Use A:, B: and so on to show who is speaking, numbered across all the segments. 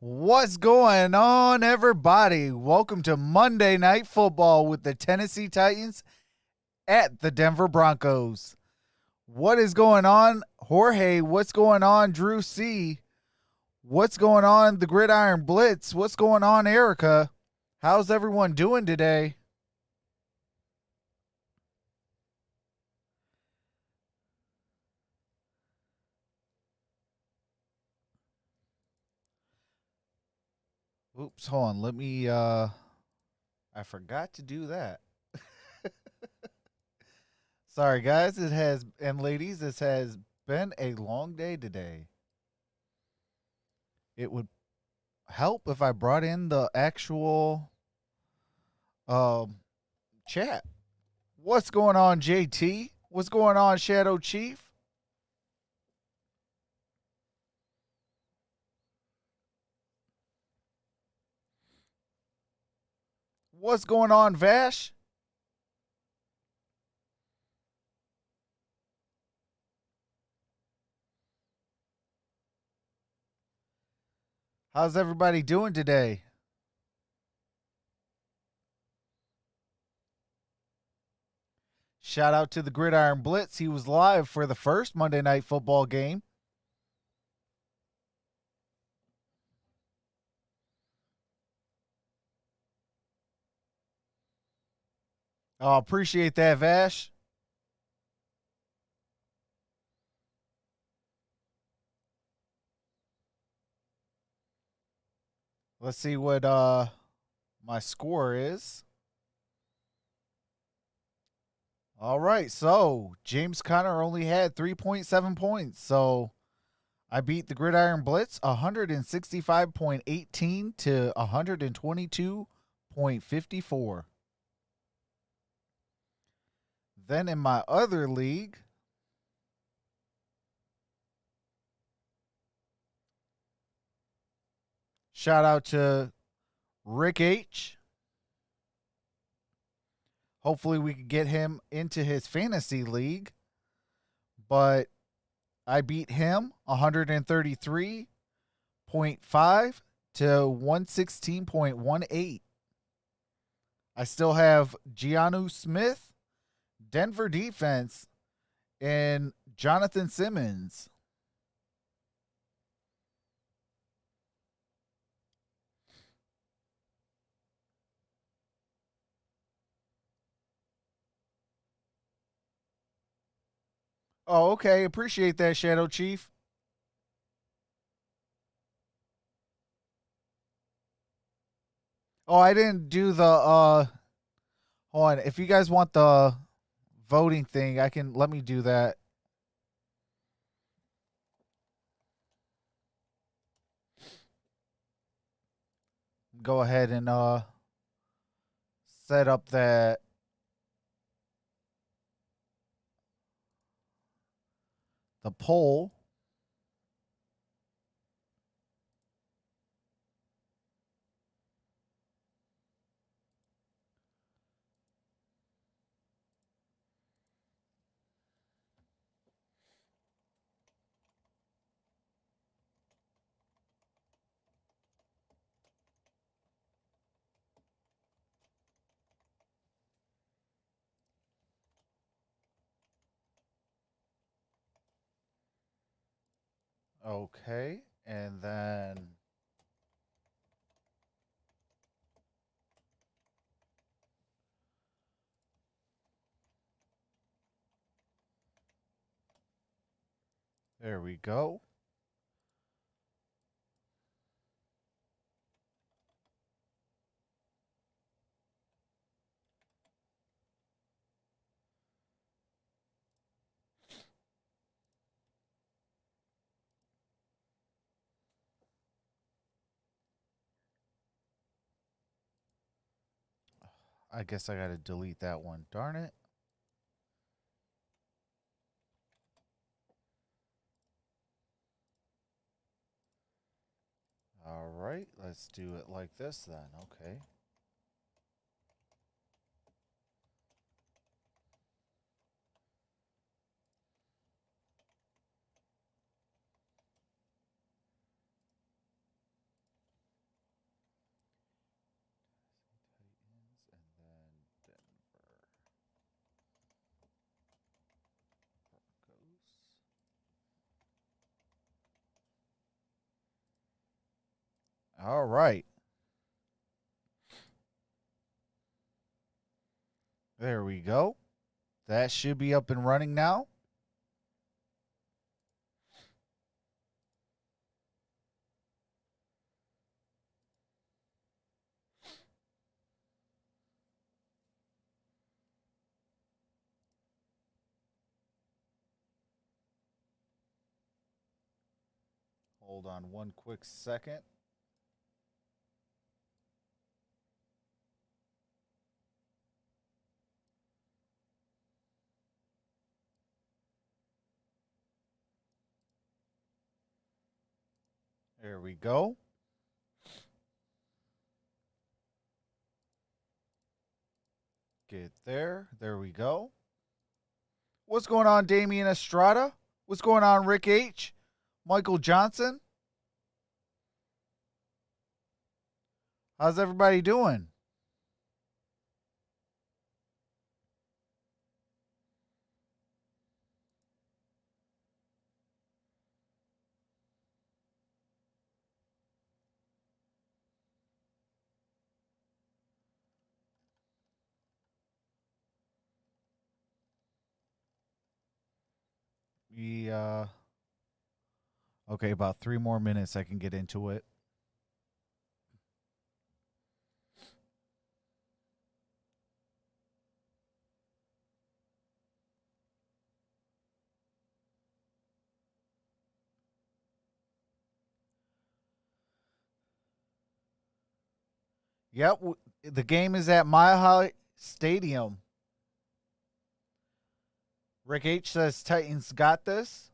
A: What's going on, everybody? Welcome to Monday Night Football with the Tennessee Titans at the Denver Broncos. What is going on, Jorge? What's going on, Drew C? What's going on, the Gridiron Blitz? What's going on, Erica? How's everyone doing today? Oops, hold on. Let me, I forgot to do that. Sorry, guys. And ladies, this has been a long day today. It would help if I brought in the actual chat. What's going on, JT? What's going on, Shadow Chief? What's going on, Vash? How's everybody doing today? Shout out to the Gridiron Blitz. He was live for the first Monday Night Football game. Oh, appreciate that, Vash. Let's see what my score is. All right, so James Conner only had 3.7 points. So I beat the Gridiron Blitz 165.18 to 122.54. Then in my other league, shout out to Rick H. Hopefully we could get him into his fantasy league. But I beat him 133.5 to 116.18. I still have Giannu Smith, Denver defense, and Jonathan Simmons. Oh, okay. Appreciate that, Shadow Chief. Oh, I didn't do the hold on. If you guys want the voting thing, I can let me do that. Go ahead and set up that the poll. Okay. And then there we go. I guess I got to delete that one. Darn it. All right, let's do it like this then. Okay. All right. There we go. That should be up and running now. Hold on one quick second. There we go. Get there. There we go. What's going on, Damian Estrada? What's going on, Rick H? Michael Johnson? How's everybody doing? We okay, about 3 more minutes I can get into it. Yep, the game is at Mile High Stadium. Rick H says Titans got this.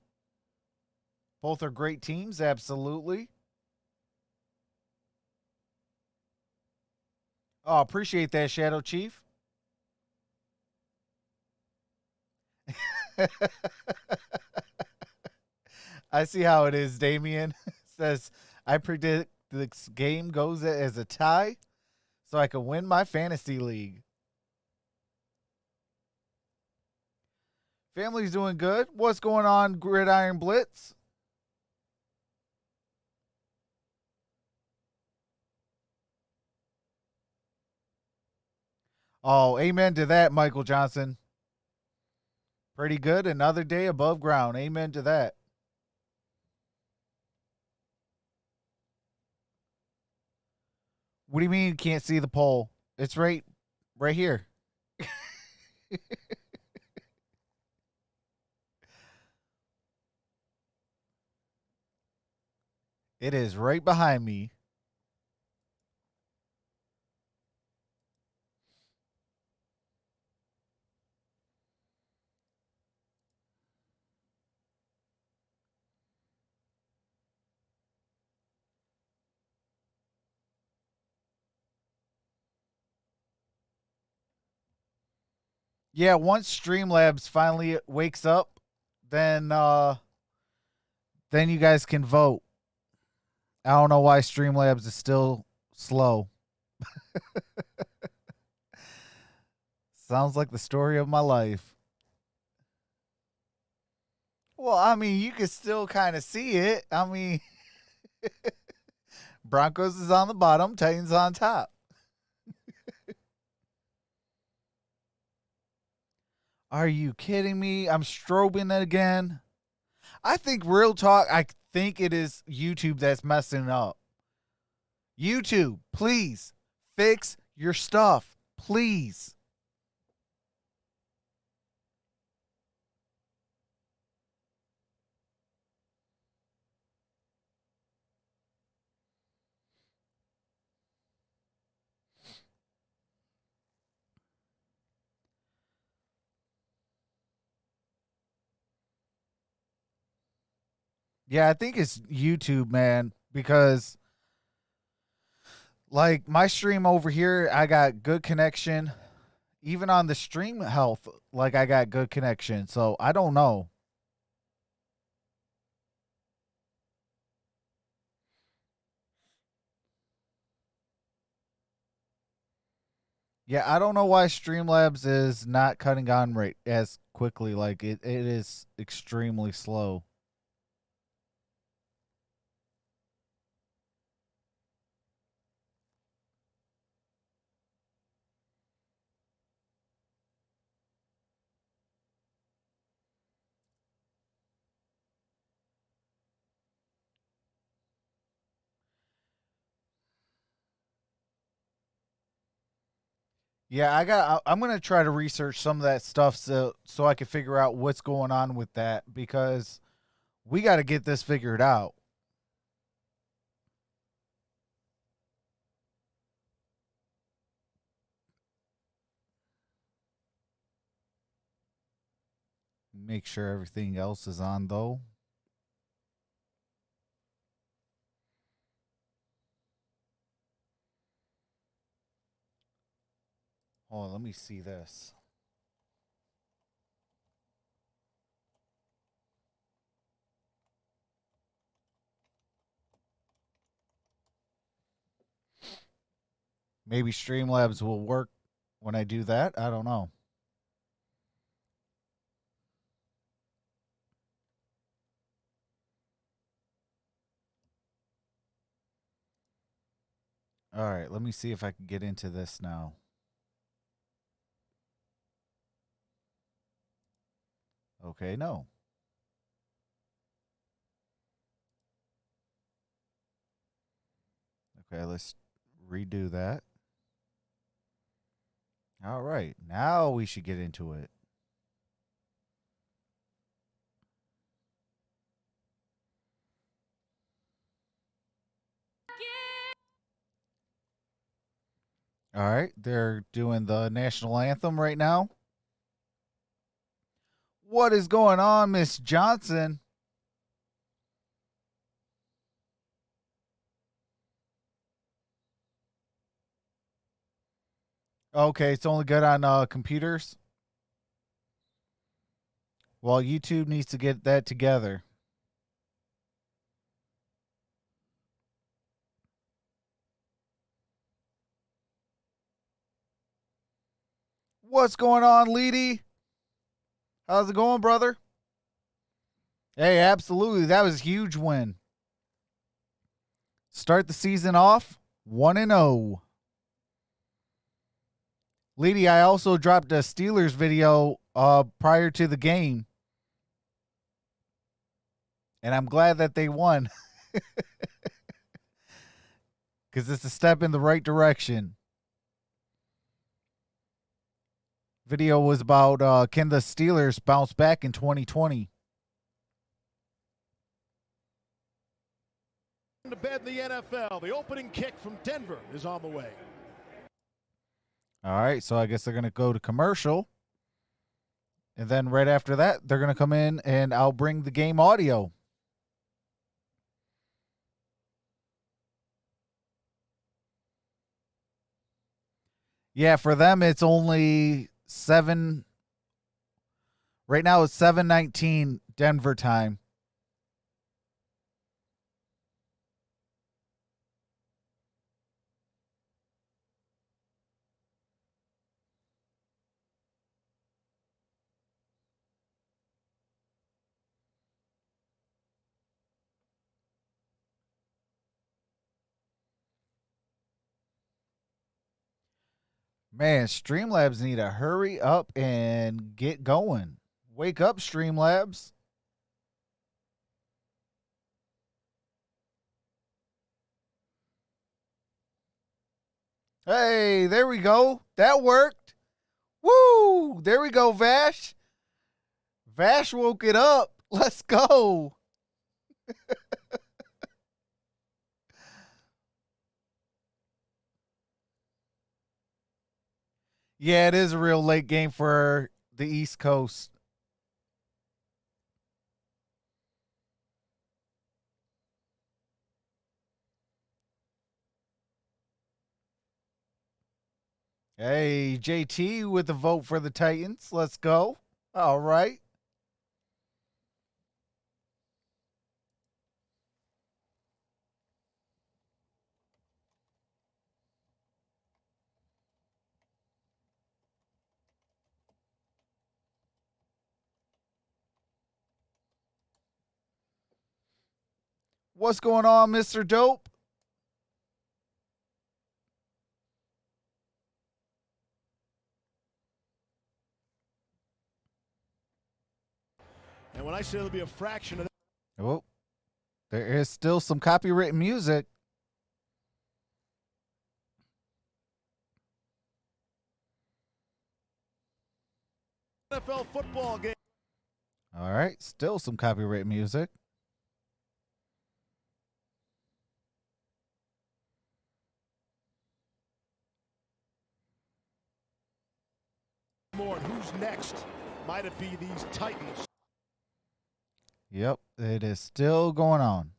A: Both are great teams, absolutely. Oh, appreciate that, Shadow Chief. I see how it is, Damien. Says, I predict this game goes as a tie so I can win my fantasy league. Family's doing good. What's going on, Gridiron Blitz? Oh, amen to that, Michael Johnson. Pretty good. Another day above ground. Amen to that. What do you mean you can't see the poll? It's right here. It is right behind me. Yeah, once Streamlabs finally wakes up, then you guys can vote. I don't know why Streamlabs is still slow. Sounds like the story of my life. Well, I mean, you can still kind of see it. I mean, Broncos is on the bottom, Titans on top. Are you kidding me? I'm strobing it again. I think real talk, I think it is YouTube that's messing up. YouTube, please fix your stuff. Please. Yeah, I think it's YouTube, man, because like my stream over here, I got good connection. Even on the stream health, like I got good connection. So I don't know. Yeah, I don't know why Streamlabs is not cutting on rate as quickly. Like it is extremely slow. Yeah, I'm gonna try to research some of that stuff so I can figure out what's going on with that because we got to get this figured out. Make sure everything else is on though. Hold on, let me see this. Maybe Streamlabs will work when I do that. I don't know. All right, let me see if I can get into this now. Okay, no. Okay, let's redo that. All right, now we should get into it. All right, they're doing the national anthem right now. What is going on, Miss Johnson? Okay, it's only good on computers. Well, YouTube needs to get that together. What's going on, Leedy? How's it going, brother? Hey, absolutely. That was a huge win. Start the season off 1-0. Leedy, I also dropped a Steelers video prior to the game. And I'm glad that they won. Because it's a step in the right direction. Video was about can the Steelers bounce back in 2020?
B: To bed in the NFL. The opening kick from Denver is on the way.
A: All right, so I guess they're going to go to commercial. And then right after that, they're going to come in and I'll bring the game audio. Yeah, for them, it's only 7. Right now, it's 7:19 Denver time. Man, Streamlabs need to hurry up and get going. Wake up, Streamlabs. Hey, there we go. That worked. Woo! There we go, Vash. Vash woke it up. Let's go. Yeah, it is a real late game for the East Coast. Hey, JT with the vote for the Titans. Let's go. All right. What's going on, Mr. Dope?
B: And when I say there'll be a fraction of that.
A: Oh, there is still some copyrighted music.
B: NFL football game.
A: All right, still some copyright music.
B: More. Who's next? Might it be these Titans?
A: Yep, it is still going on.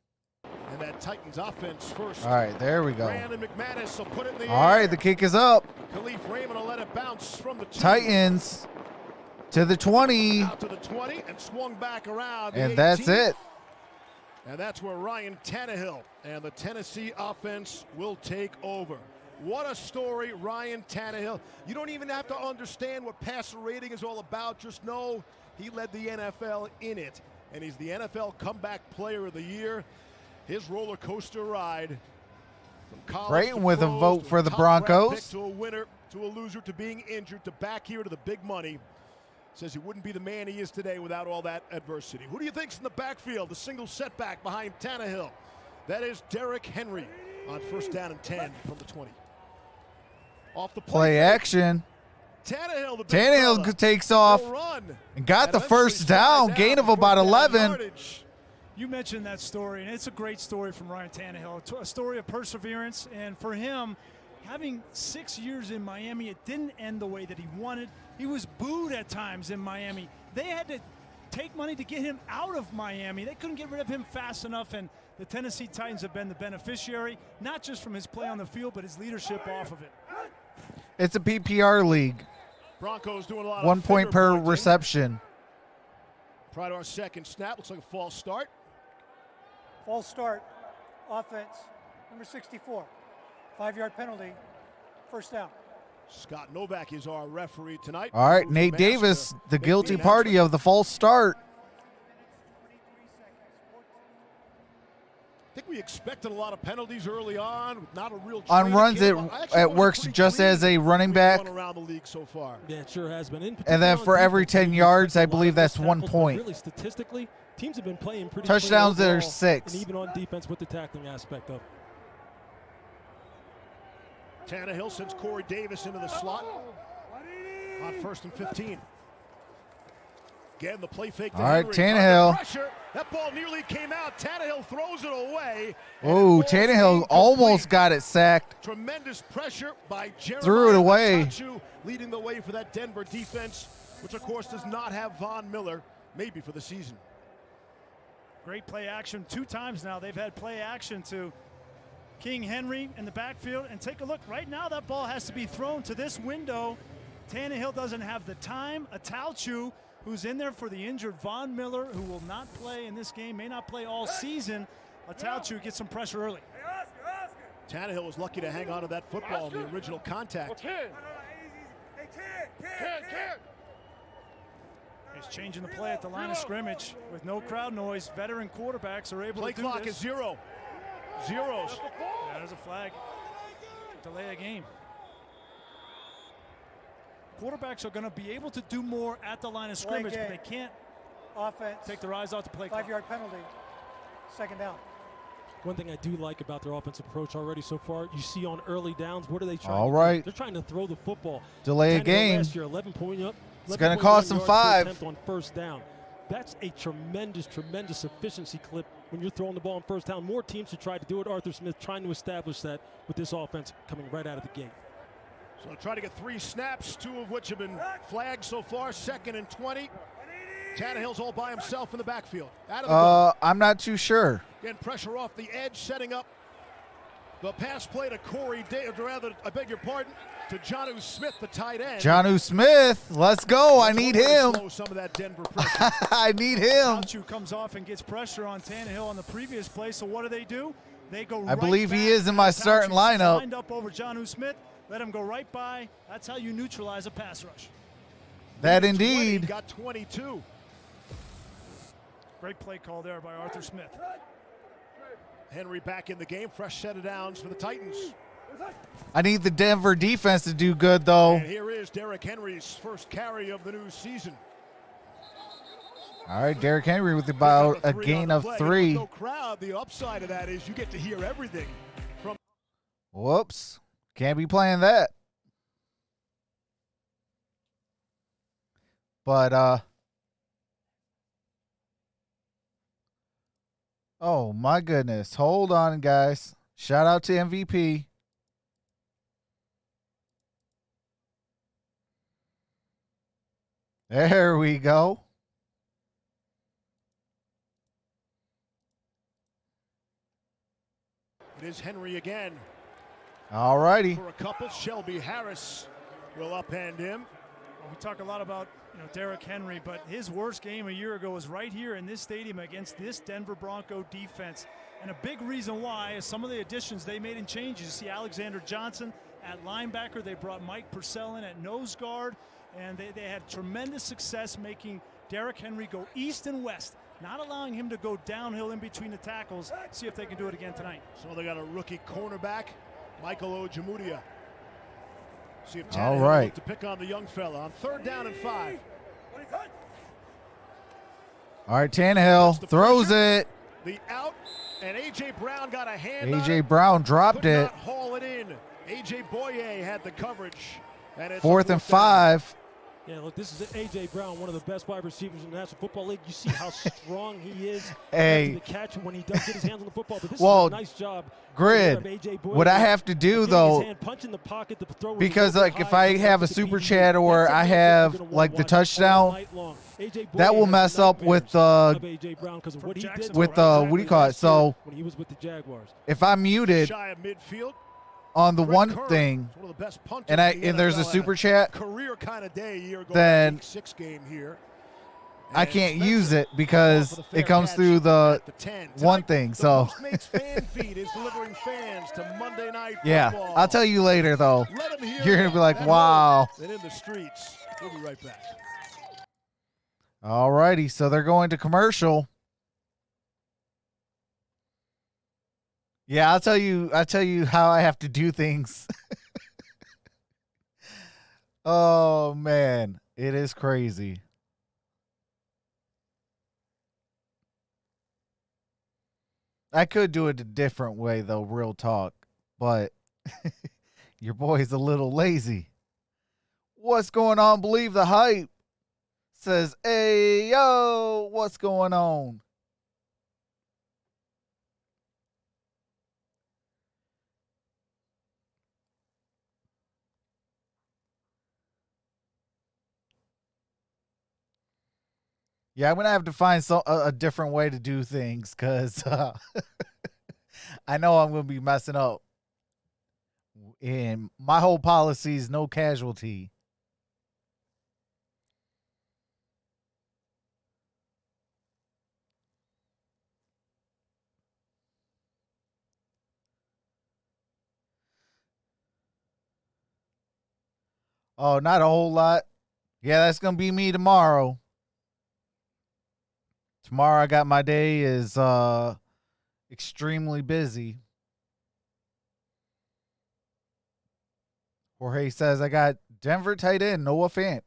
B: And that Titans offense first.
A: All right, there we go.
B: Brandon McManus will put it in the
A: All
B: air.
A: right, the kick is up.
B: Khalif Raymond will let it bounce from the 2.
A: Titans to the 20.
B: Out to the 20 and swung back around. The
A: And
B: 18.
A: that's it.
B: And that's where Ryan Tannehill and the Tennessee offense will take over. What a story, Ryan Tannehill. You don't even have to understand what passer rating is all about. Just know he led the NFL in it. And he's the NFL Comeback Player of the Year. His roller coaster ride from college
A: Brayton
B: to
A: with a
B: pros,
A: vote
B: to
A: for the
B: top draft
A: Broncos.
B: pick, to a winner, to a loser, to being injured, to back here to the big money. Says he wouldn't be the man he is today without all that adversity. Who do you think's in the backfield? The single setback behind Tannehill. That is Derrick Henry on 1st down and 10 from the 20. Off the
A: Play action.
B: Tannehill, the big
A: Tannehill
B: fella,
A: takes off
B: will run
A: and got the
B: eventually
A: first
B: slide
A: down, gain of about 11.
B: yardage.
C: You mentioned that story, and it's a great story from Ryan Tannehill. A story of perseverance, and for him, having 6 years in Miami, it didn't end the way that he wanted. He was booed at times in Miami. They had to take money to get him out of Miami. They couldn't get rid of him fast enough, and the Tennessee Titans have been the beneficiary, not just from his play on the field, but his leadership off of it.
A: It's a PPR league.
B: Broncos doing a lot
A: 1
B: of
A: point per
B: finger-pointing.
A: reception.
B: Prior to our second snap, looks like a false start.
D: False start, offense, number 64. 5-yard penalty, 1st down.
B: Scott Novak is our referee tonight.
A: All right,
B: Who's
A: Nate
B: the master
A: Davis,
B: to
A: the
B: make
A: guilty
B: the
A: party
B: announcement.
A: of the false start.
B: I think we expected a lot of penalties early on, with not a real
A: On
B: training
A: runs,
B: camp.
A: it
B: I actually thought
A: works
B: pretty
A: just
B: clean
A: as a running
B: week
A: back.
B: one around the league so far.
E: Yeah, it sure has been.
A: And then for every 10 yards, I believe that's 1
E: point.
A: point.
E: Really, statistically, teams have been playing pretty
A: Touchdowns
E: clean
A: that are
E: overall,
A: 6.
E: and even on defense with the tackling aspect of it.
B: Tannehill sends Corey Davis into the slot on 1st and 15. Again, the play fake to
A: All right,
B: Henry.
A: Tannehill.
B: Under pressure. That ball nearly came out. Tannehill throws it away. and
A: Oh,
B: it falls
A: Tannehill
B: incomplete.
A: almost got it sacked.
B: Tremendous pressure by Jeremiah
A: Threw it away.
B: Atachu, leading the way for that Denver defense, which of course does not have Von Miller, maybe for the season.
C: Great play action. 2 times now they've had play action to King Henry in the backfield. And take a look. Right now that ball has to be thrown to this window. Tannehill doesn't have the time. Atachu, who's in there for the injured Von Miller, who will not play in this game, may not play all season. Atachu gets some pressure early.
B: Tannehill was lucky to hang on to that football in the original contact.
C: He's changing the play at the line of scrimmage with no crowd noise. Veteran quarterbacks are able
B: Play
C: to do
B: clock
C: this.
B: is 0. Zeros.
C: Yeah, there's a flag. Delay a game. Quarterbacks are going to be able to do more at the line of scrimmage, but they can't
D: Offense,
C: take their eyes off the play clock.
D: 5-yard penalty, 2nd down.
E: One thing I do like about their offensive approach already so far, you see on early downs, what are they trying
A: All
E: to do?
A: right.
E: They're trying to throw the football.
A: Delay a
E: Tannehill
A: game.
E: Last year, 11 point up.
A: It's gonna
E: 11.1
A: cost them
E: yards per
A: 5.
E: attempt on 1st down. That's a tremendous efficiency clip when you're throwing the ball on 1st down. More teams should try to do it. Arthur Smith trying to establish that with this offense coming right out of the gate.
B: So try to get 3 snaps, 2 of which have been flagged so far. 2nd and 20. Tannehill's all by himself in the backfield. Out of the gun.
A: I'm not too sure.
B: Again, pressure off the edge, setting up the pass play to Corey Davis, rather, I beg your pardon, to Jonnu Smith, the tight end.
A: Jonnu Smith, let's go. I need him.
B: Slow some of that Denver pressure.
A: I need him.
C: Atachu comes off and gets pressure on Tannehill on the previous play. So what do? They go
A: I
C: right
A: believe he
C: back.
A: is in my
C: Atachu's
A: starting lineup.
C: Lined up over Jonnu Smith. Let him go right by. That's how you neutralize a pass rush.
A: That
B: 20,
A: indeed.
B: got 22.
C: Great play call there by Arthur Smith.
B: Henry back in the game. Fresh set of downs for the Titans.
A: I need the Denver defense to do good, though.
B: And here is Derrick Henry's first carry of the new season.
A: All right, Derrick Henry with about a gain of 3.
B: No crowd. The upside of that is you get to hear everything from.
A: Whoops. Can't be playing that. But oh my goodness. Hold on, guys. Shout out to MVP. There we go.
B: It is Henry again.
A: All righty.
B: For a couple, Shelby Harris will upend him.
C: Well, we talk a lot about Derrick Henry, but his worst game a year ago was right here in this stadium against this Denver Bronco defense. And a big reason why is some of the additions they made in changes. You see Alexander Johnson at linebacker. They brought Mike Purcell in at nose guard. And they had tremendous success making Derrick Henry go east and west, not allowing him to go downhill in between the tackles. See if they can do it again tonight.
B: So they got a rookie cornerback, Michael Ojemudia. See if
A: All
B: Tannehill
A: right.
B: wants to pick on the young fella on 3rd down and 5.
A: All right, Tannehill throws it.
B: The out, and A.J. Brown got a hand
A: A.J.
B: on it.
A: Brown dropped
B: Could
A: it.
B: not haul it in. A.J. Boye had the coverage. And it's
A: 4th
B: a
A: and
B: fourth down.
A: 5.
E: Yeah, look, this is A.J. Brown, one of the best wide receivers in the National Football League. You see how strong he is
A: Hey.
E: after the catch when he does get his hands on the football. But this
A: Well,
E: is a nice job.
A: Grid,
E: of A.J. Boye.
A: what I have to do,
E: Getting
A: though,
E: his hand, punching the pocket, the throw
A: because
E: was
A: like if
E: high,
A: I have a
E: to
A: super
E: beat
A: chat
E: you.
A: or
E: That's
A: I
E: something you're
A: have
E: gonna wanna
A: like the
E: watch all
A: touchdown,
E: night long. A.J. Boye
A: that will
E: has
A: mess up
E: nightmares
A: with
E: of A.J. Brown because of what he did
C: Jacksonville,
A: with
C: right?
A: what do you call it? So
E: when he was with the Jaguars.
A: if I'm muted
B: Shy of midfield.
A: on the
B: Greg
A: one
B: Kern
A: thing,
B: is one of the best punters
A: and
B: in the
A: and there's a
B: NFL,
A: super
B: had
A: chat,
B: career kind of day a year ago.
A: then
B: Week 6 game here.
A: I
B: And
A: can't
B: Spencer
A: use it
B: off
A: because
B: of the fair
A: it comes
B: catch
A: through the
B: at 10.
A: one
B: Tonight,
A: thing.
B: the
A: So
B: Postmates fan feed is delivering fans to Monday Night
A: yeah,
B: Football.
A: I'll tell you later though.
B: Let 'em hear
A: You're gonna
B: that
A: be like,
B: at
A: wow.
B: home and in the streets. We'll be right back.
A: All righty, so they're going to commercial. Yeah, I'll tell you how I have to do things. Oh man, it is crazy. I could do it a different way though, real talk, but your boy's a little lazy. What's going on? Believe the hype says, "Hey yo, what's going on?" Yeah, I'm gonna have to find a different way to do things because I know I'm gonna be messing up. And my whole policy is no casualty. Oh, not a whole lot. Yeah, that's gonna be me tomorrow. Tomorrow I got my day is extremely busy. Jorge says I got Denver tight end, Noah Fant.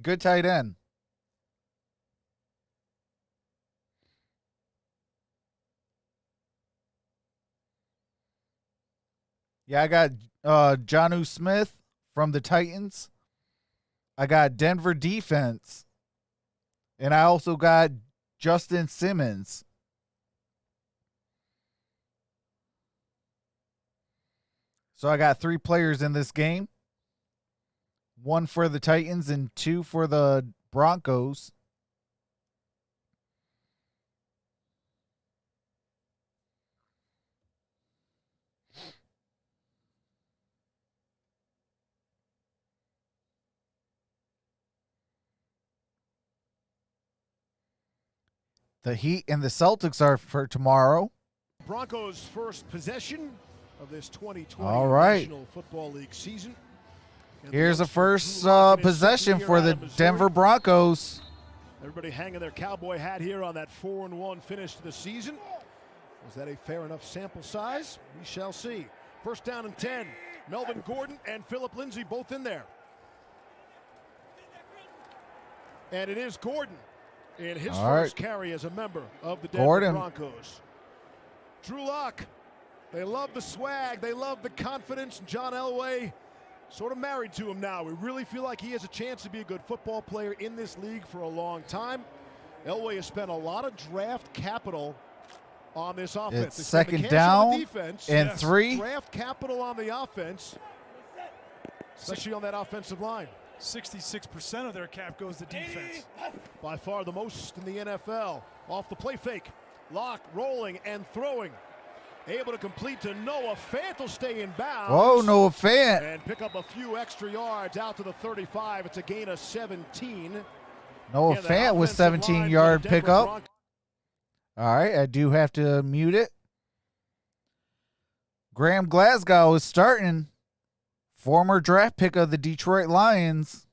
A: Good tight end. Yeah, I got Jonnu Smith from the Titans. I got Denver defense. And I also got Justin Simmons. So I got 3 players in this game. 1 for the Titans and 2 for the Broncos. The Heat and the Celtics are for tomorrow.
B: Broncos' first possession of this 2020
A: All right.
B: National Football League season. And
A: Here's the
B: youngster
A: first
B: Drew Lock in his
A: possession
B: second year
A: for
B: out
A: the
B: of Missouri.
A: Denver Broncos.
B: Everybody hanging their cowboy hat here on that 4-1 finish to the season. Was that a fair enough sample size? We shall see. First down and 10. Melvin Gordon and Phillip Lindsay both in there. And it is Gordon in his
A: All
B: first carry as a member of the Denver
A: Gordon.
B: Broncos. Drew Lock, they love the swag, they love the confidence. John Elway Sort of married to him now. We really feel like he has a chance to be a good football player in this league for a long time. Elway has spent a lot of draft capital on this offense.
A: It's second down
B: defense,
A: and 3.
B: Draft capital on the offense, especially on that offensive line.
C: 66% of their cap goes to defense.
B: By far the most in the NFL. Off the play fake. Lock, rolling, and throwing. Able to complete to Noah Fant, will stay in bounds.
A: Whoa, Noah Fant.
B: And pick up a few extra yards out to the 35. It's a gain of 17.
A: Noah Fant with 17-yard pickup. All right, I do have to mute it. Graham Glasgow is starting. Former draft pick of the Detroit Lions.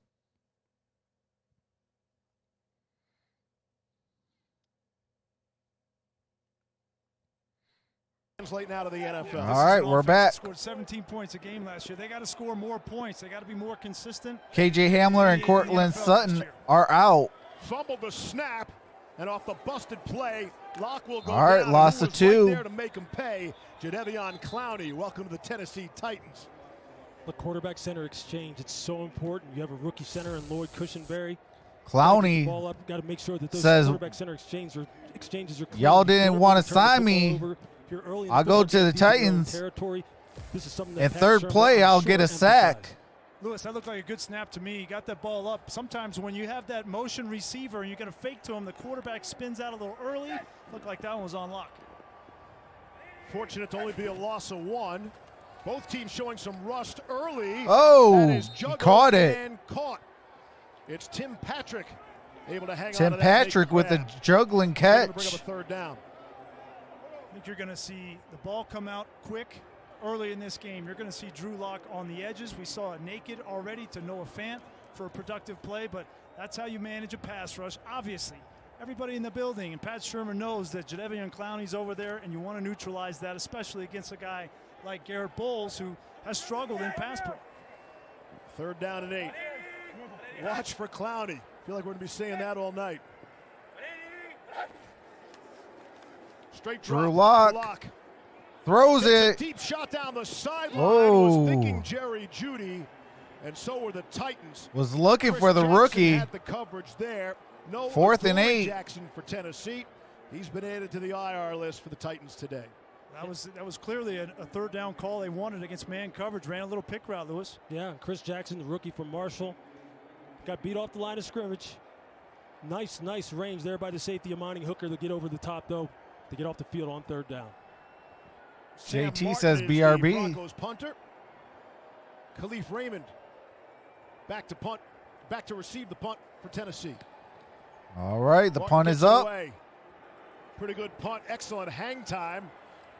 B: Translate now to the NFL.
A: All right, we're back.
C: Scored 17 points a game last year. They got to score more points. They got to be more consistent.
A: KJ Hamler and Cortland Sutton are out.
B: Fumbled the snap, and off the busted play, Locke will go
A: All right,
B: down.
A: lost
B: Who
A: to
B: was
A: 2.
B: Right there to make him pay. Jadeveon Clowney, welcome to the Tennessee Titans.
E: The quarterback center exchange, it's so important. You have a rookie center in Lloyd Cushenberry.
A: Clowney
E: Got to make sure that those
A: says,
E: quarterback center exchanges are clear.
A: y'all didn't want to sign me. I'll go to the
E: Titans.
A: Titans.
E: This is something that
A: And
E: Pat
A: third
E: Shermer,
A: play,
E: I'm
A: I'll
E: sure,
A: get a sack.
E: emphasized.
C: Lewis, that looked like a good snap to me. He got that ball up. Sometimes when you have that motion receiver and you're going to fake to him, the quarterback spins out a little early. Looked like that one was on lock.
B: Fortunate to only be a loss of 1. Both teams showing some rust early.
A: Oh,
B: That is
A: he
B: juggled
A: caught it.
B: and caught. It's Tim Patrick able to hang on
A: Tim
B: to that
A: Patrick
B: big
A: with a
B: grab.
A: juggling
B: Bring up a
A: catch.
B: third down.
C: I think you're going to see the ball come out quick early in this game. You're going to see Drew Lock on the edges. We saw it naked already to Noah Fant for a productive play, but that's how you manage a pass rush. Obviously, everybody in the building, and Pat Shermer knows that Jadeveon Clowney's over there, and you want to neutralize that, especially against a guy like Garrett Bowles, who has struggled in pass pro.
B: Third down and 8. Watch for Clowney. Feel like we're going to be saying that all night. Straight drop.
A: Drew Lock throws
B: Takes a
A: it.
B: deep shot down the sideline.
A: Whoa.
B: Was thinking Jerry Jeudy, and so were the Titans.
A: Was looking
B: Chris
A: for the
B: Jackson
A: rookie.
B: had the coverage there. No
A: 4th and
B: Adoree
A: 8.
B: Jackson for Tennessee. He's been added to the IR list for the Titans today.
C: That was clearly a third down call they wanted against man coverage. Ran a little pick route, Lewis.
E: Yeah, Chris Jackson, the rookie from Marshall, got beat off the line of scrimmage. Nice range there by the safety, Amani Hooker, to get over the top, though, to get off the field on third down.
B: Sam
A: JT
B: Martin
A: says
B: is
A: BRB.
B: the Broncos punter. Khalif Raymond back to punt, back to receive the punt for Tennessee.
A: All right, the
B: Martin
A: punt
B: gets
A: is up.
B: away. Pretty good punt, excellent hang time.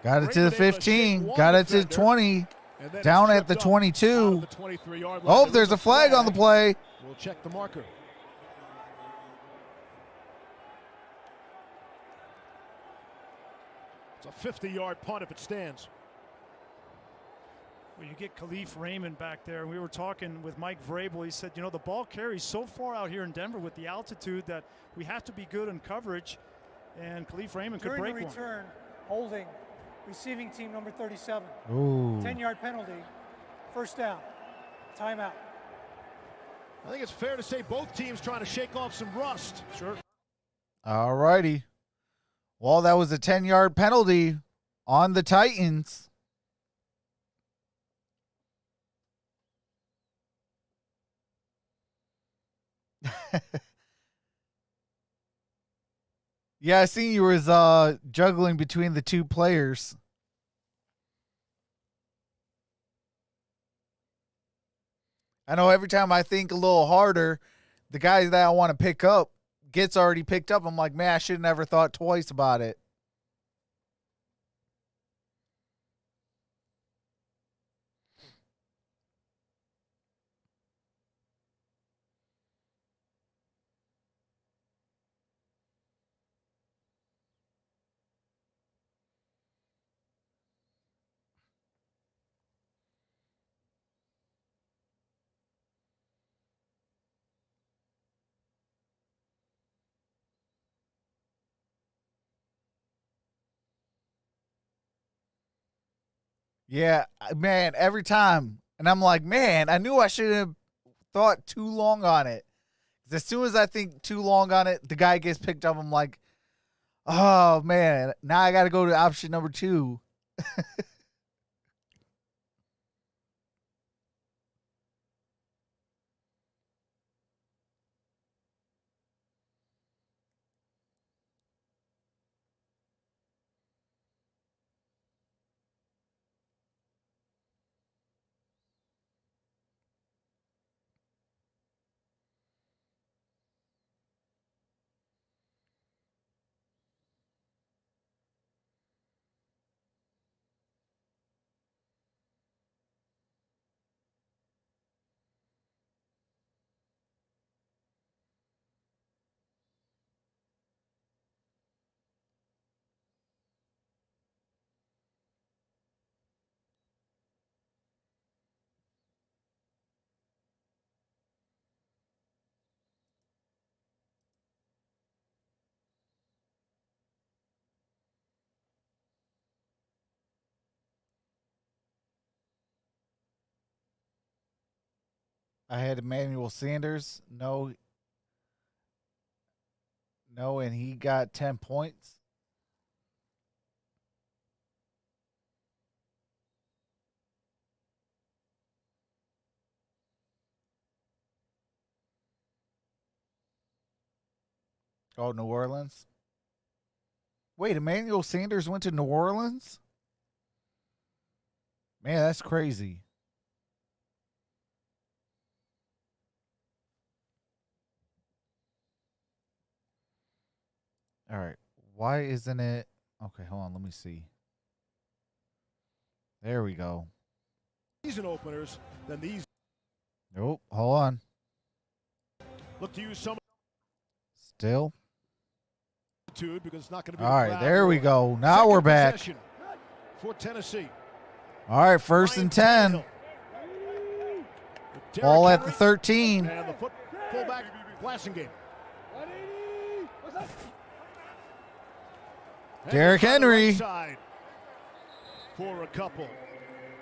A: Got it to the
B: Raymond able to shake
A: 15.
B: one
A: Got it to
B: defender,
A: 20.
B: and then
A: Down
B: it's
A: at the
B: tripped up out
A: 22.
B: of the 23-yard line.
A: Oh,
B: There
A: there's
B: is
A: a flag on the play.
B: We'll check the marker. It's a 50-yard punt if it stands.
C: Well, you get Khalif Raymond back there. We were talking with Mike Vrabel. He said, you know, the ball carries so far out here in Denver with the altitude that we have to be good in coverage, and Khalif Raymond could
D: During
C: break
D: the
C: one.
D: return, holding, receiving team number 37.
A: Ooh.
D: 10-yard penalty, first down, timeout.
B: I think it's fair to say both teams trying to shake off some rust.
C: Sure.
A: All righty. Well, that was a 10-yard penalty on the Titans. Yeah, I seen you was juggling between the two players. I know every time I think a little harder, the guy that I want to pick up gets already picked up. I'm like, man, I should have never thought twice about it. Yeah, man, every time And I'm like, man, I knew I should have thought too long on it. As soon as I think too long on it, the guy gets picked up. I'm like, oh, man, now I got to go to option number 2. I had Emmanuel Sanders. No, and he got 10 points. Oh, New Orleans. Wait, Emmanuel Sanders went to New Orleans? Man, that's crazy. All right. Why isn't it? Okay, hold on. Let me see. There we go.
B: Season openers than these.
A: Nope. Hold on.
B: Look to use some
A: Still.
B: attitude because it's not going to be.
A: All right. There we go. Now we're back.
B: For Tennessee.
A: All right. First and 10. Ball at the 13.
B: And the fullback passing game.
A: Derrick Henry.
B: For a couple.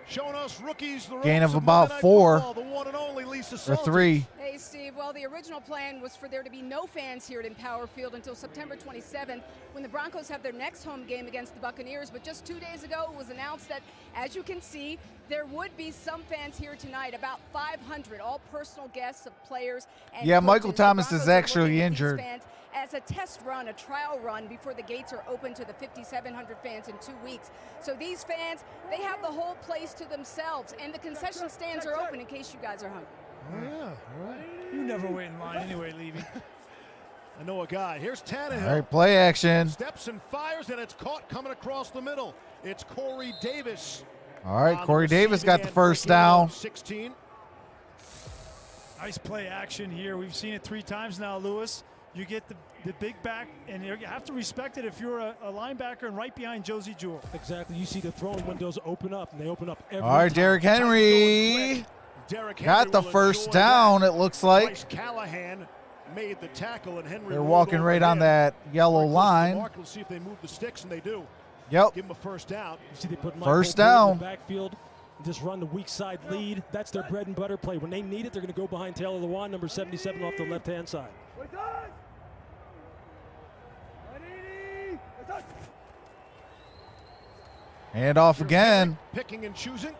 B: Showing us rookies the
A: Gain of
B: ropes
A: about
B: Monday Night
A: 4
B: Football, the one and only Lisa
A: or
B: Salters.
A: 3.
F: Hey, Steve. Well, the original plan was for there to be no fans here at Empower Field until September 27th when the Broncos have their next home game against the Buccaneers. But just 2 days ago, it was announced that, as you can see, there would be some fans here tonight, about 500, all personal guests of players and
A: Yeah,
F: coaches.
A: Michael
F: The
A: Thomas
F: Broncos
A: is
F: are
A: actually
F: looking at these
A: injured.
F: fans as a test run, a trial run before the gates are open to the 5,700 fans in 2 weeks. So these fans, they have the whole place to themselves, and the concession stands are open in case you guys are hungry.
B: Oh, yeah, all right.
C: You never wait in line anyway, Levy.
B: I know a guy. Here's Tannehill.
A: All right. Play action.
B: Steps and fires, and it's caught coming across the middle. It's Corey Davis.
A: All right.
B: On
A: Corey
B: the
A: Davis
B: receiving
A: got the
B: end for a
A: first
B: gain of
A: down.
B: 16.
C: Nice play action here. We've seen it 3 times now, Lewis. You get the big back, and you have to respect it if you're a linebacker and right behind Josie Jewell.
E: Exactly. You see the throwing windows open up, and they open up every
A: All right.
E: time.
A: Derrick Henry
B: Derrick
A: got
B: Henry
A: the
B: will
A: first
B: enjoy
A: down,
B: that.
A: it looks like.
B: Bryce Callahan made the tackle, and Henry
A: They're
B: rolled
A: walking right on
B: overhead.
A: that yellow
B: Very close to the
A: line.
B: mark. We'll see if they move the sticks, and they do.
A: Yep.
B: Give them a first down.
E: You see they put
A: First
E: Michael Bolton in
A: down.
E: the backfield and just run the weak side lead. That's their bread and butter play. When they need it, they're going to go behind Taylor Lewan, number 77, off the left-hand side.
A: Hand off again.
B: Picking and choosing.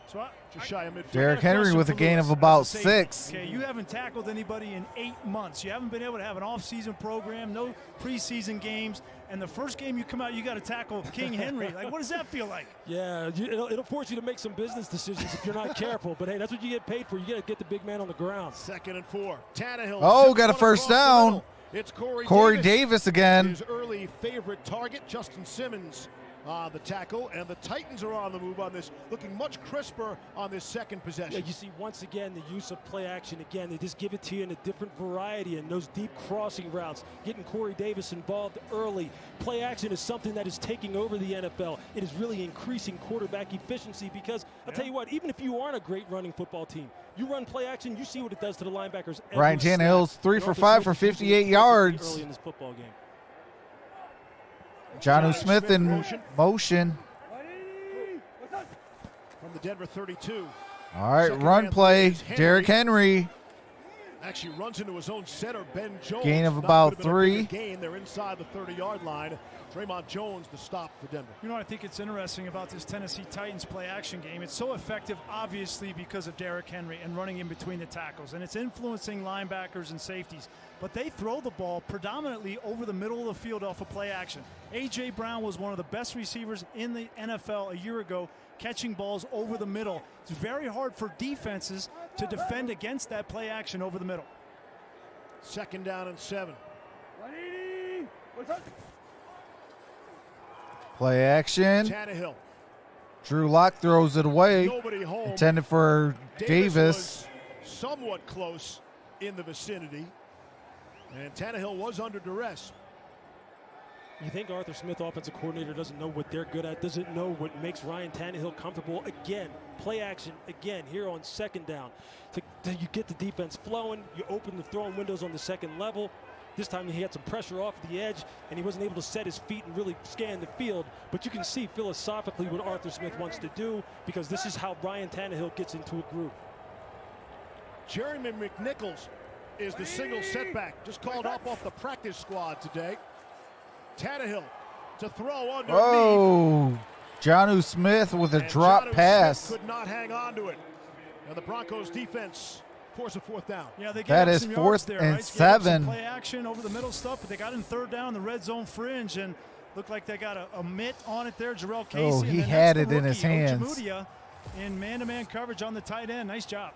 C: So
B: Just shy of midfield.
A: Derrick Henry
C: question
A: with a
C: for
A: gain
C: Lewis
A: of
C: as
A: about
C: a safety.
A: 6.
C: Okay, you haven't tackled anybody in 8 months. You haven't been able to have an off-season program, no preseason games, and the first game you come out, you got to tackle King Henry. Like, what does that feel like?
E: Yeah, it'll force you to make some business decisions if you're not careful. But, hey, that's what you get paid for. You got to get the big man on the ground.
B: 2nd and 4. Tannehill.
A: Oh,
B: zips
A: got a
B: one
A: first
B: across the
A: down.
B: middle. It's
A: Corey Davis again.
B: His early favorite target, Justin Simmons, the tackle, and the Titans are on the move on this, looking much crisper on this second possession.
E: Yeah, you see once again the use of play action again. They just give it to you in a different variety and those deep crossing routes, getting Corey Davis involved early. Play action is something that is taking over the NFL. It is really increasing quarterback efficiency because I'll tell you what, even if you aren't a great running football team, you run play action, you see what it does to the linebackers. every
A: Ryan
E: snap.
A: Tannehill's 3 for 5 for 58 yards.
E: Early in this football game.
A: Jonnu Smith in motion.
B: From the Denver 32.
A: All right,
B: Second
A: run
B: man
A: play.
B: is
A: Derrick Henry.
B: Actually runs into his own center, Ben Jones.
A: Gain of
B: Not
A: about
B: could have been a bigger
A: 3.
B: Gain. They're inside the 30-yard line. Draymond Jones, the stop for Denver.
C: You know what I think it's interesting about this Tennessee Titans play action game? It's so effective, obviously, because of Derrick Henry and running in between the tackles, and it's influencing linebackers and safeties. But they throw the ball predominantly over the middle of the field off of play action. A.J. Brown was one of the best receivers in the NFL a year ago, catching balls over the middle. It's very hard for defenses to defend against that play action over the middle.
B: 2nd down and 7.
A: Play action.
B: Tannehill.
A: Drew Lock throws it away.
B: Nobody home.
A: Intended for Davis.
B: Was somewhat close in the vicinity. And Tannehill was under duress.
E: You think Arthur Smith, offensive coordinator, doesn't know what they're good at, doesn't know what makes Ryan Tannehill comfortable. Again, play action again here on 2nd down. You get the defense flowing, you open the throwing windows on the 2nd level. This time he had some pressure off the edge, and he wasn't able to set his feet and really scan the field. But you can see philosophically what Arthur Smith wants to do, because this is how Ryan Tannehill gets into a groove.
B: Jeremy McNichols is the single setback. Just called up off the practice squad today. Tannehill to throw underneath.
A: Oh, Jonnu Smith with a drop
B: Jonnu
A: pass.
B: Smith could not hang on to it. And the Broncos defense force a 4th down.
C: Yeah, they
A: That
C: gave
A: is
C: up some
A: 4th
C: yards there,
A: and
C: right? Gave up some
A: 7.
C: play action over the middle stuff, but they got in 3rd down, the red zone fringe, and looked like they got a mitt on it there. Jarrell Casey.
A: Oh,
C: and
A: he
C: then
A: had
C: that's
A: it
C: the
A: in his
C: rookie,
A: hands.
C: Ojemudia, in man-to-man coverage on the tight end. Nice job.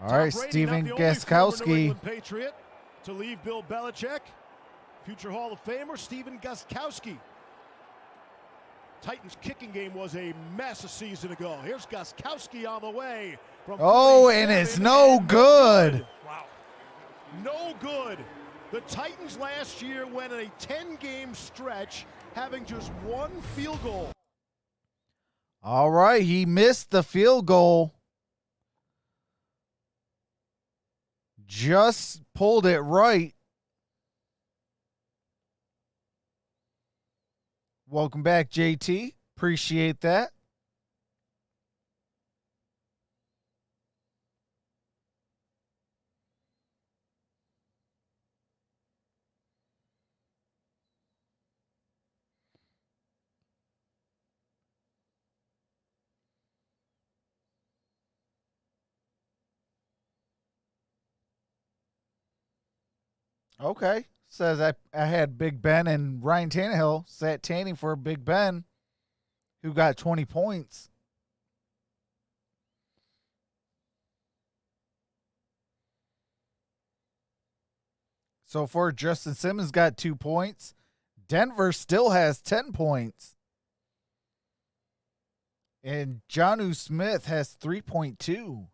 A: All right,
B: Tom Brady,
A: Steven
B: not the only former New
A: Gostkowski.
B: England Patriot to leave Bill Belichick. Future Hall of Famer Steven Gostkowski. Titans kicking game was a mess a season ago. Here's Gostkowski on the way. From
A: Oh, and
B: 47,
A: it's no good.
B: Wow. No good. The Titans last year went a 10-game stretch having just 1 field goal.
A: All right, he missed the field goal. Just pulled it right. Welcome back, JT. Appreciate that. Okay. Says I had Big Ben and Ryan Tannehill sat tanning for Big Ben, who got 20 points. So far, Justin Simmons got 2 points. Denver still has 10 points. And Jonnu Smith has 3.2.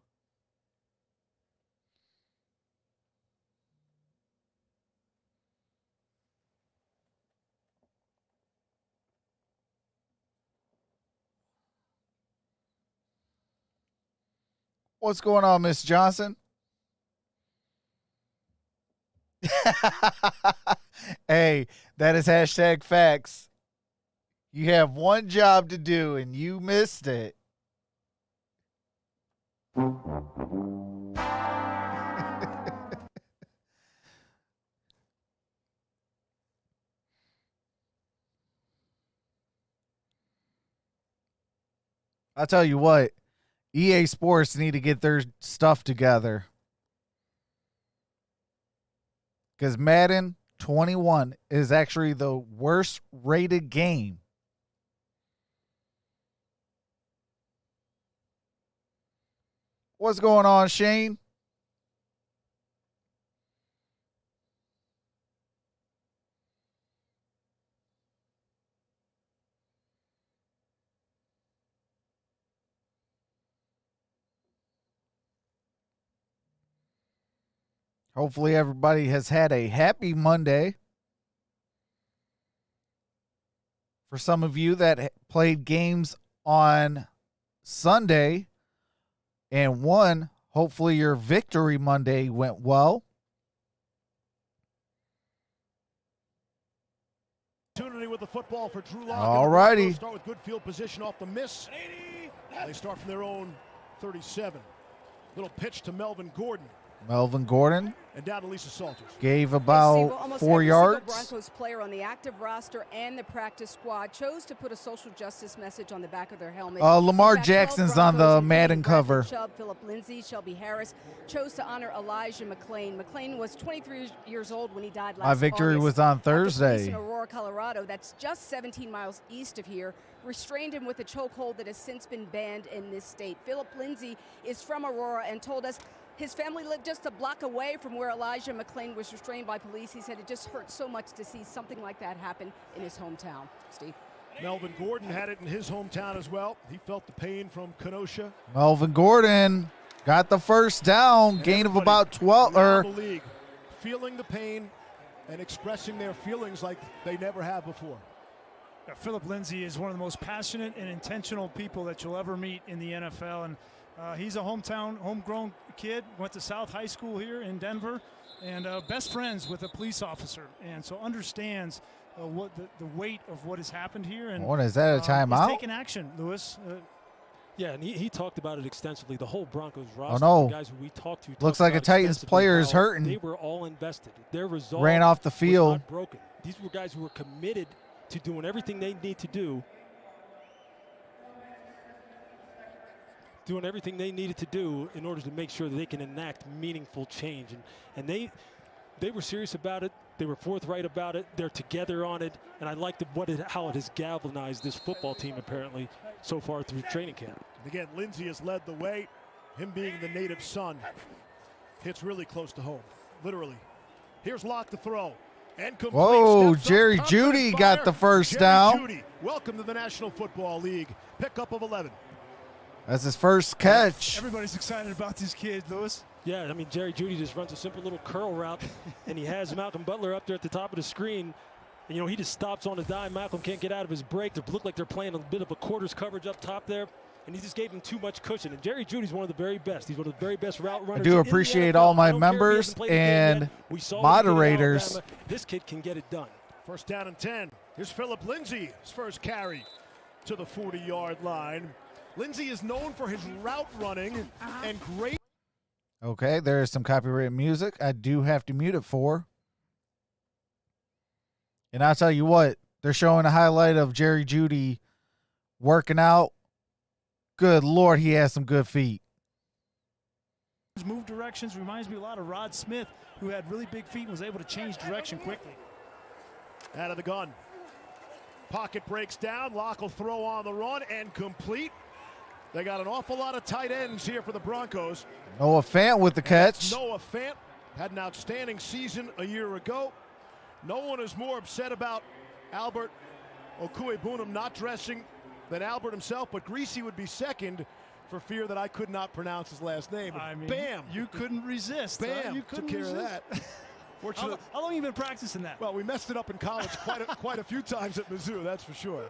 A: What's going on, Miss Johnson? Hey, that is hashtag facts. You have one job to do, and you missed it. I'll tell you what, EA Sports need to get their stuff together. Because Madden 21 is actually the worst rated game. What's going on, Shane? Hopefully everybody has had a happy Monday. For some of you that played games on Sunday and won, hopefully your victory Monday went well.
B: Opportunity with the football for Drew Lock.
A: All righty.
B: Start with good field position off the miss. They start from their own 37. Little pitch to Melvin Gordon.
A: Melvin Gordon
B: And down to Lisa Salters.
A: gave
F: Steve,
A: about
F: almost
A: 4
F: every single
A: yards.
F: Broncos player on the active roster and the practice squad chose to put a social justice message on the back of their helmet.
A: Lamar
F: In fact, 12
A: Jackson's on the
F: Broncos, including
A: Madden
F: Bradley
A: cover.
F: Chubb, Philip Lindsay, Shelby Harris, chose to honor Elijah McClain. McClain was 23 years old when he died last
A: My victory
F: August.
A: was on
F: After police
A: Thursday.
F: in Aurora, Colorado, that's just 17 miles east of here, restrained him with a chokehold that has since been banned in this state. Philip Lindsay is from Aurora and told us his family lived just a block away from where Elijah McClain was restrained by police. He said it just hurt so much to see something like that happen in his hometown. Steve.
B: Melvin Gordon had it in his hometown as well. He felt the pain from Kenosha.
A: Melvin Gordon got the first down,
B: And
A: gain of
B: everybody
A: about 12.
B: around the league feeling the pain and expressing their feelings like they never have before.
C: Philip Lindsay is one of the most passionate and intentional people that you'll ever meet in the NFL. And he's a homegrown kid, went to South High School here in Denver, and best friends with a police officer, and so understands what the weight of what has happened here. And
A: What is that, a timeout?
C: He's taking action, Lewis.
E: Yeah, and he talked about it extensively. The whole Broncos roster,
A: no.
E: the guys who we talked to.
A: Looks
E: talked
A: like a
E: about
A: Titans
E: extensively
A: player is
E: how
A: hurting.
E: They were all invested. Their resolve
A: Ran off the
E: was
A: field.
E: not broken. These were guys who were committed to doing everything they need to do. Doing everything they needed to do in order to make sure that they can enact meaningful change. And they were serious about it. They were forthright about it. They're together on it. And I like how it has galvanized this football team apparently so far through training camp.
B: And again, Lindsay has led the way. Him being the native son hits really close to home, literally. Here's Locke to throw. And complete.
A: Whoa,
B: Steps up,
A: Jerry
B: top
A: Jeudy
B: and
A: got
B: fire.
A: the first
B: Jerry
A: down.
B: Jeudy, welcome to the National Football League. Pickup of 11.
A: That's his first catch.
C: Everybody's excited about these kids, Lewis.
E: Yeah, I mean, Jerry Jeudy just runs a simple little curl route, and he has Malcolm Butler up there at the top of the screen. And, he just stops on a dime. Malcolm can't get out of his break. They look like they're playing a bit of a quarters coverage up top there, and he just gave him too much cushion. And Jerry Judy's one of the very best. He's one of the very best route runners.
A: I do
E: in the
A: appreciate
E: NFL.
A: all my
E: I don't care if he
A: members
E: hasn't played the game yet.
A: and
E: We saw what he did at
A: moderators.
E: Alabama. This kid can get it done.
B: First down and 10. Here's Philip Lindsay, his first carry to the 40-yard line. Lindsay is known for his route running and great.
A: Okay, there is some copyrighted music. I do have to mute it for. And I'll tell you what, they're showing a highlight of Jerry Jeudy working out. Good Lord, he has some good feet.
C: His move directions reminds me a lot of Rod Smith, who had really big feet and was able to change direction quickly.
B: Out of the gun. Pocket breaks down. Locke will throw on the run and complete. They got an awful lot of tight ends here for the Broncos.
A: Noah Fant with the catch.
B: Noah Fant had an outstanding season a year ago. No one is more upset about Albert Okwuegbunam not dressing than Albert himself, but Greasy would be second for fear that I could not pronounce his last name.
C: I mean,
B: Bam!
C: You couldn't resist.
B: Bam!
C: You couldn't
B: Took care
C: resist.
B: of that. Fortunately,
C: How long have you been practicing that?
B: well, we messed it up in college quite a few times at Mizzou, that's for sure.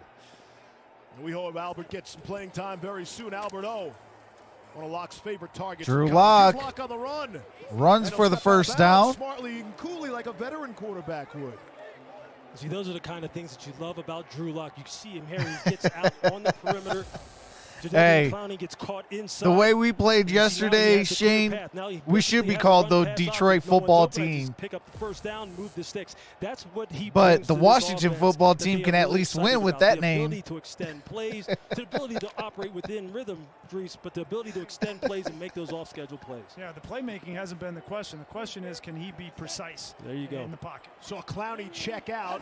B: And we hope Albert gets some playing time very soon. Albert O, one of Locke's favorite targets.
A: Drew
B: Here's
A: Lock
B: Locke on the run.
A: runs
B: And
A: for
B: he'll
A: the
B: step out of
A: first
B: bounds
A: down.
B: smartly and coolly like a veteran quarterback would.
E: See, those are the kind of things that you love about Drew Lock. You see him here. He gets out on the perimeter.
A: Hey,
E: Clowney gets caught inside.
A: The way we played yesterday, Shane, we should be called the Detroit football team.
E: Pick up the first down, move the sticks. That's what he
A: But
E: brings
A: the
E: to this
A: Washington
E: offense
A: football
E: that
A: team
E: they
A: can
E: are
A: at
E: really
A: least
E: excited
A: win with
E: about.
A: that
E: the
A: name.
E: ability to extend plays, the ability to operate within rhythm, Drees, but the ability to extend plays and make those off-schedule plays.
C: Yeah, the playmaking hasn't been the question. The question is, can he be precise
E: There you go.
C: in the pocket?
B: Saw Clowney check out.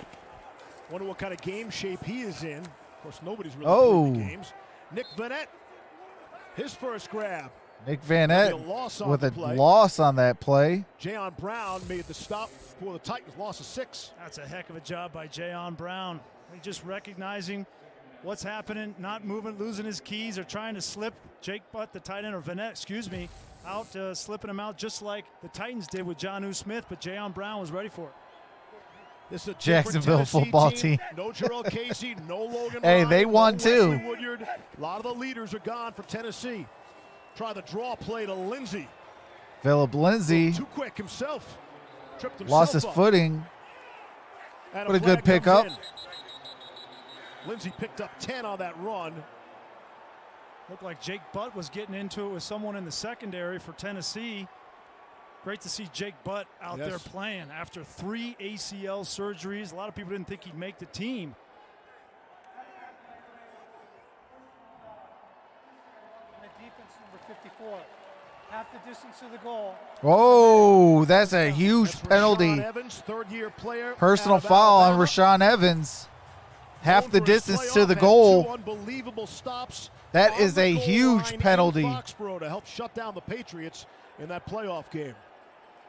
B: Wonder what kind of game shape he is in. Of course, nobody's really playing the games. Nick Vanette, his first grab.
A: Nick Vanette
B: Maybe a loss on
A: with
B: the
A: a
B: play.
A: loss on that play.
B: Jayon Brown made the stop for the Titans. Loss of 6.
C: That's a heck of a job by Jayon Brown. He's just recognizing what's happening, not moving, losing his keys, or trying to slip Jake Butt, the tight end, or Vanette, out, slipping him out just like the Titans did with Jonnu Smith, but Jayon Brown was ready for it.
B: This is a
A: Jacksonville
B: different Tennessee
A: football team.
B: No Jarrell Casey, no Logan
A: Hey,
B: Ryan,
A: they won
B: no
A: too.
B: Wesley Woodyard. A lot of the leaders are gone for Tennessee. Try the draw play to Lindsay.
A: Philip Lindsay
B: Too quick himself. Tripped himself
A: lost his
B: up.
A: footing.
B: And
A: What a good
B: flag comes
A: pickup.
B: in. Lindsay picked up 10 on that run.
C: Looked like Jake Butt was getting into it with someone in the secondary for Tennessee. Great to see Jake Butt out there playing after 3 ACL surgeries. A lot of people didn't think he'd make the team.
D: And the defense, number 54, half the distance to the goal.
A: Oh, that's a huge penalty.
B: Evans, third-year player.
A: Personal foul on Rashaan Evans. Half the distance to the goal.
B: Unbelievable stops.
A: That is a huge penalty.
B: Foxborough to help shut down the Patriots in that playoff game.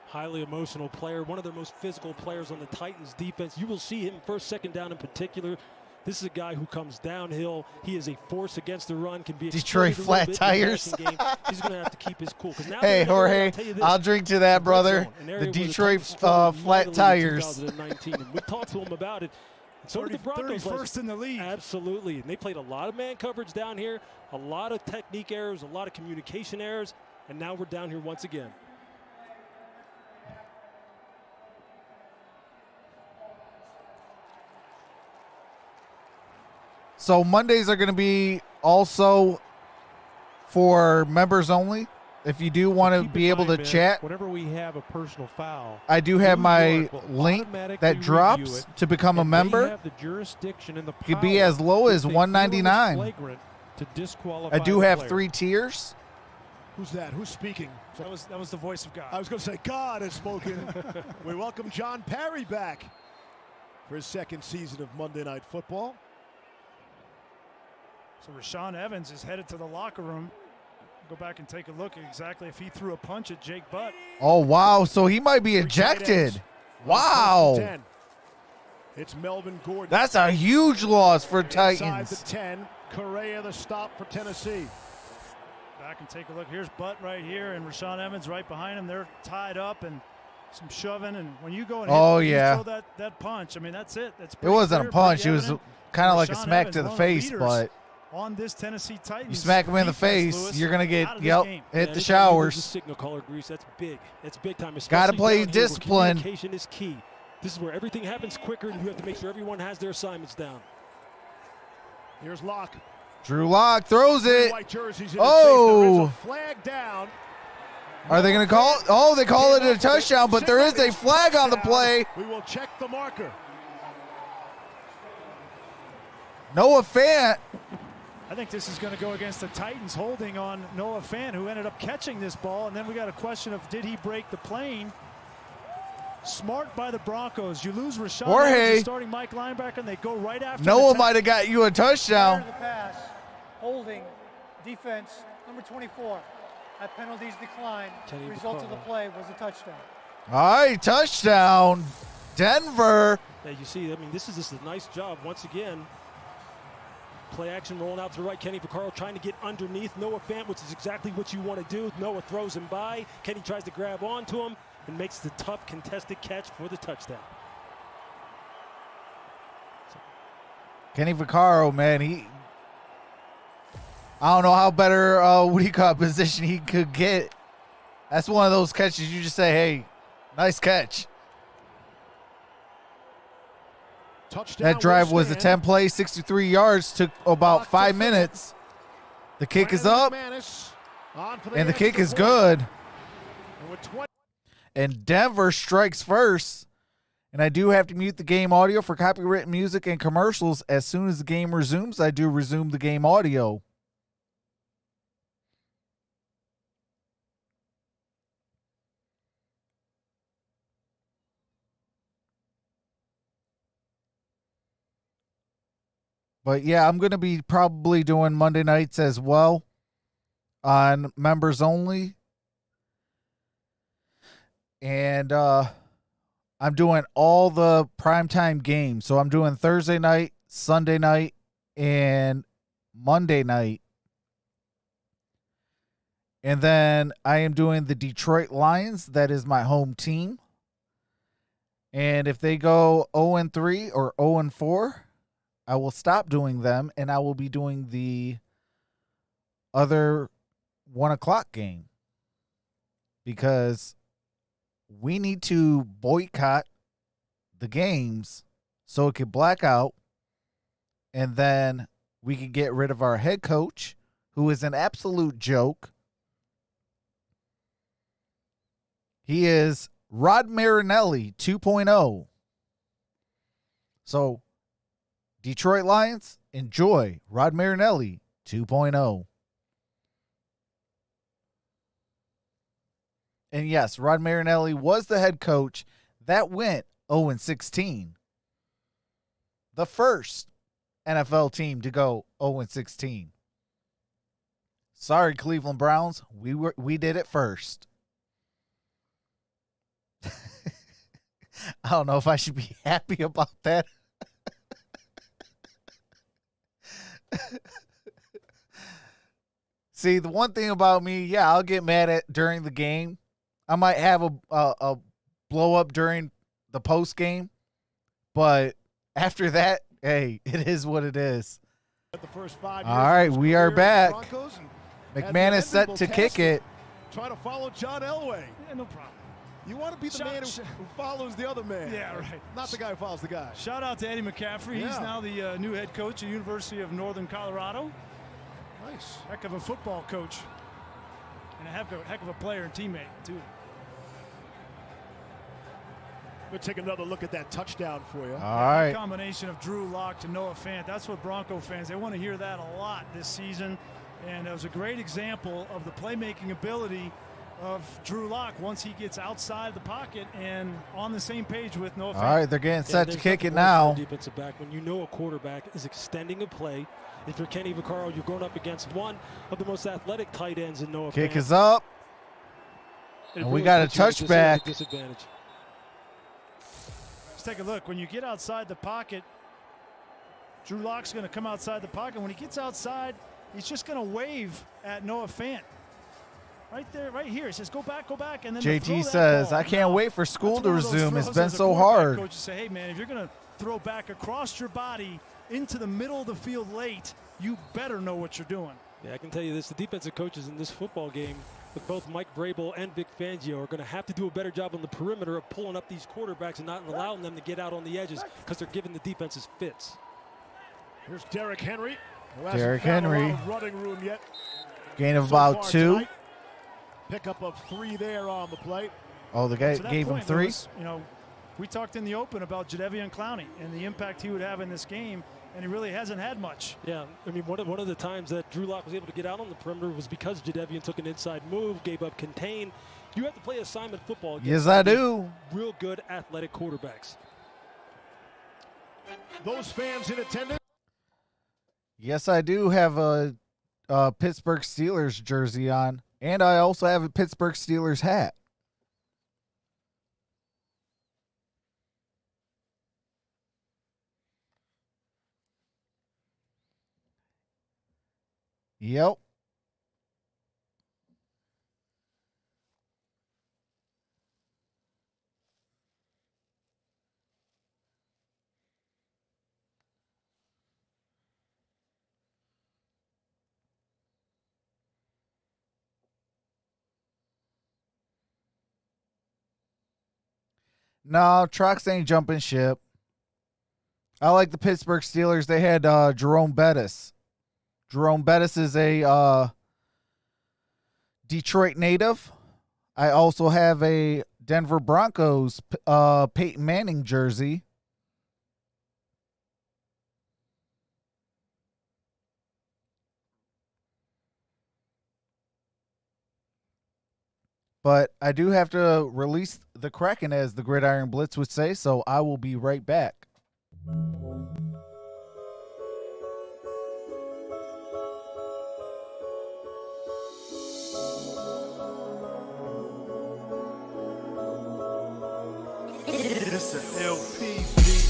E: Highly emotional player, one of their most physical players on the Titans defense. You will see him first, second down in particular. This is a guy who comes downhill. He is a force against the run, can be
A: Detroit flat tires.
E: He's going to have to keep his cool. Now
A: hey, Jorge, I'll drink to that, brother. The Detroit flat tires.
E: And we talked to him about it. So did the Broncos.
C: 31st in the league.
E: Absolutely. And they played a lot of man coverage down here, a lot of technique errors, a lot of communication errors, and now we're down here once again.
A: So Mondays are going to be also for members only. If you do want to be able to chat,
G: whenever we have a personal foul,
A: I do have my link that drops to become a member. It could be as low as $1.99. I do have 3 tiers.
B: Who's that? Who's speaking?
C: That was the voice of God.
B: I was going to say God has spoken. We welcome John Parry back for his second season of Monday Night Football.
C: So Rashaan Evans is headed to the locker room. Go back and take a look at exactly if he threw a punch at Jake Butt.
A: Oh, wow. So he might be ejected. Wow.
B: It's Melvin Gordon.
A: That's a huge loss for Titans.
B: Inside the 10. Correa the stop for Tennessee.
C: Back and take a look. Here's Butt right here, and Rashaan Evans right behind him. They're tied up and some shoving. And when you go and throw that punch, I mean, that's it.
A: It wasn't a punch. It was kind of like a smack to the face, but
C: on this Tennessee Titans,
A: you smack him in the face,
C: Lewis,
A: you're gonna get hit the
E: The
A: showers.
E: signal color grease. That's big. That's big time.
A: Got to play
E: down here where
A: discipline.
E: Communication is key. This is where everything happens quicker, and you have to make sure everyone has their assignments down.
B: Here's Locke.
A: Drew Lock throws it.
B: White jerseys in
A: Oh.
B: the flag down.
A: Are they going to call it? Oh, they call it a touchdown, but there is a flag on the play.
B: We will check the marker.
A: Noah Fant.
C: I think this is going to go against the Titans holding on Noah Fant, who ended up catching this ball. And then we got a question of, did he break the plane? Smart by the Broncos. You lose Rashaan Evans, starting Mike linebacker, and they go right after
A: Noah might have got you a touchdown.
D: Prior to the pass, holding, defense, number 24. At penalties declined. The result of the play was a touchdown.
A: All right, touchdown. Denver.
E: Yeah, you see, I mean, this is a nice job once again. Play action rolling out to the right. Kenny Vaccaro trying to get underneath Noah Fant, which is exactly what you want to do. Noah throws him by. Kenny tries to grab onto him and makes the tough contested catch for the touchdown.
A: Kenny Vaccaro, man, I don't know how better position he could get. That's one of those catches you just say, hey, nice catch.
B: Touchdown.
A: That drive was a 10 play, 63 yards, took about 5 minutes. The kick is up, and the kick is good. And Denver strikes first. And I do have to mute the game audio for copyright music and commercials. As soon as the game resumes, I do resume the game audio. But yeah, I'm going to be probably doing Monday nights as well on members only. And I'm doing all the primetime games. So I'm doing Thursday night, Sunday night, and Monday night. And then I am doing the Detroit Lions. That is my home team. And if they go 0-3 or 0-4, I will stop doing them, and I will be doing the other 1 o'clock game because we need to boycott the games so it could black out, and then we can get rid of our head coach who is an absolute joke. He is Rod Marinelli 2.0. So, Detroit Lions, enjoy Rod Marinelli 2.0. And yes, Rod Marinelli was the head coach that went 0-16. The first NFL team to go 0-16. Sorry, Cleveland Browns. We did it first. I don't know if I should be happy about that. See, the one thing about me, yeah, I'll get mad at during the game. I might have a blow up during the post game, but after that, hey, it is what it is. All right, we are back. McMahon is set to kick it.
B: Trying to follow John Elway.
C: Yeah, no problem.
B: You want to be the man who follows the other man.
C: Yeah, right.
B: Not the guy who follows the guy.
C: Shout out to Eddie McCaffrey.
B: Yeah.
C: He's now the new head coach at University of Northern Colorado.
B: Nice.
C: Heck of a football coach. And a heck of a player and teammate, too.
B: We'll take another look at that touchdown for you.
A: All right.
C: That combination of Drew Lock to Noah Fant. That's what Bronco fans, they want to hear that a lot this season. And it was a great example of the playmaking ability of Drew Lock once he gets outside the pocket and on the same page with Noah Fant.
A: All right, they're getting set to kick it now.
E: Defensive back, when you know a quarterback is extending a play, if you're Kenny Vaccaro, you're going up against one of the most athletic tight ends in Noah Fant.
A: Kick is up. And we got a touchback.
E: Disadvantage.
C: Let's take a look. When you get outside the pocket, Drew Lock's going to come outside the pocket. When he gets outside, he's just going to wave at Noah Fant. Right there, right here. He says, go back, and then
A: JT says, I can't wait for school to resume. It's been so hard.
C: Coaches say, hey, man, if you're going to throw back across your body into the middle of the field late, you better know what you're doing.
E: Yeah, I can tell you this. The defensive coaches in this football game, with both Mike Vrabel and Vic Fangio, are going to have to do a better job on the perimeter of pulling up these quarterbacks and not allowing them to get out on the edges because they're giving the defenses fits.
B: Here's Derrick Henry.
A: Derrick Henry.
B: Running room yet.
A: Gain of about 2.
B: Tonight. Pickup of 3 there on the play.
A: Oh, the guy gave him 3?
C: Lewis, you know, we talked in the open about Jadeveon Clowney and the impact he would have in this game, and he really hasn't had much.
E: Yeah, I mean, one of the times that Drew Lock was able to get out on the perimeter was because Jadeveon took an inside move, gave up contain. You have to play assignment football against
A: Yes, I do.
E: real good athletic quarterbacks.
B: Those fans in attendance.
A: Yes, I do have a Pittsburgh Steelers jersey on, and I also have a Pittsburgh Steelers hat. Yep. No, Trox ain't jumping ship. I like the Pittsburgh Steelers. They had Jerome Bettis. Jerome Bettis is a Detroit native. I also have a Denver Broncos Peyton Manning jersey. But I do have to release the Kraken, as the Gridiron Blitz would say, so I will be right back.
H: It's an LP beat.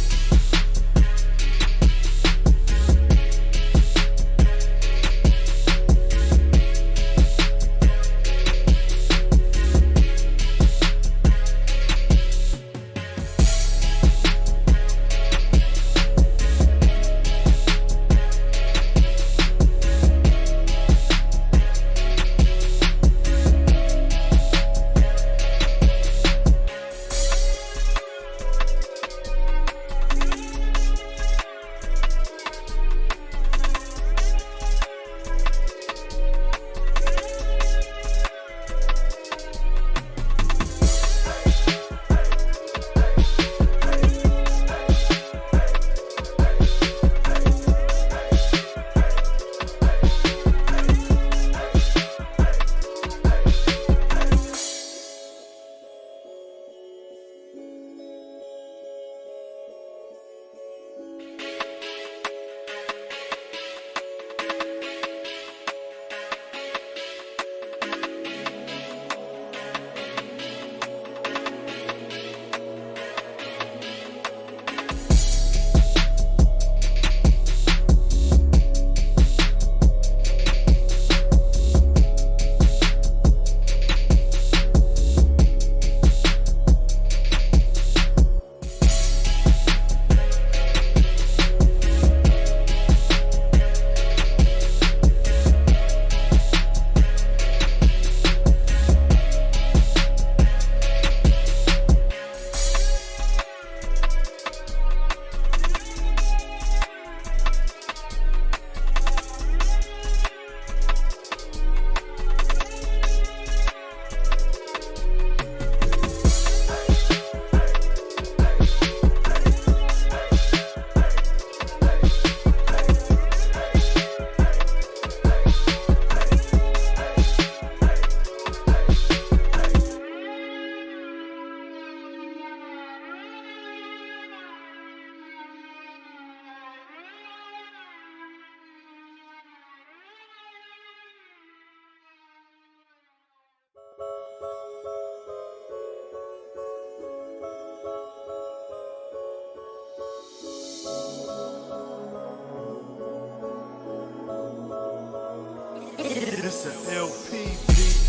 H: It's an LP beat.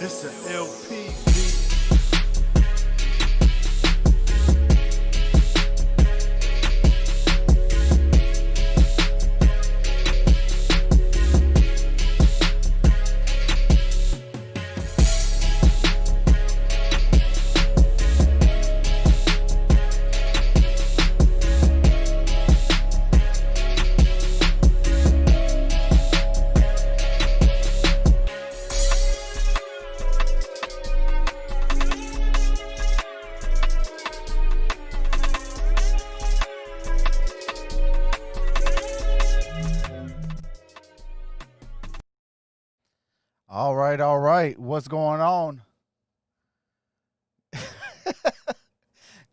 H: It's an LP beat.
A: All right. What's going on?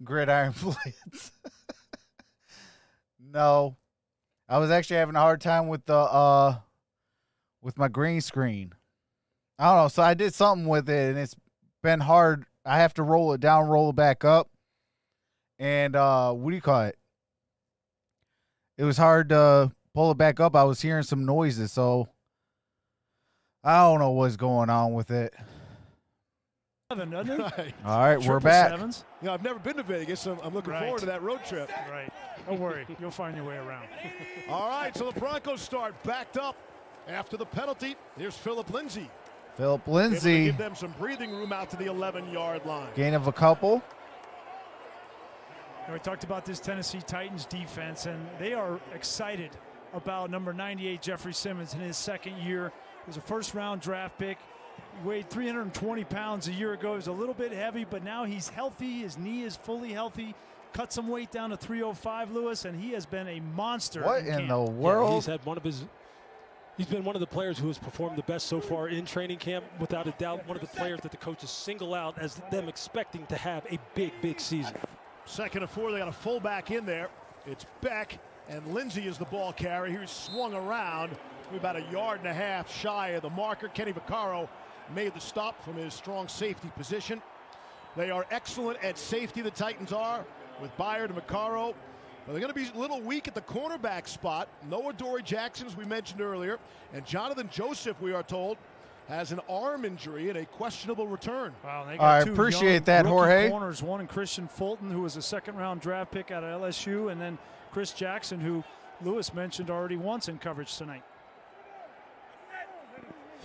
A: Gridiron Blitz. No. I was actually having a hard time with the with my green screen. I don't know. So I did something with it and it's been hard. I have to roll it down, roll it back up. And what do you call it? It was hard to pull it back up. I was hearing some noises, so I don't know what's going on with it.
B: Right.
A: All right, we're back.
C: Sevens.
B: You know, I've never been to Vegas, so I'm looking forward to that road trip.
C: Right. Don't worry. You'll find your way around.
B: All right, so the Broncos start backed up after the penalty. Here's Philip Lindsay.
A: Philip
B: Able to
A: Lindsay,
B: give them some breathing room out to the 11-yard line.
A: gain of a couple.
C: We talked about this Tennessee Titans defense, and they are excited about number 98, Jeffrey Simmons, in his second year. He was a first-round draft pick. He weighed 320 pounds a year ago. He was a little bit heavy, but now he's healthy. His knee is fully healthy. Cut some weight down to 305, Lewis, and he has been a monster.
A: What in the world?
E: Yeah, he's been one of the players who has performed the best so far in training camp, without a doubt. One of the players that the coaches single out as them expecting to have a big, big season.
B: 2nd and 4, they got a fullback in there. It's Beck, and Lindsay is the ball carrier. He's swung around about 1.5 yards shy of the marker. Kenny Vaccaro made the stop from his strong safety position. They are excellent at safety, the Titans are, with Byard and Vaccaro. Well, they're going to be a little weak at the cornerback spot. Noah Dory-Jackson, as we mentioned earlier, and Jonathan Joseph, we are told, has an arm injury and a questionable return.
C: Wow, they
A: All right,
C: got two
A: appreciate
C: young
A: that,
C: rookie
A: Jorge.
C: corners, one in Christian Fulton, who was a second-round draft pick out of LSU, and then Chris Jackson, who Lewis mentioned already once in coverage tonight.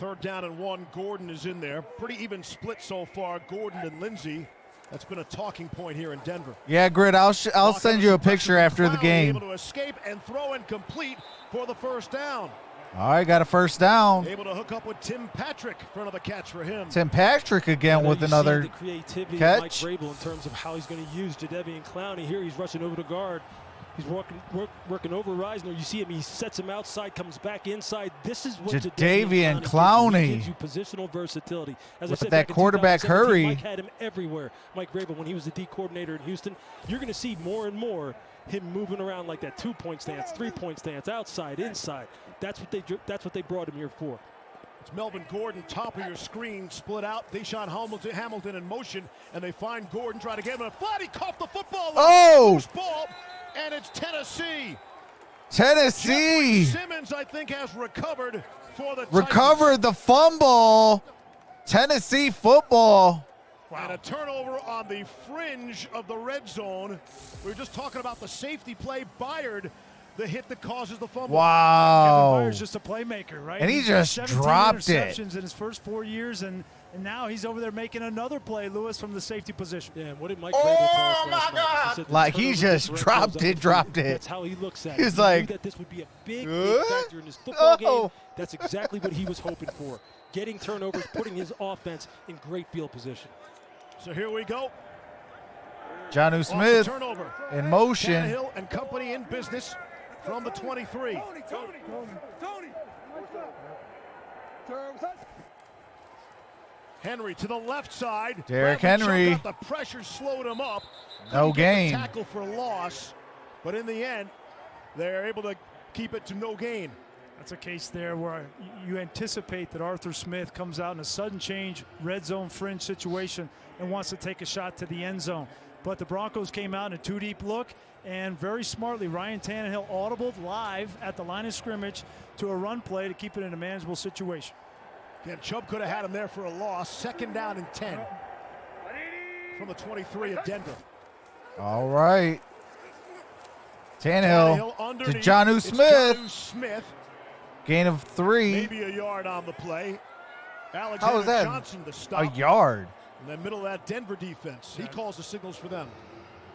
B: 3rd down and 1. Gordon is in there. Pretty even split so far, Gordon and Lindsey. That's been a talking point here in Denver.
A: Yeah, Grid, I'll send you a picture after the game.
B: Able to escape and throw and complete for the 1st down.
A: All right, got a 1st down.
B: Able to hook up with Tim Patrick for another catch for him.
A: Tim Patrick again with another
E: the creativity
A: catch.
E: of Mike Vrabel in terms of how he's going to use Jadeveon Clowney. Here he's rushing over the guard. He's working over Reisner. You see him, he sets him outside, comes back inside. This is what
A: Jadeveon
E: Clowney
A: Clowney.
E: gives you positional versatility. As
A: With
E: I said,
A: that
E: back in
A: quarterback
E: 2017,
A: hurry.
E: Mike had him everywhere. Mike Vrabel, when he was the D coordinator in Houston, you're going to see more and more him moving around like that 2-point stance, 3-point stance, outside, inside. That's what they brought him here for.
B: It's Melvin Gordon, top of your screen, split out. Deshaun Hamilton in motion, and they find Gordon trying to get him in a flat. He caught the football.
A: Oh!
B: Loose ball, and it's Tennessee.
A: Tennessee
B: Simmons, I think, has recovered for the
A: recovered the fumble. Tennessee football.
B: Wow. And a turnover on the fringe of the red zone. We were just talking about the safety play. Byard, the hit that causes the fumble.
A: Wow.
C: Kevin Byard's just a playmaker, right?
A: And he
C: He's
A: just
C: 17
A: dropped it.
C: interceptions in his first 4 years, and now he's over there making another play, Lewis, from the safety position.
E: Yeah, and what did Mike Vrabel tell us last night? He said the
A: Like, he
E: turnovers
A: just
E: in red
A: dropped
E: zones
A: it,
E: on the
A: dropped
E: field.
A: it.
E: That's how he looks at it.
A: He's
E: He
A: like,
E: knew that this would be a big
A: "Good?
E: factor in his football
A: Oh."
E: game. That's exactly what he was hoping for. Getting turnovers, putting his offense in great field position.
B: So here we go.
A: Jonnu Smith
B: Turnover.
A: in motion.
B: Tannehill and company in business from the 23. Henry to the left side.
A: Derrick
B: Bradley
A: Henry.
B: Chubb got the pressure slowed him up.
A: No
B: Couldn't get the
A: gain.
B: tackle for loss, but in the end, they're able to keep it to no gain.
C: That's a case there where you anticipate that Arthur Smith comes out in a sudden change, red zone fringe situation, and wants to take a shot to the end zone. But the Broncos came out in a 2-deep look, and very smartly, Ryan Tannehill audibled live at the line of scrimmage to a run play to keep it in a manageable situation.
B: Again, Chubb could have had him there for a loss. 2nd down and 10 from the 23 of Denver.
A: All right. Tannehill to
B: underneath.
A: Jonnu
B: It's
A: Smith.
B: Jonnu Smith.
A: Gain of 3.
B: Maybe a yard on the play.
A: How is
B: Alexander
A: that
B: Johnson to
A: a
B: stop.
A: yard?
B: In the middle of that Denver defense. He calls the signals for them.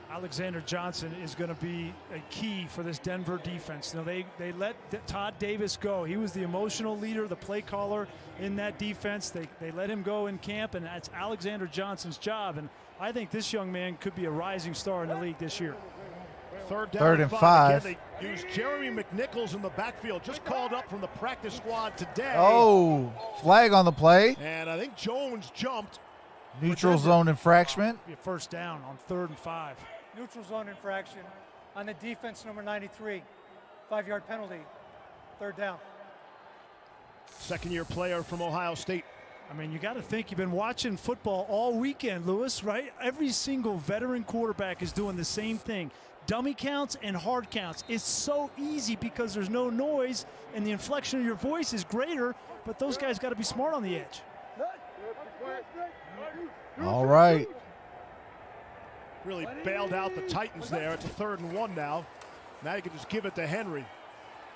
C: Alexander Johnson is going to be a key for this Denver defense. Now they let Todd Davis go. He was the emotional leader, the play caller in that defense. They let him go in camp, and that's Alexander Johnson's job. And I think this young man could be a rising star in the league this year.
B: 3rd down
A: Third and 5.
B: Again, they use Jeremy McNichols in the backfield, just called up from the practice squad today.
A: Oh, flag on the play.
B: And I think Jones jumped.
A: Neutral zone infraction.
C: Be a 1st down on 3rd and 5.
D: Neutral zone infraction on the defense, number 93. 5-yard penalty. 3rd down.
B: 2nd-year player from Ohio State.
C: I mean, you got to think you've been watching football all weekend, Lewis, right? Every single veteran quarterback is doing the same thing. Dummy counts and hard counts. It's so easy because there's no noise and the inflection of your voice is greater, but those guys got to be smart on the edge.
A: All right.
B: Really bailed out the Titans there. It's a 3rd and 1 now. Now you can just give it to Henry.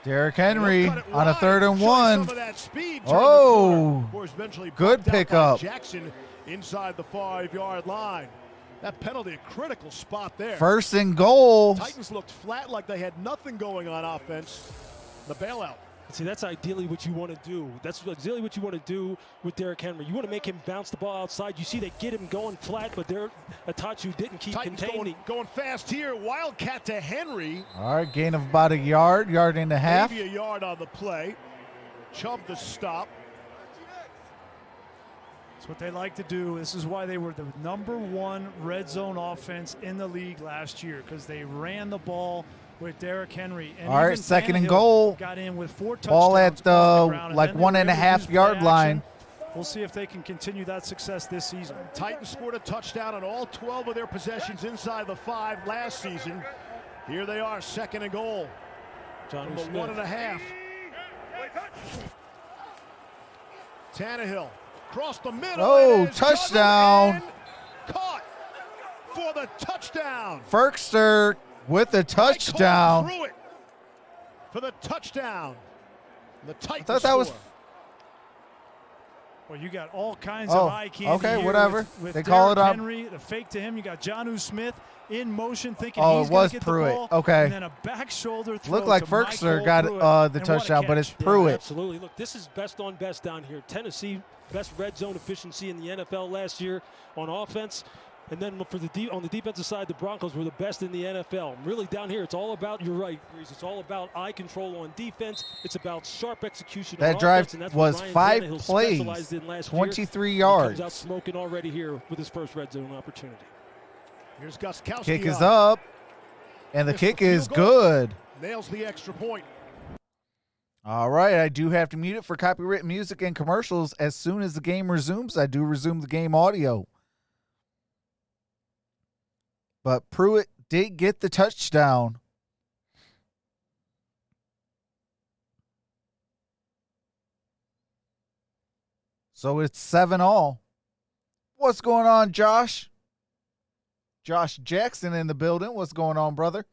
A: Derrick Henry on a 3rd and 1.
B: Some of that speed
A: Oh,
B: of course, eventually
A: good
B: bumped out by
A: pickup.
B: Jackson inside the 5-yard line. That penalty, a critical spot there.
A: 1st and goal.
B: Titans looked flat, like they had nothing going on offense. The bailout.
E: See, that's ideally what you want to do. That's exactly what you want to do with Derrick Henry. You want to make him bounce the ball outside. You see they get him going flat, but Atachu didn't keep
B: Titans
E: containing.
B: going fast here. Wildcat to Henry.
A: All right, gain of about a yard and a half.
B: Maybe a yard on the play. Chubb the stop.
C: That's what they like to do. This is why they were the #1 red zone offense in the league last year, because they ran the ball with Derrick Henry. And
A: All right,
C: even
A: 2nd and
C: Tannehill
A: goal.
C: got in with 4 touchdowns.
A: Ball at
C: on ground,
A: like
C: and then they were able to
A: 1.5
C: use
A: yard
C: play
A: line.
C: action. We'll see if they can continue that success this season.
B: Titans scored a touchdown on all 12 of their possessions inside the 5 last season. Here they are, 2nd and goal. From the 1.5. Tannehill across the middle.
A: Oh, touchdown.
B: Caught for the touchdown.
A: Ferkster with the touchdown.
B: Threw it for the touchdown. The Titans
A: I thought that was.
B: score.
C: Well, you got all kinds of eye candy.
A: Okay,
C: here
A: whatever.
C: With
A: They call it up.
C: Henry, the fake to him. You got Jonnu Smith in motion, thinking
A: Oh,
C: he's
A: it was
C: going to get
A: Pruitt.
C: the ball.
A: Okay.
C: And then a back shoulder throw.
A: Looked like
C: to
A: Ferkster
C: Michael
A: got
C: Pruitt.
A: the
C: And what a
A: touchdown, but it's
C: catch.
A: Pruitt.
E: Absolutely. Look, this is best on best down here. Tennessee, best red zone efficiency in the NFL last year on offense. And then for on the defensive side, the Broncos were the best in the NFL. Really down here, it's all about, you're right, Reese, it's all about eye control on defense. It's about sharp execution on
A: That drive
E: offense, and that's
A: was
E: what Ryan
A: 5
E: Tannehill
A: plays,
E: specialized in last
A: 23
E: year.
A: yards.
E: He comes out smoking already here with his first red zone opportunity.
B: Here's Gostkowski.
A: Kick is up, and the kick is good.
B: Nails the extra point.
A: All right, I do have to mute it for copyright music and commercials. As soon as the game resumes, I do resume the game audio. But Pruitt did get the touchdown. So it's 7-all. What's going on, Josh? Josh Jackson in the building. What's going on, brother?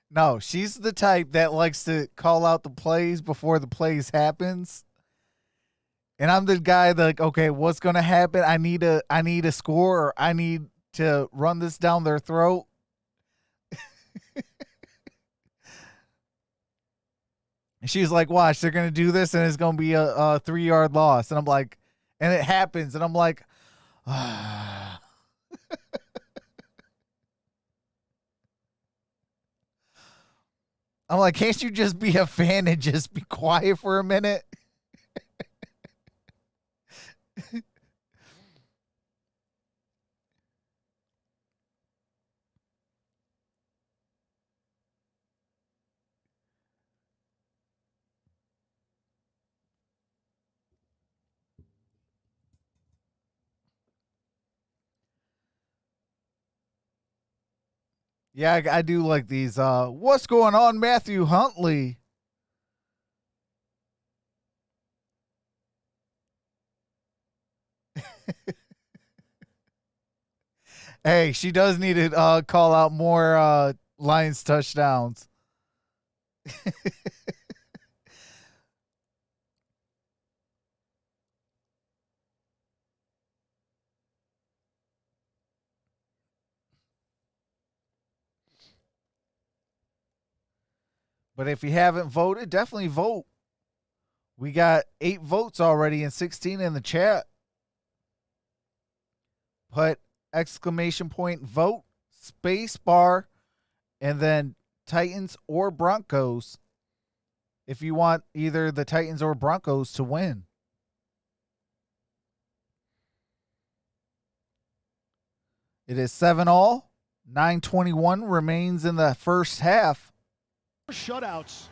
A: No, she's the type that likes to call out the plays before the plays happens. And I'm the guy that, like, okay, what's going to happen? I need a score, or I need to run this down their throat. And she's like, watch, they're going to do this and it's going to be a 3-yard loss. And I'm like, and it happens. And I'm like, ah. I'm like, can't you just be a fan and just be quiet for a minute? Yeah, I do like these. What's going on, Matthew Huntley? Hey, she does need to call out more Lions touchdowns. But if you haven't voted, definitely vote. We got 8 votes already and 16 in the chat. Put exclamation point vote, space bar, and then Titans or Broncos if you want either the Titans or Broncos to win. It is 7-all. 9:21 remains in the first half.
B: Shutouts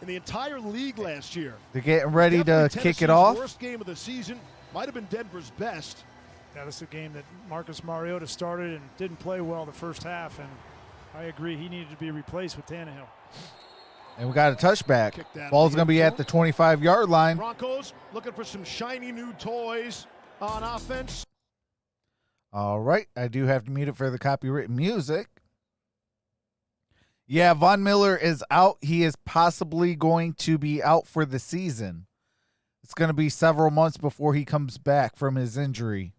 B: in the entire league last year.
A: They're getting ready to kick it
B: Tennessee's
A: off.
B: Worst game of the season might have been Denver's best.
C: Yeah, this is a game that Marcus Mariota started and didn't play well the first half, and I agree he needed to be replaced with Tannehill.
A: And we got a touchback. Ball's going to be at the 25-yard line.
B: Broncos looking for some shiny new toys on offense.
A: All right, I do have to mute it for the copyright music. Yeah, Von Miller is out. He is possibly going to be out for the season. It's going to be several months before he comes back from his injury.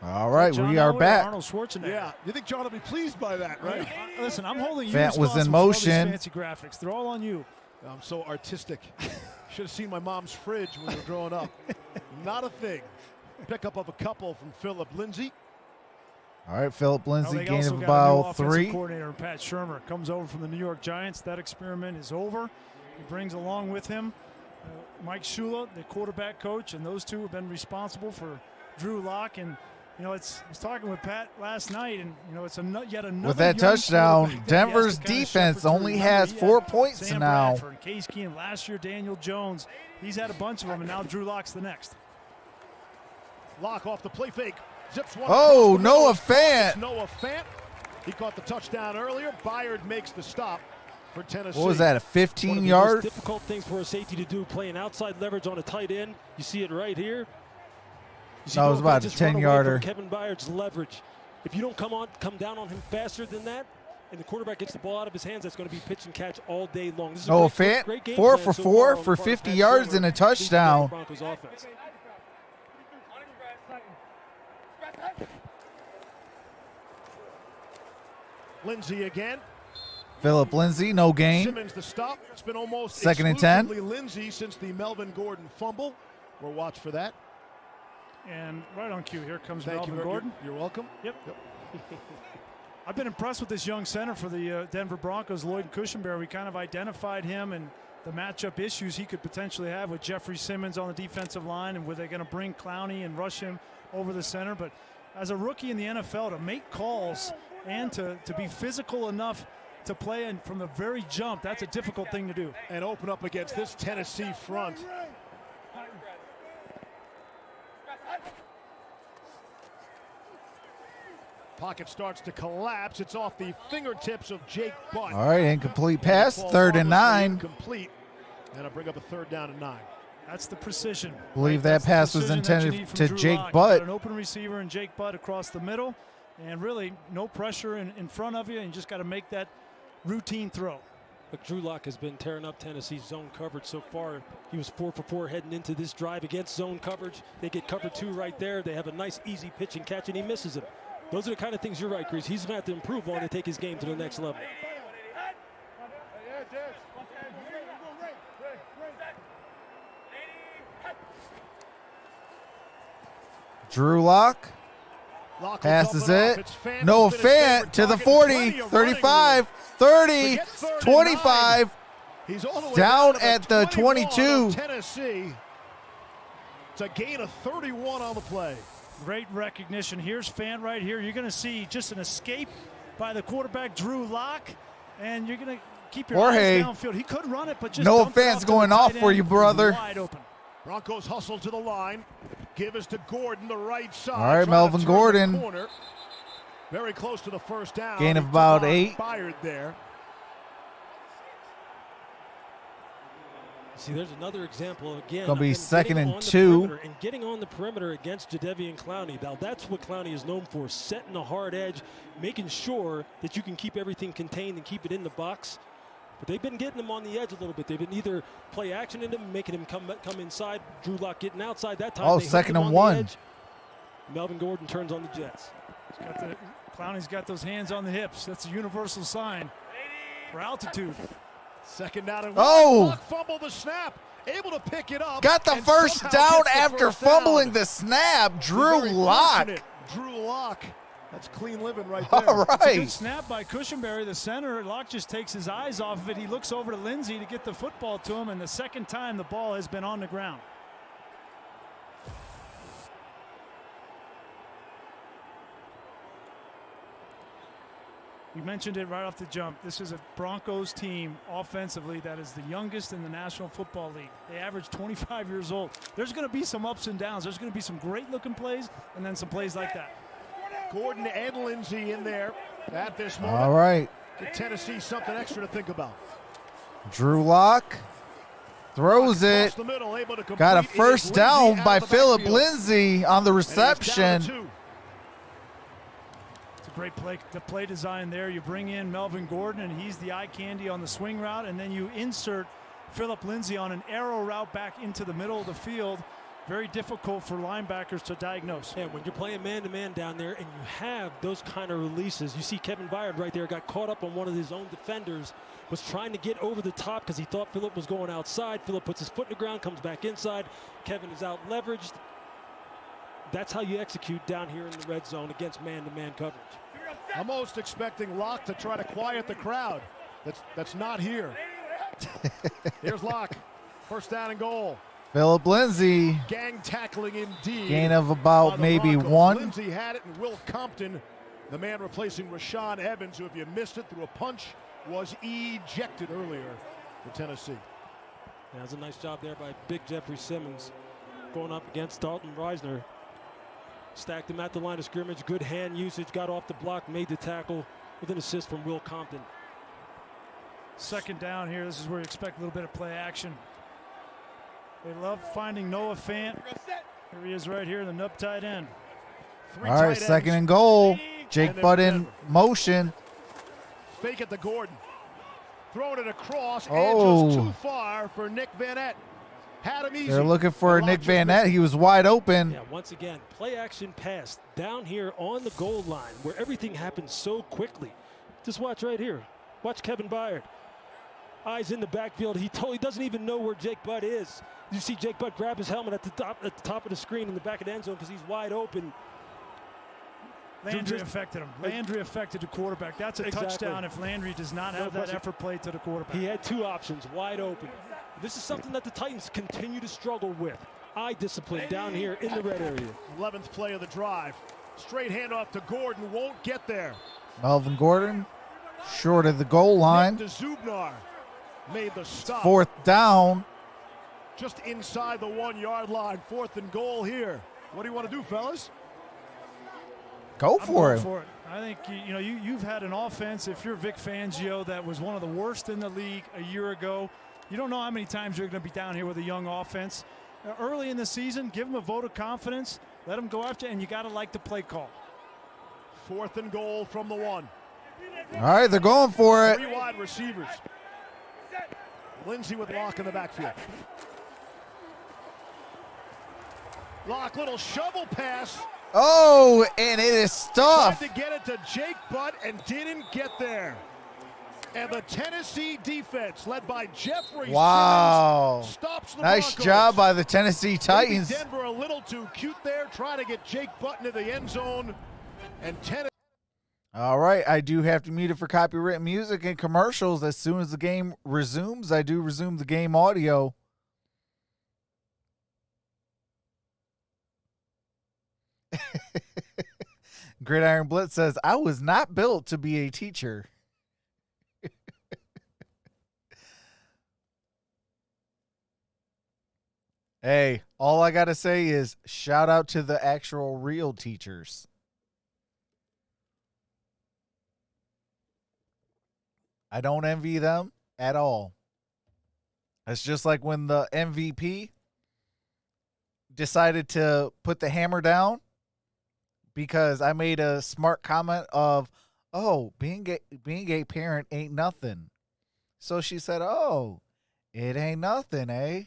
A: All right, we are back.
C: Arnold Schwarzenegger.
B: Yeah, you think John will be pleased by that, right?
C: Listen, I'm holding you
A: Fant was in
C: responsible for all these
A: motion.
C: fancy graphics. They're all on you.
B: I'm so artistic. Should have seen my mom's fridge when we were growing up. Not a thing. Pickup of a couple from Philip Lindsay.
A: All right, Philip Lindsay
C: They
A: gain
C: also
A: of
C: got a new
A: about
C: offensive
A: 3.
C: coordinator, Pat Shermer, comes over from the New York Giants. That experiment is over. He brings along with him Mike Shula, the quarterback coach, and those two have been responsible for Drew Lock. And I was talking with Pat last night, and it's yet another.
A: With that touchdown, Denver's defense only has 4 points
C: Sam
A: now.
C: Bradford, Case Keenum, last year Daniel Jones. He's had a bunch of them, and now Drew Lock's the next.
B: Lock off the play fake. Zips one.
A: Oh, Noah Fant.
B: Noah Fant. He caught the touchdown earlier. Byard makes the stop for Tennessee.
A: What was that, a 15-yard?
E: Most difficult things for a safety to do, playing outside leverage on a tight end. You see it right here.
A: That was about a 10-yarder.
E: Kevin Byard's leverage. If you don't come down on him faster than that, and the quarterback gets the ball out of his hands, that's going to be pitch and catch all day long. This is
A: Noah
E: great
A: Fant,
E: game
A: 4
E: plan
A: for
E: so
A: 4
E: far on
A: for
E: the part of
A: 50
E: Pat
A: yards
E: Shurmur,
A: and a
E: leading the
A: touchdown.
E: Broncos offense.
B: Lindsey again.
A: Phillip Lindsay, no gain.
B: Simmons the stop. It's been almost
A: Second and 10.
B: exclusively Lindsey since the Melvin Gordon fumble. We'll watch for that.
C: And right on cue, here comes
B: Thank you,
C: Melvin Gordon.
B: You're welcome.
C: Yep. I've been impressed with this young center for the Denver Broncos, Lloyd Cushenberry. We kind of identified him and the matchup issues he could potentially have with Jeffrey Simmons on the defensive line, and were they going to bring Clowney and rush him over the center. But as a rookie in the NFL, to make calls and to be physical enough to play in from the very jump, that's a difficult thing to do.
B: And open up against this Tennessee front. Pocket starts to collapse. It's off the fingertips of Jake Butt.
A: All right, incomplete pass, 3rd and 9.
B: Incomplete. And I'll bring up a 3rd down and 9.
C: That's the precision.
A: Believe that
C: That's the
A: pass was
C: precision that you
A: intended
C: need from
A: to
C: Drew
A: Jake
C: Lock.
A: Butt.
C: Got an open receiver and Jake Butt across the middle, and really no pressure in front of you, and you just got to make that routine throw.
E: But Drew Lock has been tearing up Tennessee's zone coverage so far. He was 4 for 4 heading into this drive against zone coverage. They get cover 2 right there. They have a nice easy pitch and catch, and he misses it. Those are the kind of things, you're right, Chris, he's going to have to improve on to take his game to the next level.
A: Drew Lock passes it. Noah Fant to the 40, 35, 30, 25.
B: He's all the way
A: Down
B: to
A: at the 22.
B: Tennessee. It's a gain of 31 on the play.
C: Great recognition. Here's Fant right here. You're going to see just an escape by the quarterback, Drew Lock, and you're going to keep your eyes downfield. He could run it, but just
A: Noah Fant's going off for you, brother.
C: Wide open.
B: Broncos hustle to the line. Give us to Gordon, the right side.
A: All right, Melvin Gordon.
B: Very close to the first down.
A: Gain of about 8.
B: Fired there.
E: See, there's another example again.
A: Gonna be 2nd and 2.
E: And getting on the perimeter against Jadeveon Clowney. Now that's what Clowney is known for, setting a hard edge, making sure that you can keep everything contained and keep it in the box. But they've been getting him on the edge a little bit. They've been either play action in him, making him come inside. Drew Lock getting outside that time.
A: Oh,
E: they hooked
A: 2nd
E: him
A: and
E: on
A: 1.
E: the edge. Melvin Gordon turns on the Jets.
C: Clowney's got those hands on the hips. That's a universal sign for altitude.
B: 2nd down and 1.
A: Oh!
B: Lock fumbled the snap. Able to pick it up.
A: Got the first down after fumbling the snap. Drew Lock.
B: Drew Lock. That's clean living right there.
A: All
C: It's a good
A: right.
C: snap by Cushenberry, the center. Lock just takes his eyes off of it. He looks over to Lindsey to get the football to him, and the second time the ball has been on the ground. You mentioned it right off the jump. This is a Broncos team offensively that is the youngest in the National Football League. They average 25 years old. There's going to be some ups and downs. There's going to be some great looking plays and then some plays like that.
B: Gordon and Lindsey in there at this moment.
A: All right.
B: Give Tennessee something extra to think about.
A: Drew Lock throws it.
B: The middle, able to complete.
A: Got a
B: It is
A: first down
B: Lindsey
A: by
B: out of the
A: Phillip
B: backfield.
A: Lindsay on the
B: And it's down to
A: reception.
B: 2.
C: It's a great play, the play design there. You bring in Melvin Gordon, and he's the eye candy on the swing route, and then you insert Phillip Lindsay on an arrow route back into the middle of the field. Very difficult for linebackers to diagnose.
E: And when you're playing man-to-man down there and you have those kind of releases, you see Kevin Byard right there got caught up on one of his own defenders, was trying to get over the top because he thought Phillip was going outside. Phillip puts his foot in the ground, comes back inside. Kevin is out leveraged. That's how you execute down here in the red zone against man-to-man coverage.
B: I'm most expecting Lock to try to quiet the crowd. That's not here. Here's Locke. First down and goal.
A: Philip Lindsay.
B: Gang tackling indeed.
A: Gain of
B: by
A: about
B: the
A: maybe
B: Broncos.
A: one.
B: Lindsay had it, and Will Compton, the man replacing Rashawn Evans, who, if you missed it through a punch, was ejected earlier for Tennessee.
E: Yeah, that's a nice job there by big Jeffrey Simmons going up against Dalton Reisner. Stacked him at the line of scrimmage. Good hand usage. Got off the block. Made the tackle with an assist from Will Compton.
C: Second down here. This is where you expect a little bit of play action. They love finding Noah Fant. Here he is right here, the nub tight end.
B: Three
A: All right,
B: tight
A: second
B: ends.
A: and goal.
B: And
A: Jake
B: then
A: Butt in
B: Denver.
A: motion.
B: Fake it to Gordon. Throwing it across
A: Oh.
B: and just too far for Nick Van Ette. Had him easy.
A: They're looking for
B: And
A: Nick
B: Locke
A: Van
B: just
A: Nett. He was wide open.
E: Yeah, once again, play action pass down here on the goal line where everything happens so quickly. Just watch right here. Watch Kevin Byard. Eyes in the backfield. He totally doesn't even know where Jake Butt is. You see Jake Butt grab his helmet at the top of the screen in the back of the end zone because he's wide open.
C: Landry affected him. Landry affected the quarterback. That's a
E: Exactly.
C: touchdown if Landry does not have that effort played to the quarterback.
E: He had two options, wide open. This is something that the Titans continue to struggle with. Eye discipline down here in the red area.
B: 11th play of the drive. Straight handoff to Gordon. Won't get there.
A: Melvin Gordon short of the goal line.
B: Nick Zubnar made the stop.
A: Fourth down.
B: Just inside the 1 yard line. 4th and goal here. What do you want to do, fellas?
A: Go
C: I'm
A: for
C: going
A: it.
C: for it. I think you've had an offense, if you're Vic Fangio, that was one of the worst in the league a year ago. You don't know how many times you're going to be down here with a young offense. Early in the season, give them a vote of confidence. Let them go after, and you got to like the play call.
B: 4th and goal from the 1.
A: All right, they're going for it.
B: 3 wide receivers. Lindsay with Locke in the backfield. Locke, little shovel pass.
A: Oh, and it is
B: Tried
A: stuffed.
B: to get it to Jake Butt and didn't get there. And the Tennessee defense, led by Jeffrey
A: Wow.
B: Simmons, stops the
A: Nice
B: Broncos.
A: job by the Tennessee
B: Maybe
A: Titans.
B: Denver a little too cute there, trying to get Jake Butt into the end zone. And Tennessee.
A: All right, I do have to mute it for copyright music and commercials. As soon as the game resumes, I do resume the game audio. Gridiron Blitz says, I was not built to be a teacher. Hey, all I got to say is shout out to the actual real teachers. I don't envy them at all. It's just like when the MVP decided to put the hammer down because I made a smart comment of, oh, being a parent ain't nothing. So she said, oh, it ain't nothing, eh?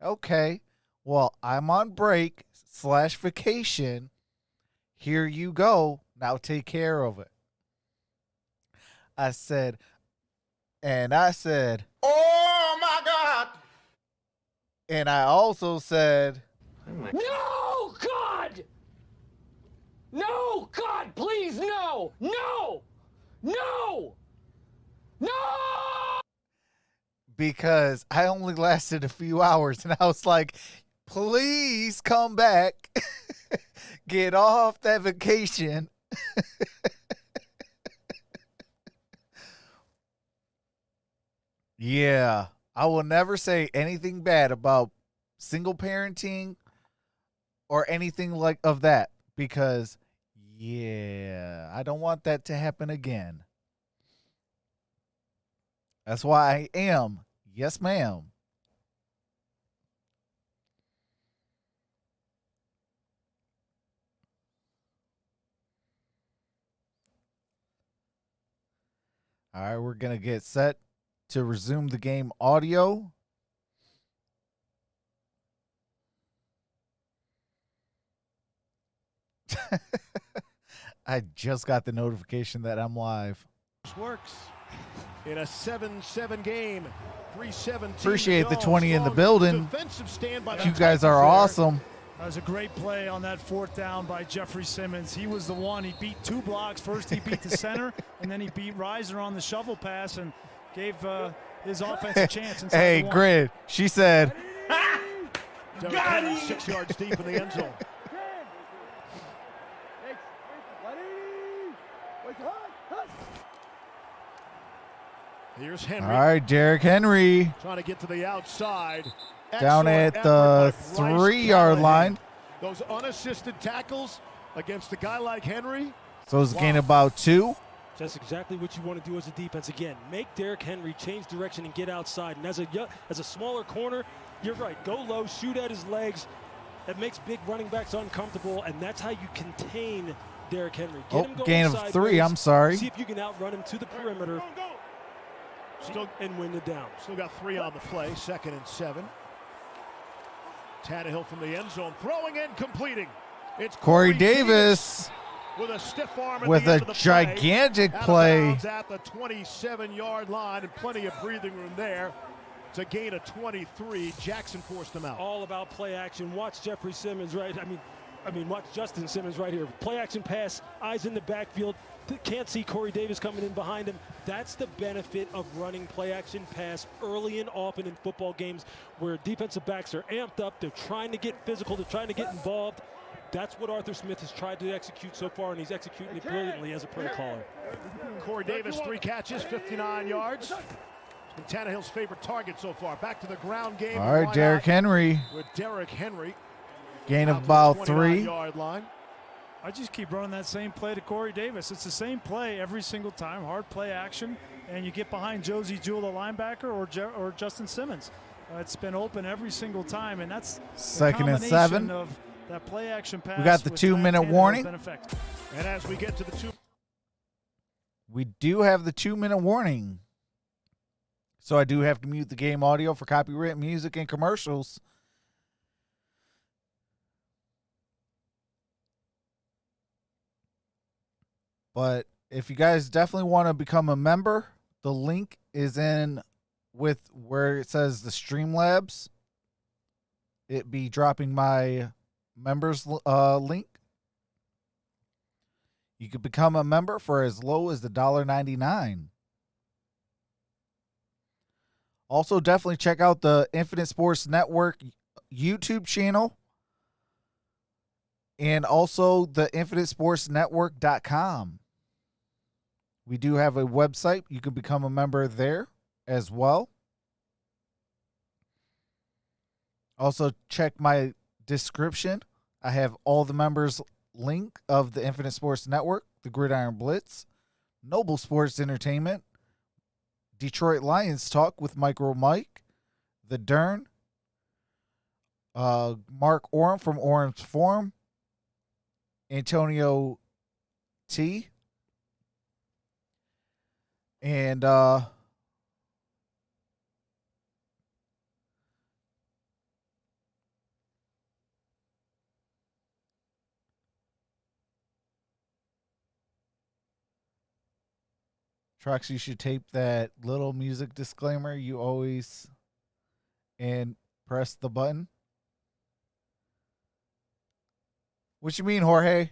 A: Okay, well, I'm on break / vacation. Here you go. Now take care of it. I said, oh my God. And I also said,
I: no, God! No, God, please, no! No! No! No!
A: because I only lasted a few hours and I was like, please come back. Get off that vacation. Yeah, I will never say anything bad about single parenting or anything like of that because, yeah, I don't want that to happen again. That's why I am. Yes, ma'am. All right, we're going to get set to resume the game audio. I just got the notification that I'm live.
B: Works in a 7-7 game. 3:17.
A: Appreciate the
B: to go.
A: 20 in the
B: Strong
A: building.
B: defensive stand by the
A: You guys
B: Titans
A: are
B: there.
A: awesome.
C: That was a great play on that fourth down by Jeffrey Simmons. He was the one. He beat two blocks. First he beat the center, and then he beat Reiser on the shovel pass and gave his offense a chance.
A: Hey, Grid. She said.
B: Derrn Henry 6 yards deep in the end zone. Here's Henry.
A: All right, Derrick Henry.
B: Trying to get to the outside.
A: Down at the 3-yard line.
B: Those unassisted tackles against a guy like Henry.
A: So it's a gain about 2.
E: That's exactly what you want to do as a defense. Again, make Derrick Henry change direction and get outside. And as a smaller corner, you're right. Go low, shoot at his legs. That makes big running backs uncomfortable, and that's how you contain Derrick Henry. Get him going
A: gain of
E: sideways.
A: 3. I'm sorry.
E: See if you can outrun him to the perimeter and win the down.
B: Still got 3 on the play. 2nd and 7. Tannehill from the end zone, throwing and completing. It's
A: Corey Davis
B: with a stiff arm at
A: with
B: the end
A: a
B: of the
A: gigantic
B: play.
A: play.
B: At the 27-yard line, and plenty of breathing room there. It's a gain of 23. Jackson forced him out.
E: All about play action. Watch Jeffrey Simmons, right? I mean, watch Justin Simmons right here. Play action pass, eyes in the backfield. Can't see Corey Davis coming in behind him. That's the benefit of running play action pass early and often in football games where defensive backs are amped up. They're trying to get physical. They're trying to get involved. That's what Arthur Smith has tried to execute so far, and he's executing it brilliantly as a play caller.
B: Corey Davis, 3 catches, 59 yards. And Tannehill's favorite target so far. Back to the ground game.
A: All right, Derrick Henry.
B: With Derrick Henry.
A: Gain of about 3.
B: Yard line.
C: I just keep running that same play to Corey Davis. It's the same play every single time, hard play action, and you get behind Josie Jewell, the linebacker, or Justin Simmons. It's been open every single time, and that's
A: 2nd and 7.
C: Of that play action pass.
A: We got the 2-minute warning.
B: And as we get to the 2,
A: we do have the 2-minute warning. So I do have to mute the game audio for copyright music and commercials. But if you guys definitely want to become a member, the link is in with where it says the Streamlabs. It be dropping my members link. You could become a member for as low as $1.99. Also, definitely check out the Infinite Sports Network YouTube channel. And also the InfiniteSportsNetwork.com. We do have a website. You can become a member there as well. Also, check my description. I have all the members link of the Infinite Sports Network, the Gridiron Blitz, Noble Sports Entertainment, Detroit Lions Talk with MicroMike, the Derrn, Mark Orum from Orum's Forum, Antonio T, and Troxel, you should tape that little music disclaimer you always and press the button. What you mean, Jorge?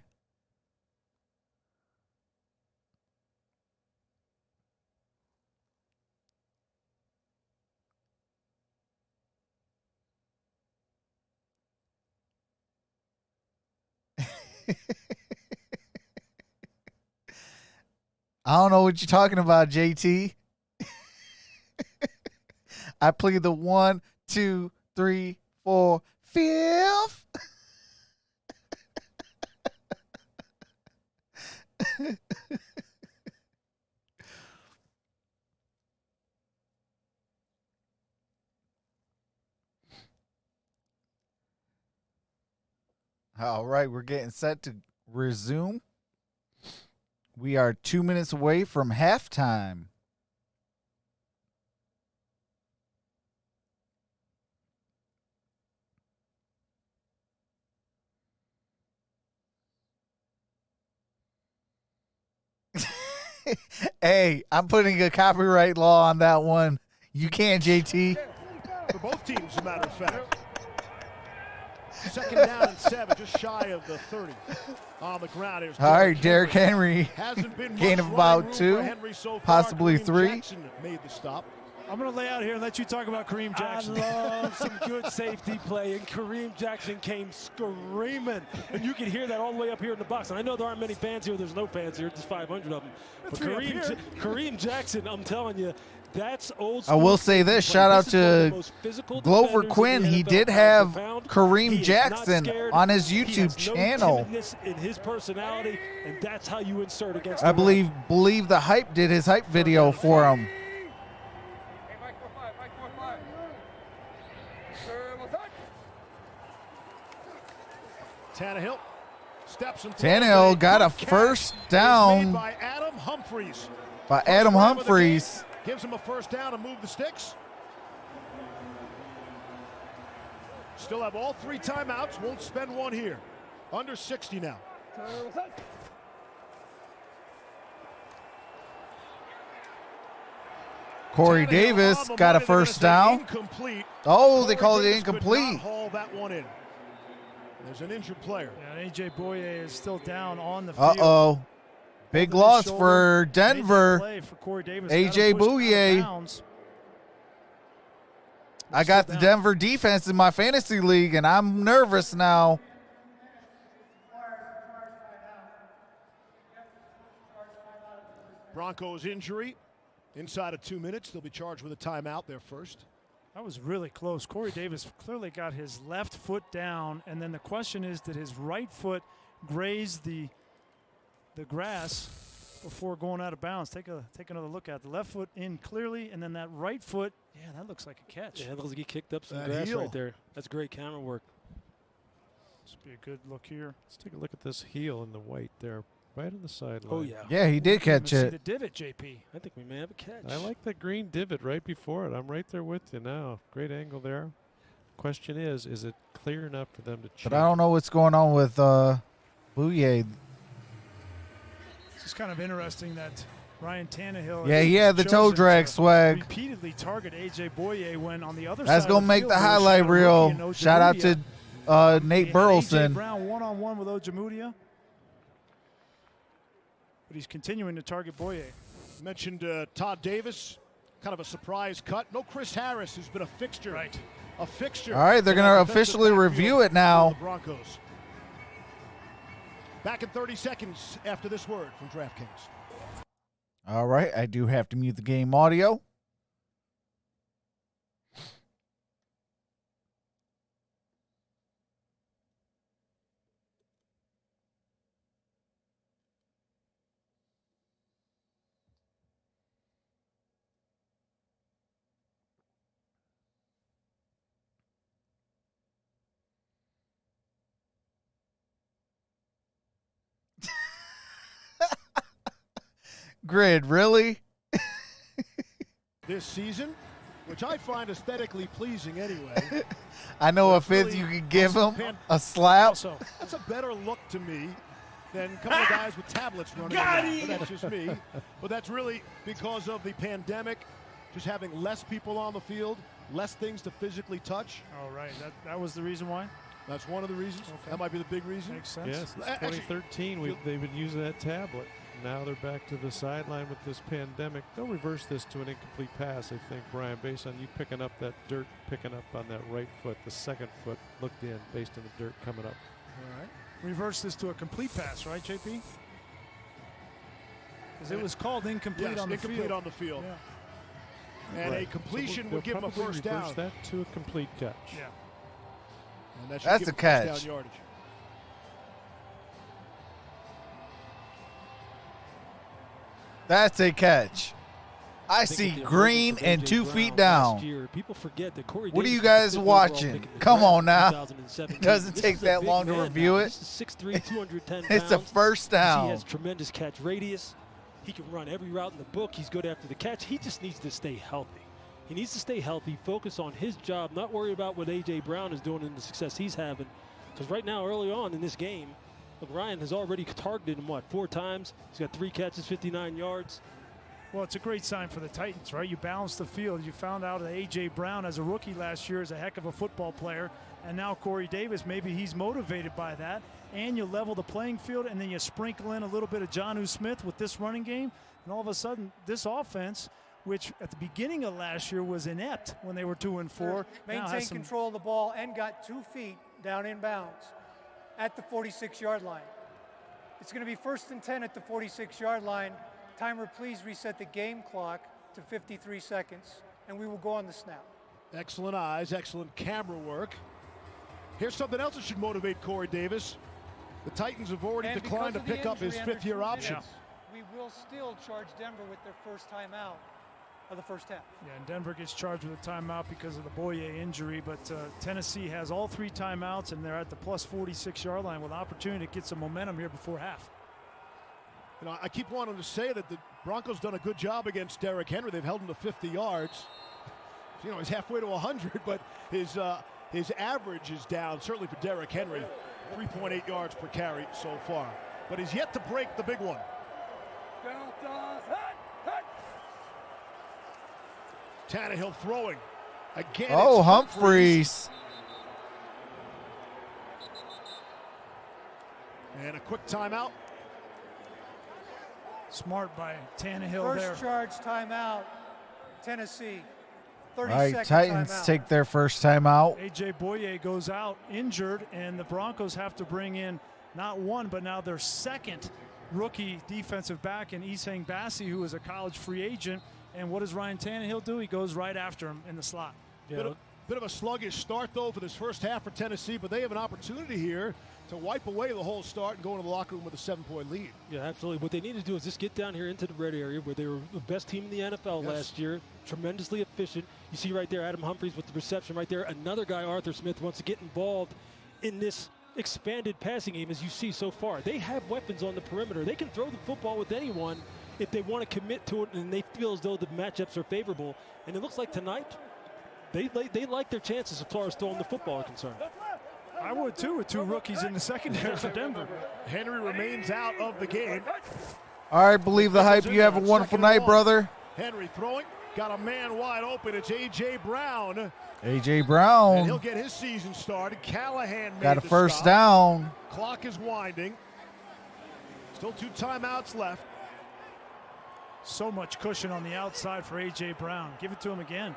A: I don't know what you're talking about, JT. I played the 1, 2, 3, 4, 5th. All right, we're getting set to resume. We are 2 minutes away from halftime. Hey, I'm putting a copyright law on that one. You can't, JT.
B: for both teams, as a matter of fact. Second down and 7, just shy of the 30 on the ground.
A: All right, Derrick Henry,
B: Hasn't been
A: gain
B: much
A: of about
B: running room
A: 2,
B: for Henry so far.
A: possibly
B: Kareem
A: 3.
B: Jackson made the stop.
C: I'm going to lay out here and let you talk about Kareem Jackson.
E: I love some good safety play, and Kareem Jackson came screaming. And you can hear that all the way up here in the box. And I know there aren't many fans here. There's no fans here. There's 500 of them. But Kareem Jackson, I'm telling you, that's old school.
A: I will say this, shout out to Glover Quinn. He did have Kareem Jackson on his YouTube channel.
E: In his personality, and that's how you insert against
A: I believe the Hype did his hype video for him.
B: Tannehill steps and
A: Tannehill got a first down
B: by Adam Humphries. Gives him a first down to move the sticks. Still have all 3 timeouts. Won't spend one here. Under 60 now.
A: Corey Davis got a first down.
B: Incomplete.
A: Oh, they called it
B: Davis
A: incomplete.
B: could not haul that one in. There's an injured player.
C: Yeah, A.J. Boye is still down on the field.
A: Uh-oh. Big loss for Denver. A.J. Boye. I got the Denver defense in my fantasy league, and I'm nervous now.
B: Broncos injury. Inside of 2 minutes, they'll be charged with a timeout there first.
C: That was really close. Corey Davis clearly got his left foot down, and then the question is, did his right foot graze the grass before going out of bounds? Take another look at it. The left foot in clearly, and then that right foot, yeah, that looks like a catch.
E: Yeah, it looks like he kicked up some grass right there. That's great camera work.
C: This would be a good look here.
G: Let's take a look at this heel in the white there, right on the sideline.
E: Oh, yeah.
A: Yeah, he did catch it.
C: See the divot, JP.
E: I think we may have a catch.
G: I like that green divot right before it. I'm right there with you now. Great angle there. Question is it clear enough for them to check?
A: But I don't know what's going on with Boye.
C: It's just kind of interesting that Ryan Tannehill.
A: Yeah, he had the toe drag swag.
C: Repeatedly target A.J. Boye when on the other
A: That's
C: side.
A: going to make the highlight reel. Shout out to Nate Burleson.
C: A.J. Brown one-on-one with Ojemudia. But he's continuing to target Boye.
B: Mentioned Todd Davis, kind of a surprise cut. No Chris Harris, who's been a fixture.
C: Right.
B: A fixture.
A: All right, they're going to officially review it now.
B: The Broncos. Back in 30 seconds after this word from DraftKings.
A: All right, I do have to mute the game audio. Grid, really?
B: This season, which I find aesthetically pleasing anyway.
A: I know a fifth really you could give him a slap.
B: Also, that's a better look to me than a couple of guys with tablets running around. But that's just me. But that's really because of the pandemic, just having less people on the field, less things to physically touch.
C: Oh, right. That was the reason why?
B: That's one of the reasons. Okay. That might be the big reason.
C: Makes sense.
G: Yes, since 2013, they've been using that tablet. Now they're back to the sideline with this pandemic. They'll reverse this to an incomplete pass, I think, Brian, based on you picking up that dirt, picking up on that right foot. The second foot looked in based on the dirt coming up.
C: All right. Reverse this to a complete pass, right, JP? Because it was called incomplete on the field.
B: Incomplete on the field. Yeah. And a completion would give him a first down.
G: Reverse that to a complete catch.
C: Yeah.
B: And
A: that's a catch.
B: Down yardage.
A: That's a catch. I see green and 2 feet down.
E: People forget that Corey
A: what are you guys watching? Come on now. It doesn't take that long to review it.
E: 6'3", 210
A: It's a first down.
E: He has tremendous catch radius. He can run every route in the book. He's good after the catch. He just needs to stay healthy. He needs to stay healthy, focus on his job, not worry about what A.J. Brown is doing and the success he's having. Because right now, early on in this game, Ryan has already targeted him, 4 times? He's got 3 catches, 59 yards.
C: Well, it's a great sign for the Titans, right? You balance the field. You found out that A.J. Brown as a rookie last year is a heck of a football player. And now Corey Davis, maybe he's motivated by that. And you level the playing field, and then you sprinkle in a little bit of Jonnu Smith with this running game. And all of a sudden, this offense, which at the beginning of last year was inept when they were 2-4.
D: Maintained control of the ball and got 2 feet down in bounds at the 46-yard line. It's going to be 1st and 10 at the 46-yard line. Timer, please reset the game clock to 53 seconds, and we will go on the snap.
B: Excellent eyes, excellent camera work. Here's something else that should motivate Corey Davis. The Titans have already declined to pick up his 5th-year option.
D: We will still charge Denver with their first timeout of the first half.
C: Yeah, and Denver gets charged with a timeout because of the Boye injury, but Tennessee has all 3 timeouts, and they're at the plus 46-yard line with an opportunity to get some momentum here before half.
B: You know, I keep wanting to say that the Broncos done a good job against Derrick Henry. They've held him to 50 yards. You know, he's halfway to 100, but his average is down, certainly for Derrick Henry, 3.8 yards per carry so far. But he's yet to break the big one. Tannehill throwing. Again.
A: Oh, Humphreys.
B: And a quick timeout.
C: Smart by Tannehill there.
D: First charge timeout, Tennessee. 30
A: All right,
D: second
A: Titans
D: timeout.
A: take their first timeout.
C: A.J. Boye goes out injured, and the Broncos have to bring in not one, but now their second rookie defensive back in Isang Bassi, who is a college free agent. And what does Ryan Tannehill do? He goes right after him in the slot.
B: Yeah. Bit of a sluggish start, though, for this first half for Tennessee, but they have an opportunity here to wipe away the whole start and go into the locker room with a 7-point lead.
E: Yeah, absolutely. What they need to do is just get down here into the red area where they were the best team in the NFL last year, tremendously efficient. You see right there Adam Humphries with the reception right there. Another guy, Arthur Smith, wants to get involved in this expanded passing game, as you see so far. They have weapons on the perimeter. They can throw the football with anyone if they want to commit to it and they feel as though the matchups are favorable. And it looks like tonight they like their chances as far as throwing the football are concerned.
C: I would too, with 2 rookies in the secondary for Denver.
B: Henry remains out of the game.
A: All right, believe the hype. You have a wonderful night, brother.
B: Henry throwing, got a man wide open. It's A.J. Brown.
A: A.J.
B: And
A: Brown
B: he'll get his season started. Callahan
A: got a
B: made the
A: first
B: stop.
A: down.
B: Clock is winding. Still 2 timeouts left.
C: So much cushion on the outside for A.J. Brown. Give it to him again.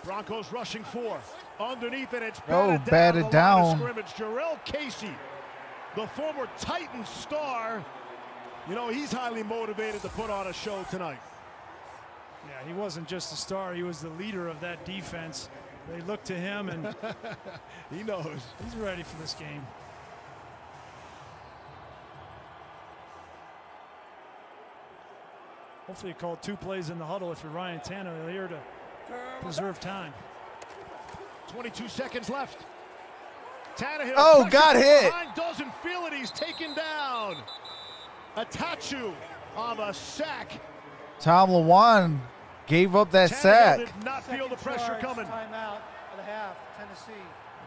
B: Broncos rushing 4. Underneath it, it's
A: batted down.
B: Scrimmage. Jarrell Casey, the former Titans star. You know, he's highly motivated to put on a show tonight.
C: Yeah, he wasn't just a star. He was the leader of that defense. They looked to him, and
B: he knows.
C: He's ready for this game. Hopefully you call 2 plays in the huddle if you're Ryan Tannehill here to preserve time.
B: 22 seconds left. Tannehill.
A: Oh, got hit.
B: Doesn't feel it. He's taken down. Atachu on the sack.
A: Tom Lewan gave up that sack.
B: Did not feel the pressure coming.
D: Timeout of the half, Tennessee.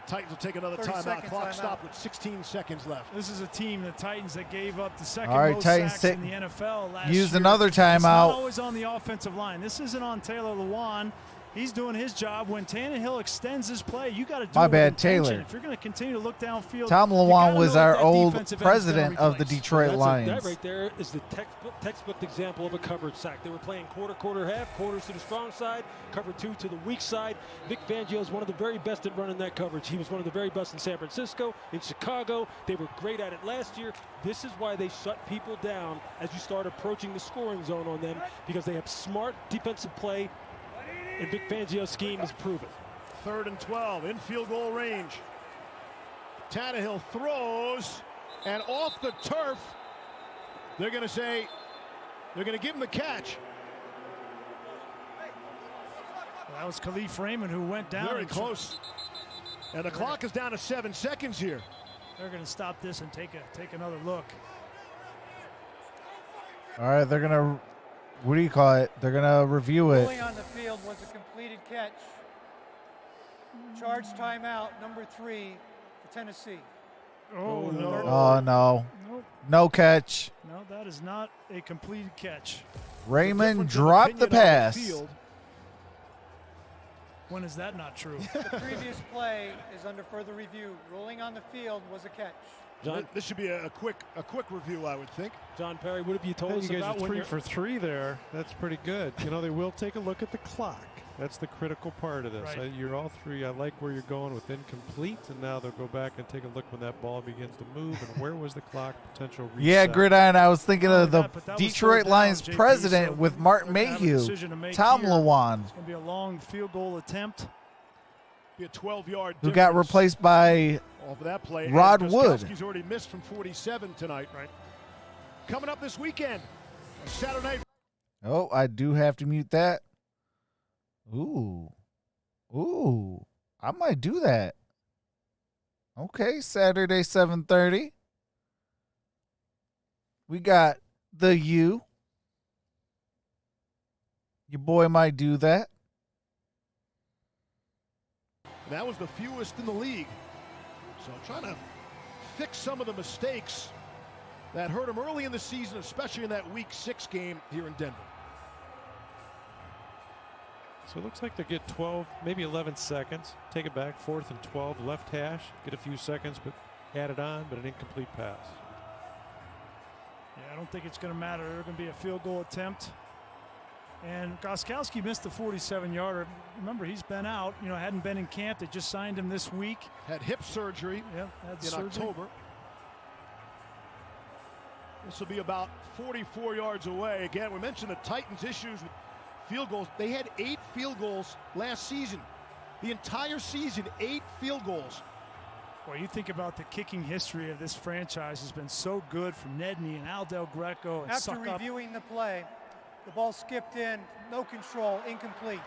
B: The Titans will take another timeout. Clock stopped with 16 seconds left.
C: This is a team, the Titans, that gave up the second most
A: Titans
C: sacks in the NFL last
A: used
C: year.
A: another timeout.
C: It's not always on the offensive line. This isn't on Taylor Lewan. He's doing his job. When Tannehill extends his play, you got to do
A: My
C: it
A: bad,
C: with intention.
A: Taylor.
C: If you're going to continue to look downfield,
A: Tom Lewan was our old president
C: president
A: of the Detroit Lions.
E: That right there is the textbook example of a coverage sack. They were playing quarter, half, quarters to the strong side, cover 2 to the weak side. Vic Fangio is one of the very best at running that coverage. He was one of the very best in San Francisco, in Chicago. They were great at it last year. This is why they shut people down as you start approaching the scoring zone on them, because they have smart defensive play. And Vic Fangio's scheme is proven.
B: 3rd and 12 in field goal range. Tannehill throws, and off the turf, they're going to give him the catch.
C: That was Khalif Raymond who went down.
B: Very close. And the clock is down to 7 seconds here.
C: They're going to stop this and take another look.
A: All right, they're going to, what do you call it? They're going to review it.
D: Rolling on the field was a completed catch. Charge timeout, number 3 for Tennessee.
C: Oh, no.
A: Oh, no. No catch.
C: No, that is not a completed catch.
A: Raymond dropped the pass.
C: When is that not true?
D: The previous play is under further review. Rolling on the field was a catch.
E: John,
B: This should be a quick review, I would think.
E: John Perry, what have you told us
G: You guys
E: about
G: are
E: when
G: 3
E: you're
G: for 3 there. That's pretty good. You know, they will take a look at the clock. That's the critical part of this.
C: Right.
G: You're all 3. I like where you're going with incomplete, and now they'll go back and take a look when that ball begins to move. And where was the clock potential reset?
A: Yeah, Gridiron. I was thinking of the
C: But that was
A: Detroit
C: third down,
A: Lions
C: JP,
A: president
C: so
A: with Martin
C: they're gonna have a
A: Mayhew,
C: decision to make
A: Tom
C: here.
A: Lawan,
C: It's going to be a long field goal attempt.
B: Be a 12-yard
A: who got replaced by
B: off of that play.
A: Rod
B: And
A: Wood.
B: Gostkowski's already missed from 47 tonight. Right. Coming up this weekend, on Saturday night.
A: Oh, I do have to mute that. Ooh. I might do that. Okay, Saturday 7:30. We got the U. Your boy might do that.
B: That was the fewest in the league. So trying to fix some of the mistakes that hurt him early in the season, especially in that Week 6 game here in Denver.
G: So it looks like they get 12, maybe 11 seconds. Take it back, 4th and 12, left hash. Get a few seconds, but add it on, but an incomplete pass.
C: Yeah, I don't think it's going to matter. There's going to be a field goal attempt. And Gostkowski missed the 47-yarder. Remember, he's been out. You know, hadn't been in camp. They just signed him this week.
B: Had hip surgery
C: Had
B: in
C: surgery.
B: October. This will be about 44 yards away. Again, we mentioned the Titans' issues with field goals. They had 8 field goals last season. The entire season, 8 field goals.
C: Well, you think about the kicking history of this franchise has been so good from Nedney and Al Del Greco and
D: After
C: Suckup.
D: reviewing the play, the ball skipped in, no control, incomplete.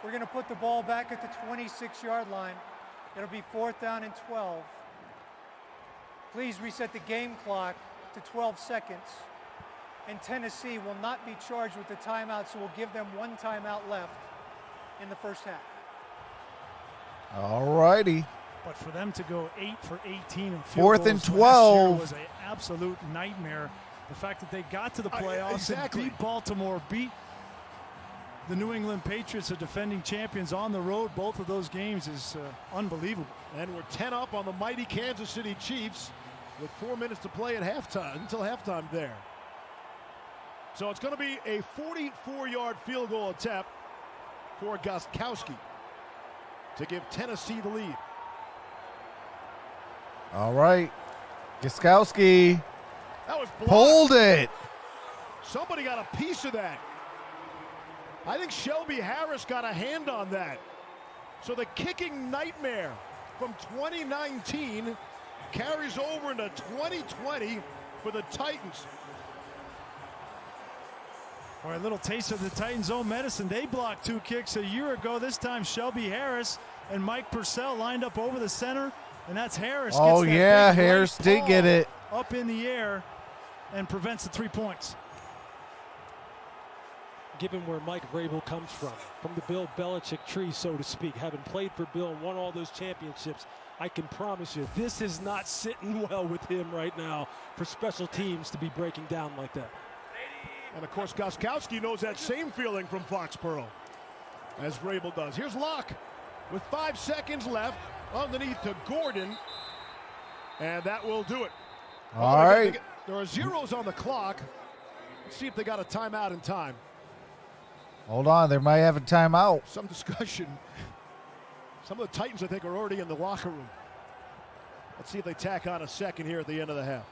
D: We're going to put the ball back at the 26-yard line. It'll be 4th down and 12. Please reset the game clock to 12 seconds. And Tennessee will not be charged with the timeout, so we'll give them 1 timeout left in the first half.
A: All righty.
C: But for them to go 8 for 18 in field
A: 4th and
C: goals
A: 12
C: last year was an absolute nightmare. The fact that they got to the playoffs
B: exactly.
C: and beat Baltimore, beat the New England Patriots, the defending champions, on the road, both of those games is unbelievable.
B: And we're 10 up on the mighty Kansas City Chiefs with 4 minutes to play at halftime, until halftime there. So it's going to be a 44-yard field goal attempt for Gostkowski to give Tennessee the lead.
A: All right. Gostkowski
B: That was blocked.
A: pulled it.
B: Somebody got a piece of that. I think Shelby Harris got a hand on that. So the kicking nightmare from 2019 carries over into 2020 for the Titans.
C: All right, a little taste of the Titans' own medicine. They blocked 2 kicks a year ago. This time Shelby Harris and Mike Purcell lined up over the center, and that's Harris.
A: Oh,
C: Gets that
A: yeah,
C: big
A: Harris
C: right
A: did get
C: ball
A: it.
C: up in the air and prevents the 3 points.
E: given where Mike Vrabel comes from the Bill Belichick tree, so to speak, having played for Bill and won all those championships, I can promise you this is not sitting well with him right now for special teams to be breaking down like that.
B: And of course, Gostkowski knows that same feeling from Foxborough, as Vrabel does. Here's Locke with 5 seconds left underneath to Gordon, and that will do it.
A: All right.
B: There are zeros on the clock. Let's see if they got a timeout in time.
A: Hold on, they might have a timeout.
B: Some discussion. Some of the Titans, I think, are already in the locker room. Let's see if they tack on a second here at the end of the half.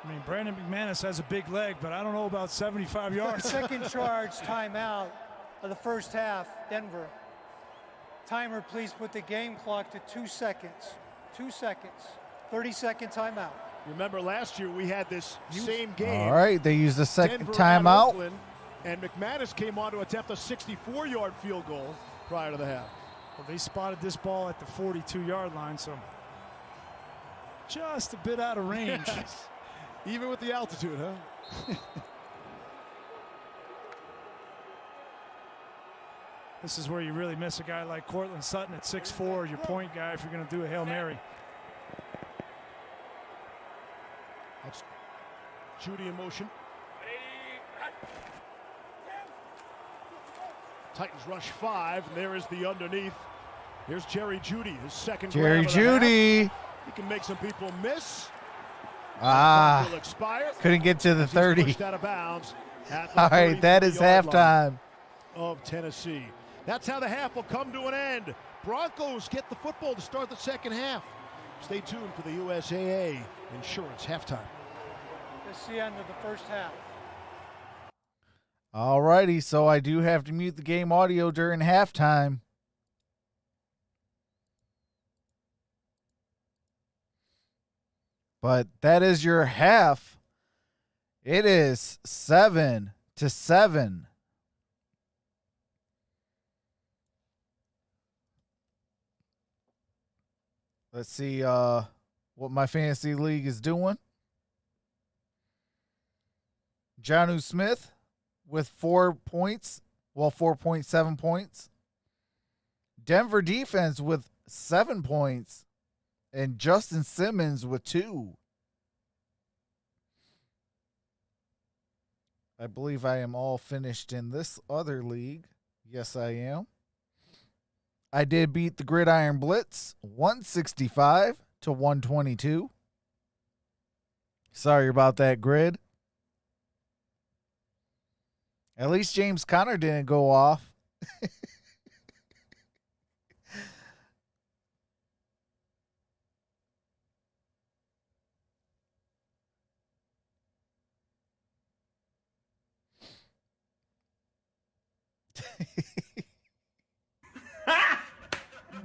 C: I mean, Brandon McManus has a big leg, but I don't know about 75 yards.
D: Second charge timeout of the first half, Denver. Timer, please put the game clock to 2 seconds. 2 seconds. 30-second timeout.
B: Remember last year we had this same game.
A: All right, they used the second
B: Denver at
A: timeout.
B: Oakland, and McManus came on to attempt a 64-yard field goal prior to the half.
C: Well, they spotted this ball at the 42-yard line, so just a bit out of range.
B: Yes. Even with the altitude, huh?
C: This is where you really miss a guy like Cortland Sutton at 6'4", your point guy, if you're going to do a Hail Mary.
B: That's Judy in motion. Titans rush 5, and there is the underneath. Here's Jerry Judy, his second
A: Jerry
B: grab of the
A: Judy.
B: half. He can make some people miss.
A: Ah,
B: Will expire.
A: couldn't get to the
B: He's
A: 30.
B: pushed out of bounds at the
A: All right, that is
B: 33-yard line
A: halftime.
B: of Tennessee. That's how the half will come to an end. Broncos get the football to start the second half. Stay tuned for the USAA Insurance halftime.
D: This is the end of the first half.
A: All righty, so I do have to mute the game audio during halftime. But that is your half. It is 7-7. Let's see what my fantasy league is doing. Jonnu Smith with 4 points, well, 4.7 points. Denver defense with 7 points. And Justin Simmons with 2. I believe I am all finished in this other league. Yes, I am. I did beat the Gridiron Blitz 165-122. Sorry about that, Grid. At least James Conner didn't go off.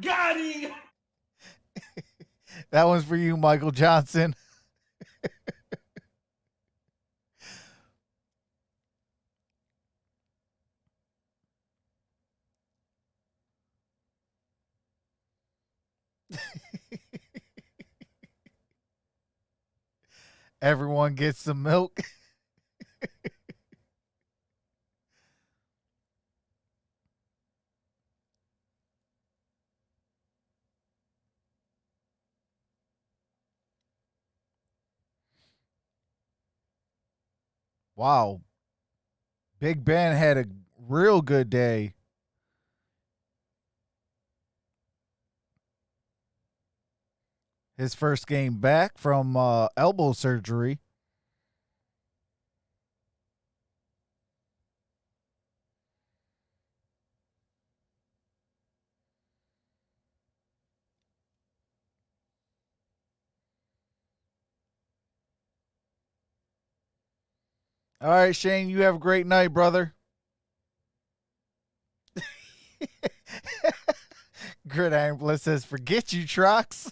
H: Got him!
A: That one's for you, Michael Johnson. Everyone gets some milk. Wow. Big Ben had a real good day. His first game back from elbow surgery. All right, Shane, you have a great night, brother. Gridiron Bliss says, forget you, Trox.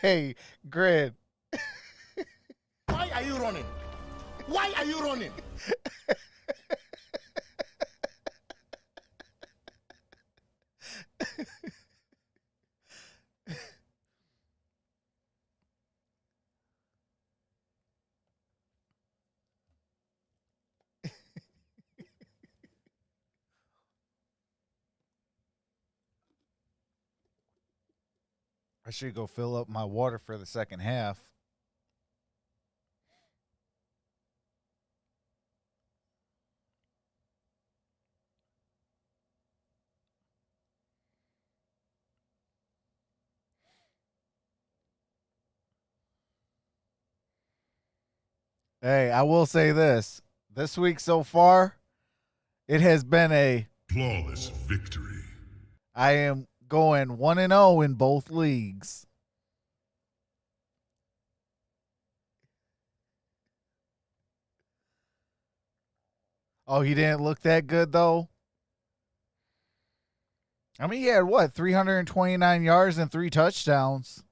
A: Hey, Grid.
H: Why are you running? Why are you running?
A: I should go fill up my water for the second half. Hey, I will say this. This week so far, it has been a
J: flawless victory.
A: I am going 1-0 in both leagues. Oh, he didn't look that good, though? I mean, he had, what, 329 yards and 3 touchdowns.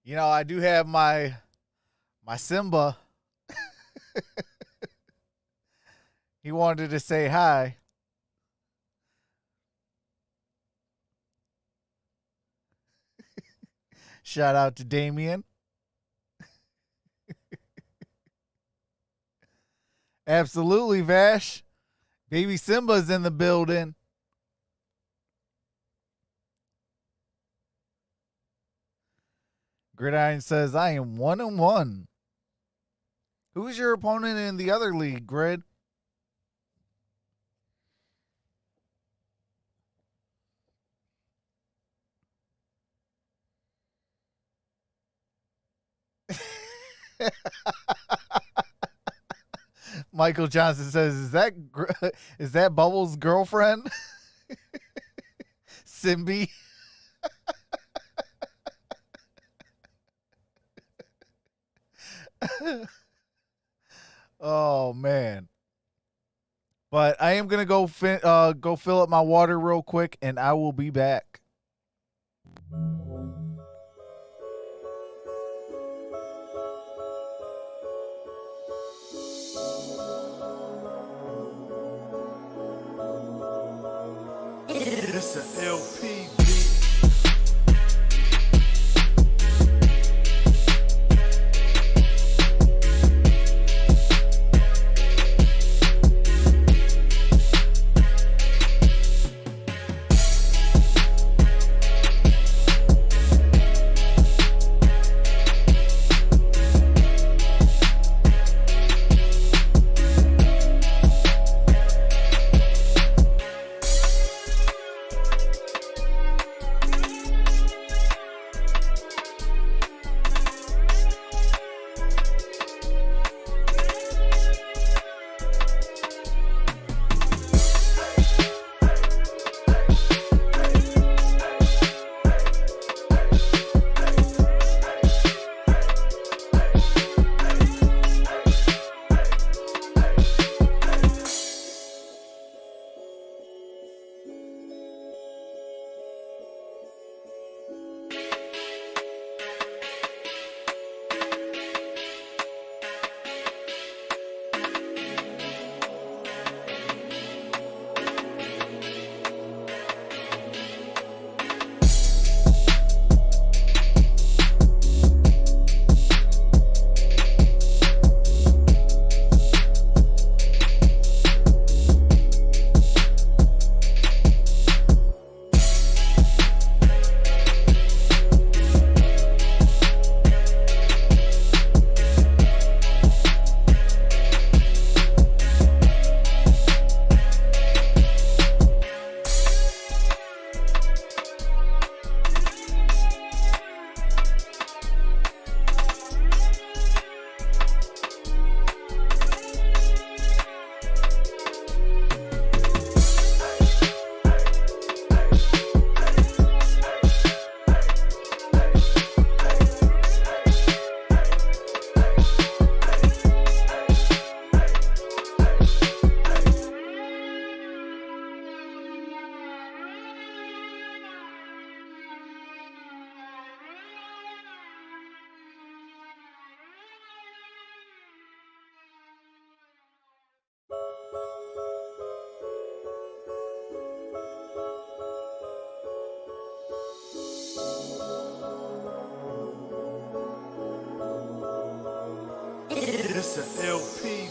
A: You know, I do have my Simba. He wanted to say hi. Shout out to Damien. Absolutely, Vash. Baby Simba's in the building. Gridiron says, I am 1-1. Who's your opponent in the other league, Grid? Michael Johnson says, is that Bubbles' girlfriend? Simbi? Oh man. But I am going to go fill up my water real quick and I will be back.
H: It's an LP. It's an LP.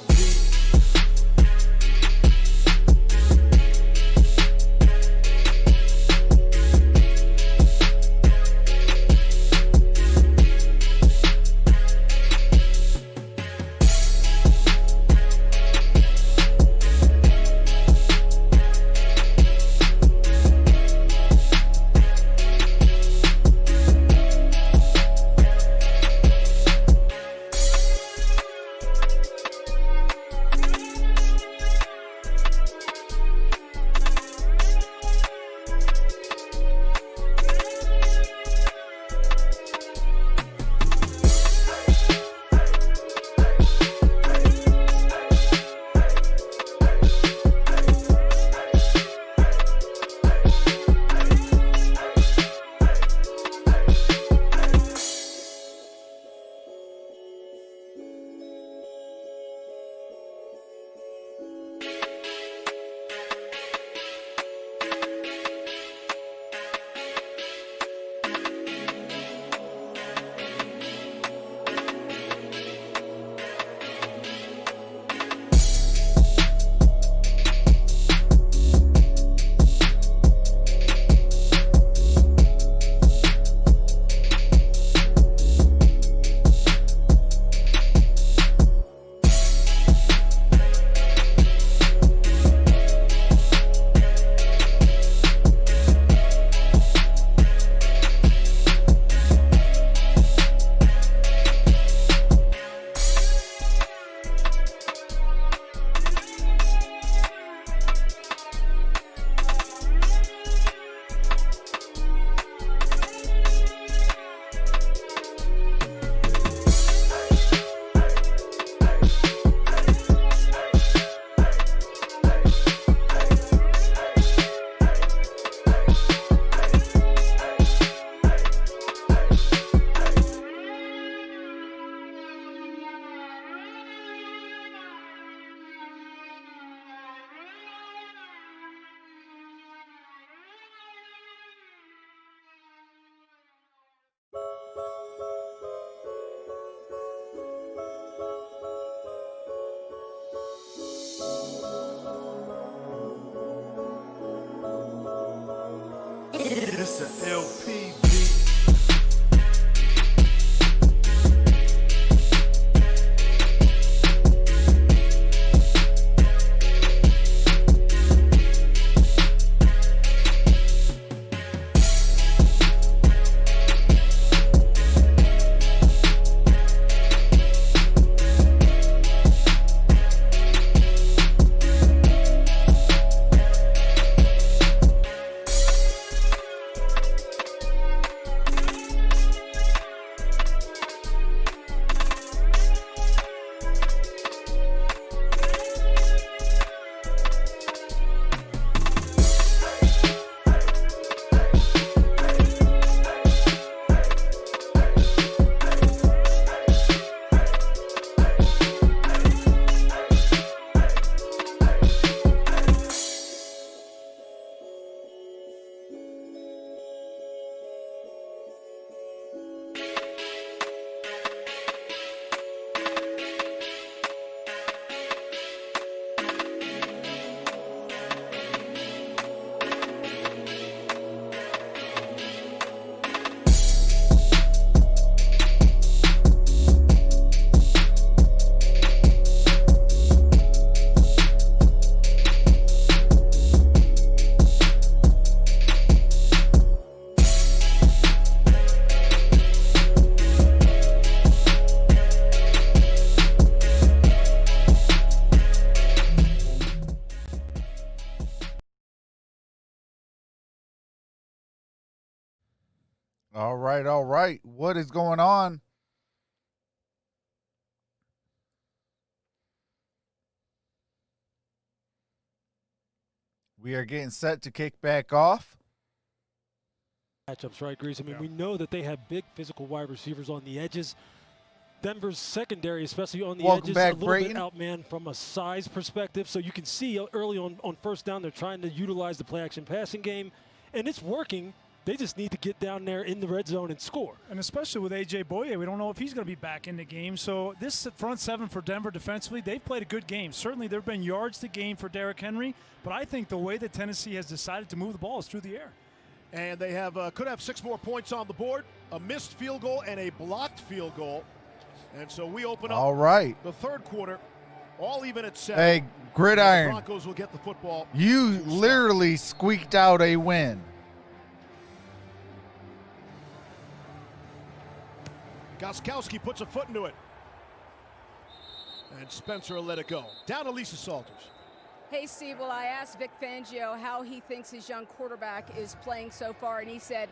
H: It's a LP beat.
A: All right, all right. What is going on? We are getting set to kick back off.
E: Matchups, right, Grease? I mean, we know that they have big physical wide receivers on the edges. Denver's secondary, especially on the edges,
A: back,
E: a little
A: Brayton.
E: bit outmanned from a size perspective. So you can see early on first down, they're trying to utilize the play-action passing game, and it's working. They just need to get down there in the red zone and score.
C: And especially with A.J. Boye, we don't know if he's going to be back in the game. So this front seven for Denver defensively, they've played a good game. Certainly there have been yards to gain for Derrick Henry, but I think the way that Tennessee has decided to move the ball is through the air.
B: And they have could have 6 more points on the board, a missed field goal and a blocked field goal. And so we open up
A: All right.
B: the third quarter, all even at 7.
A: Hey, Gridiron,
B: The Broncos will get the football.
A: you literally squeaked out a win.
B: Gostkowski puts a foot into it. And Spencer will let it go. Down to Lisa Salters.
F: Hey, Steve, well, I asked Vic Fangio how he thinks his young quarterback is playing so far, and he said,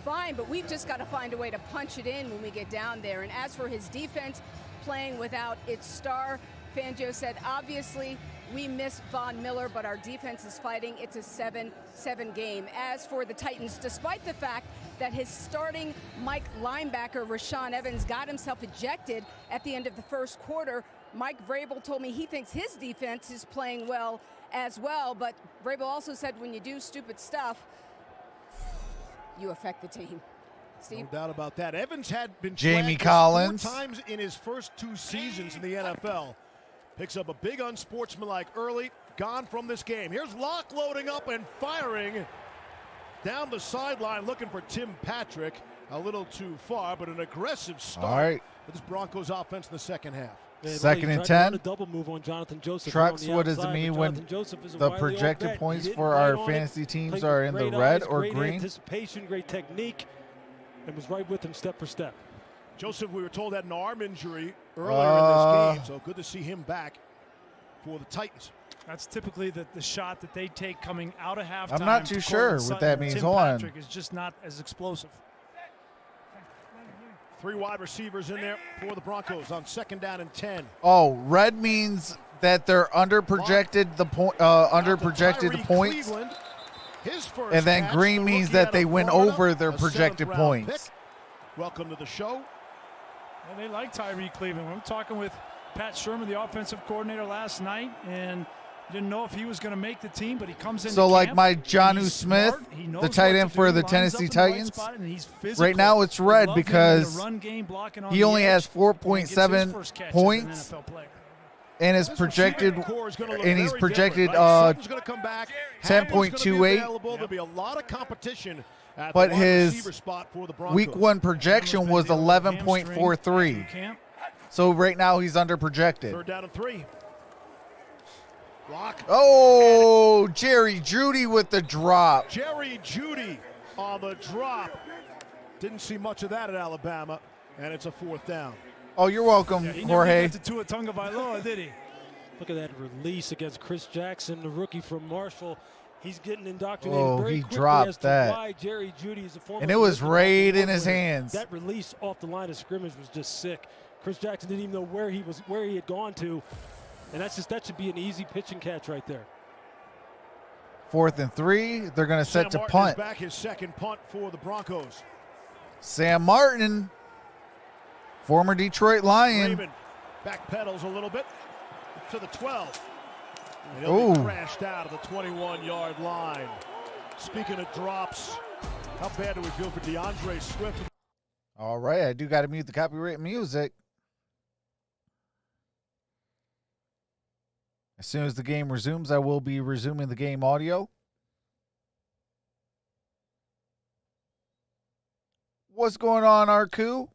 F: fine, but we've just got to find a way to punch it in when we get down there. And as for his defense playing without its star, Fangio said, obviously, we miss Von Miller, but our defense is fighting. It's a 7-7 game. As for the Titans, despite the fact that his starting Mike linebacker, Rashaan Evans, got himself ejected at the end of the first quarter, Mike Vrabel told me he thinks his defense is playing well as well. But Vrabel also said when you do stupid stuff, you affect the team. Steve?
B: No doubt about that. Evans had been
A: Jamie
B: flagged
A: Collins
B: 4 times in his first 2 seasons in the NFL. Picks up a big unsportsmanlike early, gone from this game. Here's Locke loading up and firing down the sideline, looking for Tim Patrick. A little too far, but an aggressive start
A: All right.
B: for this Broncos offense in the second half.
A: Second and
E: tried to run
A: 10.
E: a double move on Jonathan Joseph.
A: Trucks,
E: on the
A: what does it
E: outside,
A: mean
E: but
A: when
E: Jonathan Joseph is a
A: the
E: wily old
A: projected
E: vet.
A: points
E: He didn't
A: for
E: bite
A: our
E: on it,
A: fantasy teams
E: played
A: are
E: with
A: in the
E: great
A: red
E: eyes,
A: or
E: great
A: green?
E: anticipation, great technique, and was right with him step for step.
B: Joseph, we were told, had an arm injury earlier in this game, so good to see him back for the Titans.
C: That's typically the shot that they take coming out of halftime.
A: I'm not too sure what that means.
C: Tim
A: Hold on.
C: Patrick is just not as explosive.
B: 3 wide receivers in there for the Broncos on 2nd down and 10.
A: Oh, red means that they're under projected the point, under projected
B: Tyree
A: points,
B: Cleveland, his first
A: and then
B: catch,
A: green
B: the
A: means
B: rookie
A: that
B: out
A: they
B: of
A: went
B: Florida,
A: over their
B: a
A: projected
B: 7th-round
A: points.
B: pick. Welcome to the show.
C: And they like Tyree Cleveland. I'm talking with Pat Sherman, the offensive coordinator, last night, and didn't know if he was going to make the team, but he comes in.
A: So like
C: camp,
A: my Jonnu
C: he's
A: Smith,
C: smart, he knows
A: the
C: what
A: tight
C: to
A: end
C: do,
A: for the
C: lines up
A: Tennessee
C: in the right
A: Titans.
C: spot, and he's physical.
A: Right now it's
C: We
A: red
C: love him in the
A: because
C: run game, blocking on
A: he
C: the
A: only
C: edge,
A: has
C: and he gets his
A: 4.7
C: first catch as an
A: points,
C: NFL player.
A: and is
B: This
A: projected,
B: receiving core is gonna look
A: and he's
B: very
A: projected
B: different, right? Sutton's gonna come back.
A: 10.28.
B: There'll be a lot of competition
A: but his week 1 projection was 11.43. So right now he's under projected.
B: 3rd down and 3. Block.
A: Oh, Jerry Jeudy with the drop.
B: Jerry Jeudy on the drop. Didn't see much of that at Alabama, and it's a 4th down.
A: Oh, you're welcome,
C: he
A: Jorge.
C: never got to Tua Tagovailoa, did he?
E: Look at that release against Chris Jackson, the rookie from Marshall. He's getting indoctrinated very quickly
A: dropped
E: as to
A: that.
E: why Jerry Jeudy is a former.
A: And it was right in his
E: player.
A: hands.
E: That release off the line of scrimmage was just sick. Chris Jackson didn't even know where he had gone to, and that should be an easy pitch and catch right there.
A: 4th and 3. They're going to set to punt.
B: Is back, his 2nd punt for the Broncos.
A: Sam Martin, former Detroit Lion.
B: Raven backpedals a little bit to the 12. And he'll be crashed out of the 21-yard line. Speaking of drops, how bad do we feel for DeAndre Swift?
A: All right, I do got to mute the copyright music. As soon as the game resumes, I will be resuming the game audio. What's going on, Arku?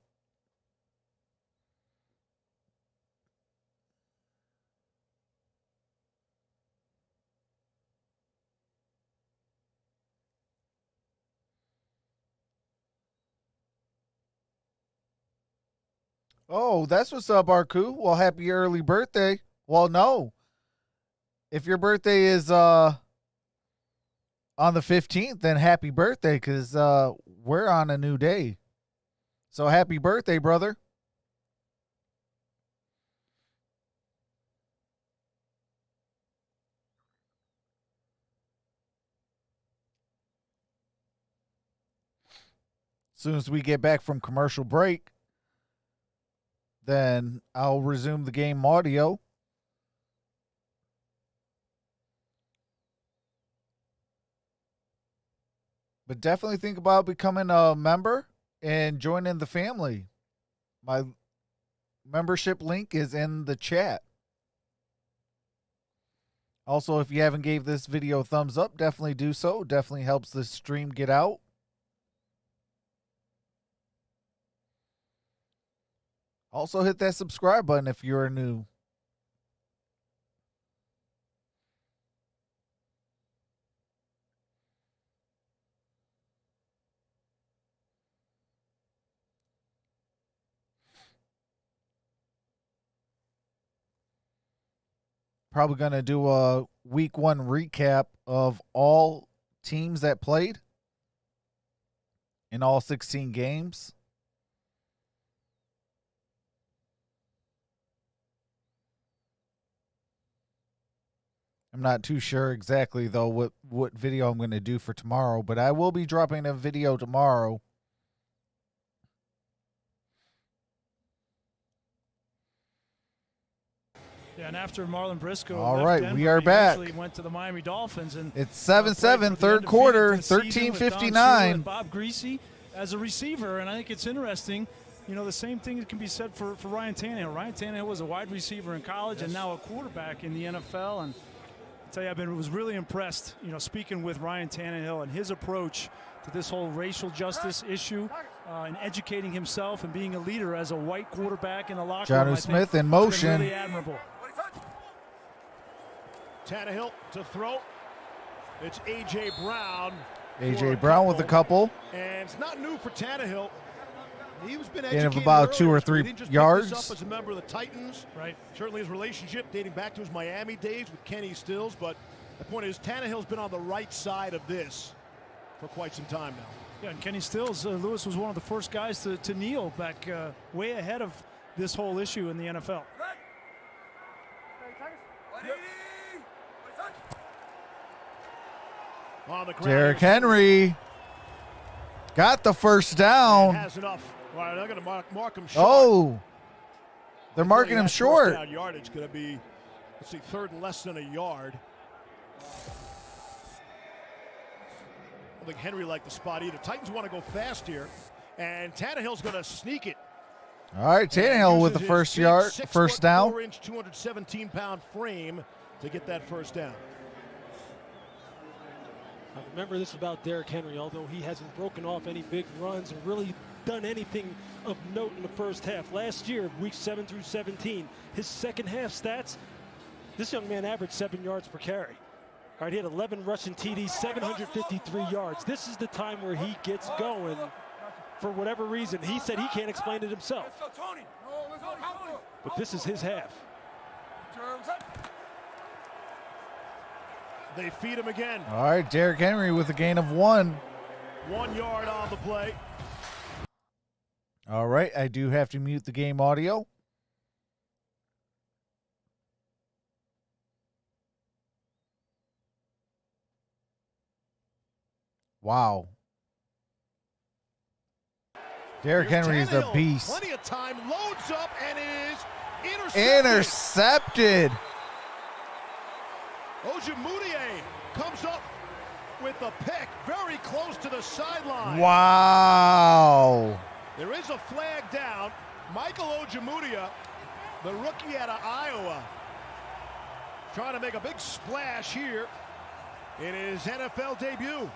A: Oh, that's what's up, Arku. Well, happy early birthday. Well, no. If your birthday is on the 15th, then happy birthday, because we're on a new day. So happy birthday, brother. As soon as we get back from commercial break, then I'll resume the game audio. But definitely think about becoming a member and joining the family. My membership link is in the chat. Also, if you haven't gave this video a thumbs up, definitely do so. Definitely helps the stream get out. Also, hit that subscribe button if you're new. Probably going to do a week 1 recap of all teams that played in all 16 games. I'm not too sure exactly, though, what video I'm going to do for tomorrow, but I will be dropping a video tomorrow.
C: Yeah, and after Marlon Briscoe,
A: all
C: left
A: right,
C: Denver,
A: we are
C: he
A: back.
C: eventually went to the Miami Dolphins, and
A: it's 7-7, third quarter, 13:59.
C: Bob Greasy as a receiver, and I think it's interesting. You know, the same thing can be said for Ryan Tannehill. Ryan Tannehill was a wide receiver in college and now a quarterback in the NFL. And I'll tell you, was really impressed, you know, speaking with Ryan Tannehill and his approach to this whole racial justice issue and educating himself and being a leader as a white quarterback in the locker room.
A: Jonnu Smith in motion.
C: Really admirable.
B: Tannehill to throw. It's A.J. Brown.
A: A.J. Brown with a couple.
B: And it's not new for Tannehill. He's been
A: gain of about 2 or 3 yards.
B: Up as a member of the Titans.
C: Right.
B: Certainly his relationship dating back to his Miami days with Kenny Stills. But the point is, Tannehill's been on the right side of this for quite some time now.
C: Yeah, and Kenny Stills, Lewis was one of the first guys to kneel back way ahead of this whole issue in the NFL.
A: Derrick Henry got the first down.
B: Has enough. All right, they're going to mark him short.
A: Oh, they're marking him short.
B: Down yardage going to be, let's see, 3rd and less than a yard. I think Henry liked the spot either. Titans want to go fast here, and Tannehill's going to sneak it.
A: All right, Tannehill with the first down.
B: 4-inch, 217-pound frame to get that first down.
E: I remember this about Derrick Henry, although he hasn't broken off any big runs and really done anything of note in the first half. Last year, weeks 7 through 17, his second half stats, this young man averaged 7 yards per carry. All right, he had 11 rushing TDs, 753 yards. This is the time where he gets going for whatever reason. He said he can't explain it himself. But this is his half.
B: They feed him again.
A: All right, Derrick Henry with a gain of 1.
B: 1 yard on the play.
A: All right, I do have to mute the game audio. Wow. Derrick Henry is a beast.
B: Plenty of time, loads up, and is intercepted. Ojemudia comes up with the pick very close to the sideline.
A: Wow.
B: There is a flag down. Michael Ojemudia, the rookie out of Iowa, trying to make a big splash here in his NFL debut.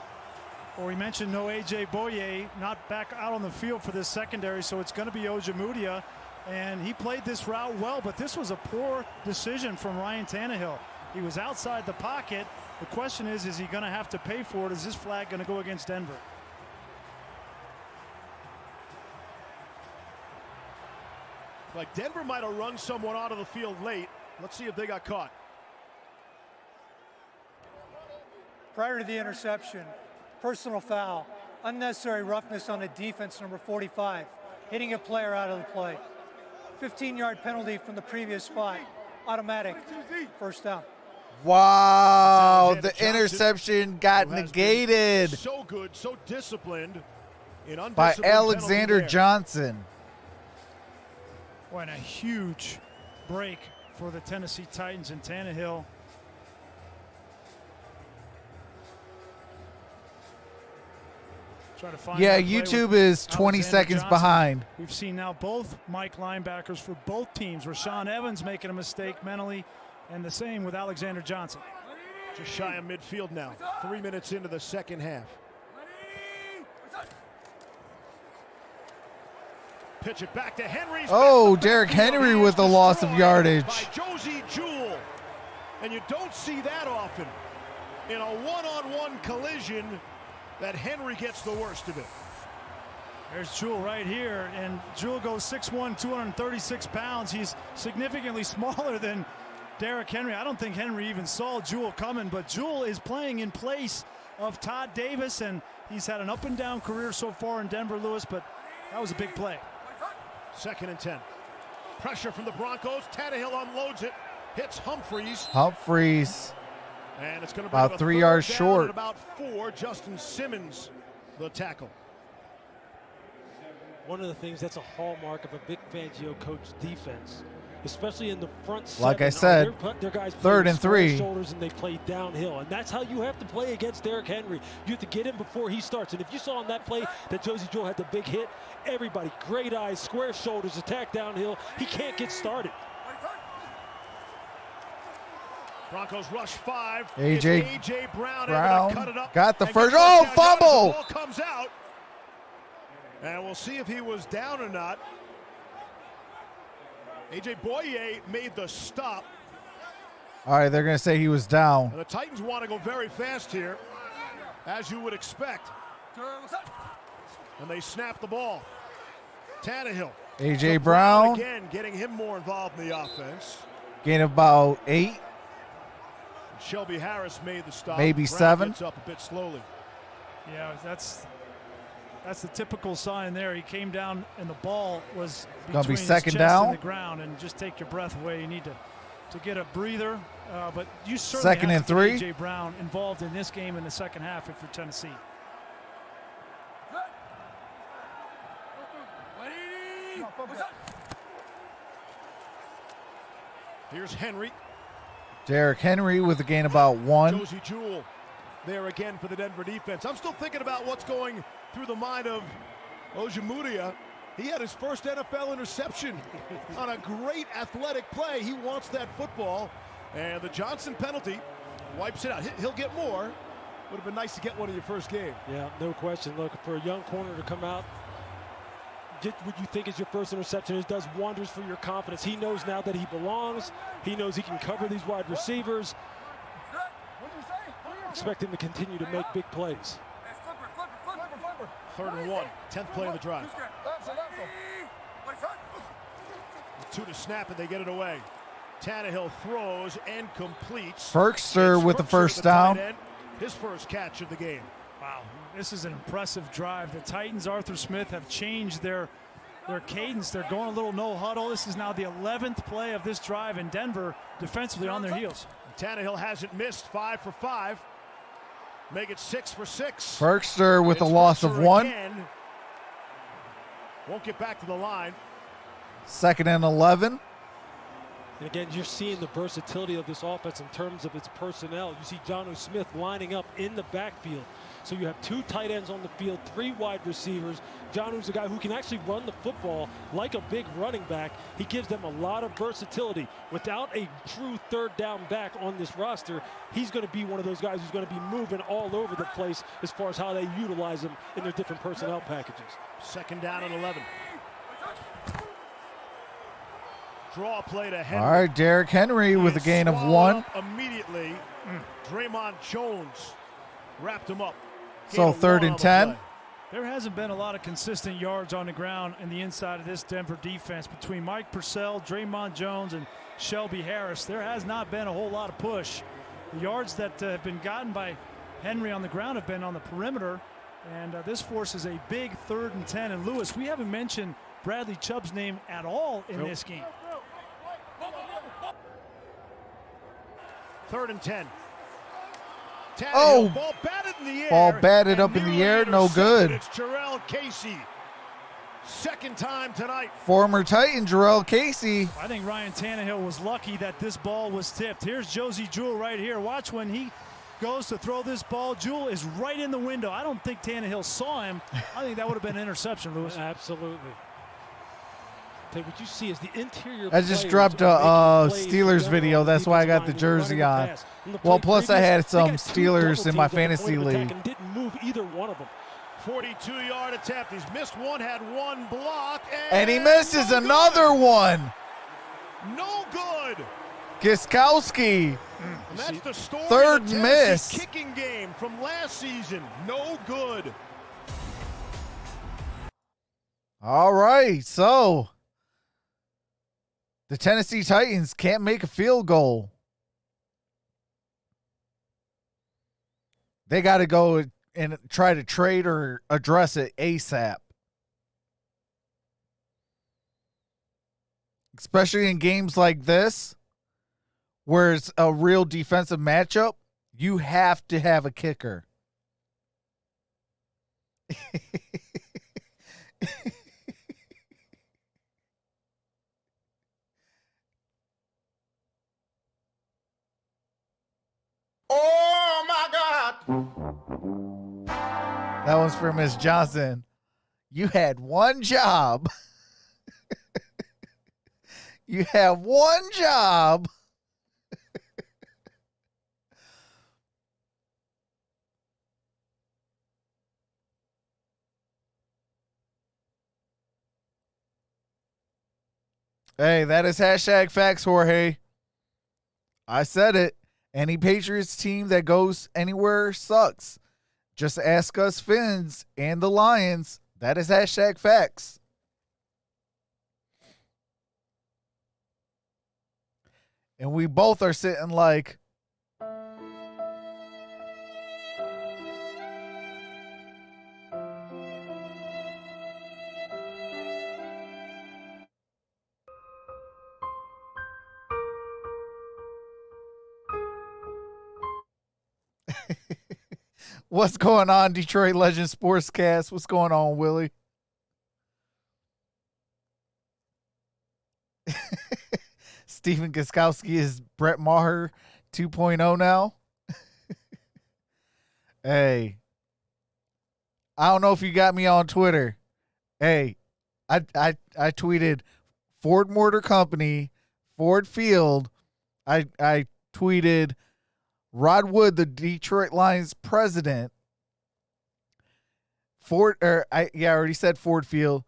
C: Well, we mentioned no A.J. Boye, not back out on the field for this secondary, so it's going to be Ojemudia, and he played this route well, but this was a poor decision from Ryan Tannehill. He was outside the pocket. The question is he going to have to pay for it? Is this flag going to go against Denver?
B: Like Denver might have run someone out of the field late. Let's see if they got caught.
D: Prior to the interception, personal foul, unnecessary roughness on the defense, number 45, hitting a player out of the play. 15-yard penalty from the previous spot, automatic, first down.
A: Wow, the interception got negated
B: So good, so disciplined
A: by Alexander Johnson.
C: What a huge break for the Tennessee Titans and Tannehill. To find
A: yeah, YouTube is 20 seconds
C: Johnson.
A: behind.
C: We've seen now both Mike linebackers for both teams. Rashaan Evans making a mistake mentally, and the same with Alexander Johnson.
B: Just shy of midfield now. 3 minutes into the second half. Pitch it back to Henry.
A: Oh, Derrick Henry with the loss of yardage.
B: By Josie Jewell. And you don't see that often. In a one-on-one collision, that Henry gets the worst of it.
C: There's Jewell right here, and Jewell goes 6'1", 236 pounds. He's significantly smaller than Derrick Henry. I don't think Henry even saw Jewell coming, but Jewell is playing in place of Todd Davis, and he's had an up-and-down career so far in Denver, Lewis, but that was a big play.
B: 2nd and 10. Pressure from the Broncos. Tannehill unloads it. Hits Humphreys.
A: And
B: it's going to be
A: about 3 yards short.
B: About 4. Justin Simmons, the tackle.
E: One of the things that's a hallmark of a Vic Fangio coach defense, especially in the front seven.
A: Like I said,
E: their guys
A: 3rd and 3.
E: Shoulders and they play downhill, and that's how you have to play against Derrick Henry. You have to get him before he starts. And if you saw on that play that Josie Jewell had the big hit, everybody, great eyes, square shoulders, attack downhill. He can't get started.
B: Broncos rush 5.
A: A.J.
B: Brown cut it up
A: got the first. Oh, fumble!
B: The ball comes out. And we'll see if he was down or not. A.J. Boye made the stop.
A: All right, they're going to say he was down.
B: And the Titans want to go very fast here, as you would expect. And they snap the ball. Tannehill.
A: A.J. Brown.
B: Again, getting him more involved in the offense.
A: Gain about 8.
B: Shelby Harris made the stop.
A: Maybe
B: Brown
A: 7.
B: Gets up a bit slowly.
C: Yeah, that's the typical sign there. He came down and the ball was between his chest and the ground, and just take your breath away. You need to get a breather. But you certainly
A: 2nd
C: have
A: and
C: to
A: 3.
C: get A.J. Brown involved in this game in the second half if you're Tennessee.
B: Here's Henry.
A: Derrick Henry with a gain about 1.
B: Josie Jewell there again for the Denver defense. I'm still thinking about what's going through the mind of Ojemudia. He had his first NFL interception on a great athletic play. He wants that football. And the Johnson penalty wipes it out. He'll get more Would have been nice to get one in your first game.
E: Yeah, no question. Look, for a young corner to come out, get what you think is your first interception. It does wonders for your confidence. He knows now that he belongs. He knows he can cover these wide receivers. Expect him to continue to make big plays.
B: 3rd and 1, 10th play of the drive. 2 to snap, and they get it away. Tannehill throws and completes.
A: Ferkster with the first down.
B: His first catch of the game.
C: Wow, this is an impressive drive. The Titans, Arthur Smith, have changed their cadence. They're going a little no huddle. This is now the 11th play of this drive, and Denver defensively on their heels.
B: Tannehill hasn't missed, 5 for 5. Make it 6 for 6.
A: Ferkster with a loss of 1.
B: Again. Won't get back to the line.
A: 2nd and 11.
E: And again, you're seeing the versatility of this offense in terms of its personnel. You see Jonnu Smith lining up in the backfield. So you have 2 tight ends on the field, 3 wide receivers. Jonnu's a guy who can actually run the football like a big running back. He gives them a lot of versatility. Without a true 3rd down back on this roster, he's going to be one of those guys who's going to be moving all over the place as far as how they utilize him in their different personnel packages.
B: 2nd down and 11. Draw play to Henry.
A: All right, Derrick Henry with a gain of 1.
B: Immediately, Draymond Jones wrapped him up.
A: So 3rd and 10.
C: There hasn't been a lot of consistent yards on the ground in the inside of this Denver defense between Mike Purcell, Draymond Jones, and Shelby Harris. There has not been a whole lot of push. The yards that have been gotten by Henry on the ground have been on the perimeter, and this forces a big 3rd and 10. And Lewis, we haven't mentioned Bradley Chubb's name at all in this game.
B: 3rd and 10. Tannehill,
A: Oh,
B: ball batted in the air.
A: ball batted up in
B: and
A: the air, no
B: intercepted.
A: good.
B: It's Jarrell Casey. 2nd time tonight.
A: Former Titan Jarrell Casey.
C: I think Ryan Tannehill was lucky that this ball was tipped. Here's Josie Jewell right here. Watch when he goes to throw this ball. Jewell is right in the window. I don't think Tannehill saw him. I think that would have been an interception, Lewis.
E: Absolutely. What you see is the interior.
A: I just dropped a Steelers video. That's why I got the jersey on. Well, plus I had some Steelers in my fantasy league.
E: Didn't move either one of them.
B: 42-yard attempt. He's missed one, had one block,
A: And he misses another one.
B: No good.
A: Gostkowski.
B: And that's the story
A: 3rd
B: of the
A: miss.
B: Tennessee kicking game from last season. No good.
A: All right, so the Tennessee Titans can't make a field goal. They got to go and try to trade or address it ASAP. Especially in games like this, where it's a real defensive matchup, you have to have a kicker.
H: Oh my God!
A: That one's for Miss Johnson. You had one job. You have one job. Hey, that is hashtag facts, Jorge. I said it. Any Patriots team that goes anywhere sucks. Just ask us Finns and the Lions. That is hashtag facts. And we both are sitting like, what's going on, Detroit Legend Sportscast? What's going on, Willie? Stephen Gostkowski is Brett Maher 2.0 now. Hey, I don't know if you got me on Twitter. Hey, I tweeted Ford Motor Company, Ford Field. I tweeted Rod Wood, the Detroit Lions president, I already said Ford Field,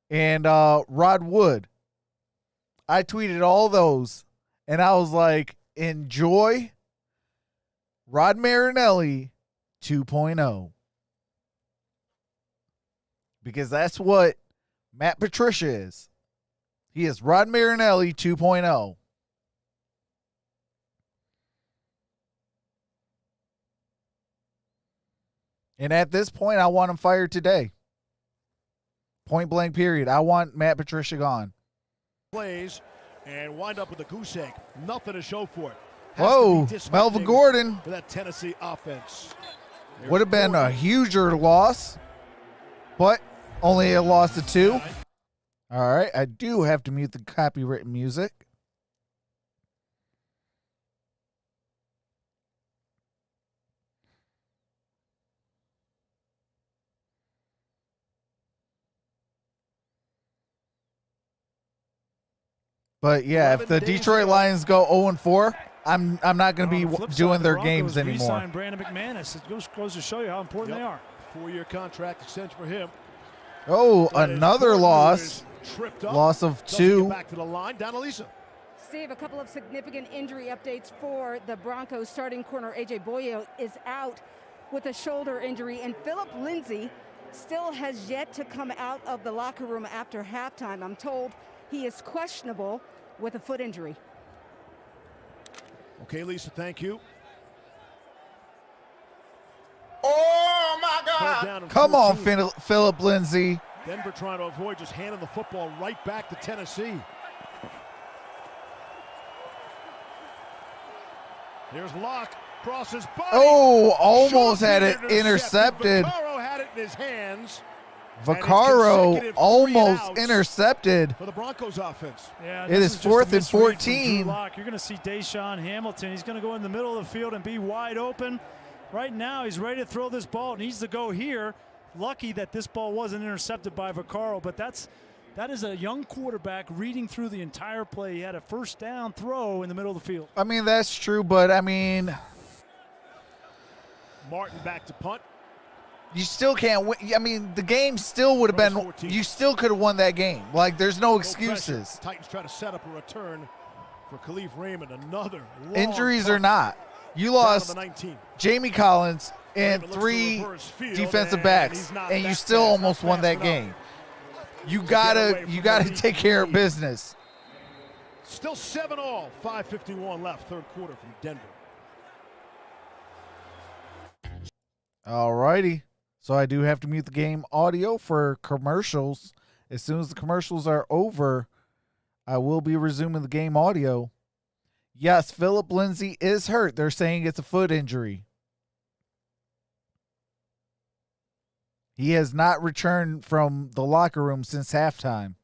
A: and Rod Wood. I tweeted all those, and I was like, enjoy Rod Marinelli 2.0. Because that's what Matt Patricia is. He is Rod Marinelli 2.0. And at this point, I want him fired today. Point blank period. I want Matt Patricia gone.
B: Plays and wind up with a goose egg. Nothing to show for it.
A: Whoa, Melvin Gordon.
B: For that Tennessee offense.
A: Would have been a huger loss, but only a loss of 2. All right, I do have to mute the copywritten music. But yeah, if the Detroit Lions go 0-4, I'm not going to be doing their games anymore.
C: Re-signed Brandon McManus. It goes to show you how important they are.
B: 4-year contract extension for him.
A: Oh, another loss. Loss of 2.
B: Back to the line. Down to Lisa.
F: Steve, a couple of significant injury updates for the Broncos. Starting corner A.J. Boye is out with a shoulder injury, and Philip Lindsay still has yet to come out of the locker room after halftime. I'm told he is questionable with a foot injury.
B: Okay, Lisa, thank you.
H: Oh, my God.
A: Come on, Philip Lindsay.
B: Denver trying to avoid just handing the football right back to Tennessee. Here's Locke. Crosses body.
A: Oh, almost had it intercepted.
B: Vaccaro had it in his hands.
A: Vaccaro almost intercepted.
B: For the Broncos offense.
C: Yeah,
A: it is 4th and 14.
C: You're going to see Deshaun Hamilton. He's going to go in the middle of the field and be wide open. Right now, he's ready to throw this ball. Needs to go here. Lucky that this ball wasn't intercepted by Vaccaro, but that is a young quarterback reading through the entire play. He had a first down throw in the middle of the field.
A: I mean, that's true, but I mean,
B: Martin back to punt.
A: You still can't win. I mean, the game still would have been, you still could have won that game. Like, there's no excuses.
B: Titans try to set up a return for Khalif Raymond. Another
A: injuries or not. You lost Jamie Collins and 3 defensive backs, and you still almost won that game. You gotta take care of business.
B: Still 7-all. 5:51 left, third quarter from Denver.
A: All righty. So I do have to mute the game audio for commercials. As soon as the commercials are over, I will be resuming the game audio. Yes, Philip Lindsay is hurt. They're saying it's a foot injury. He has not returned from the locker room since halftime.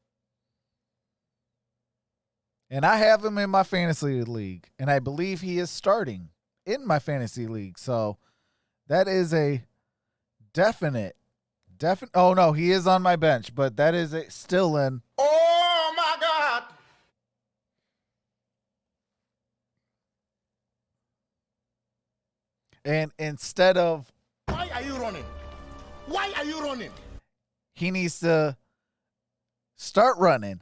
A: And I have him in my fantasy league, and I believe he is starting in my fantasy league. So that is a definite. Oh, no, he is on my bench, but that is still in.
H: Oh, my God.
A: And instead of.
H: Why are you running? Why are you running?
A: He needs to start running.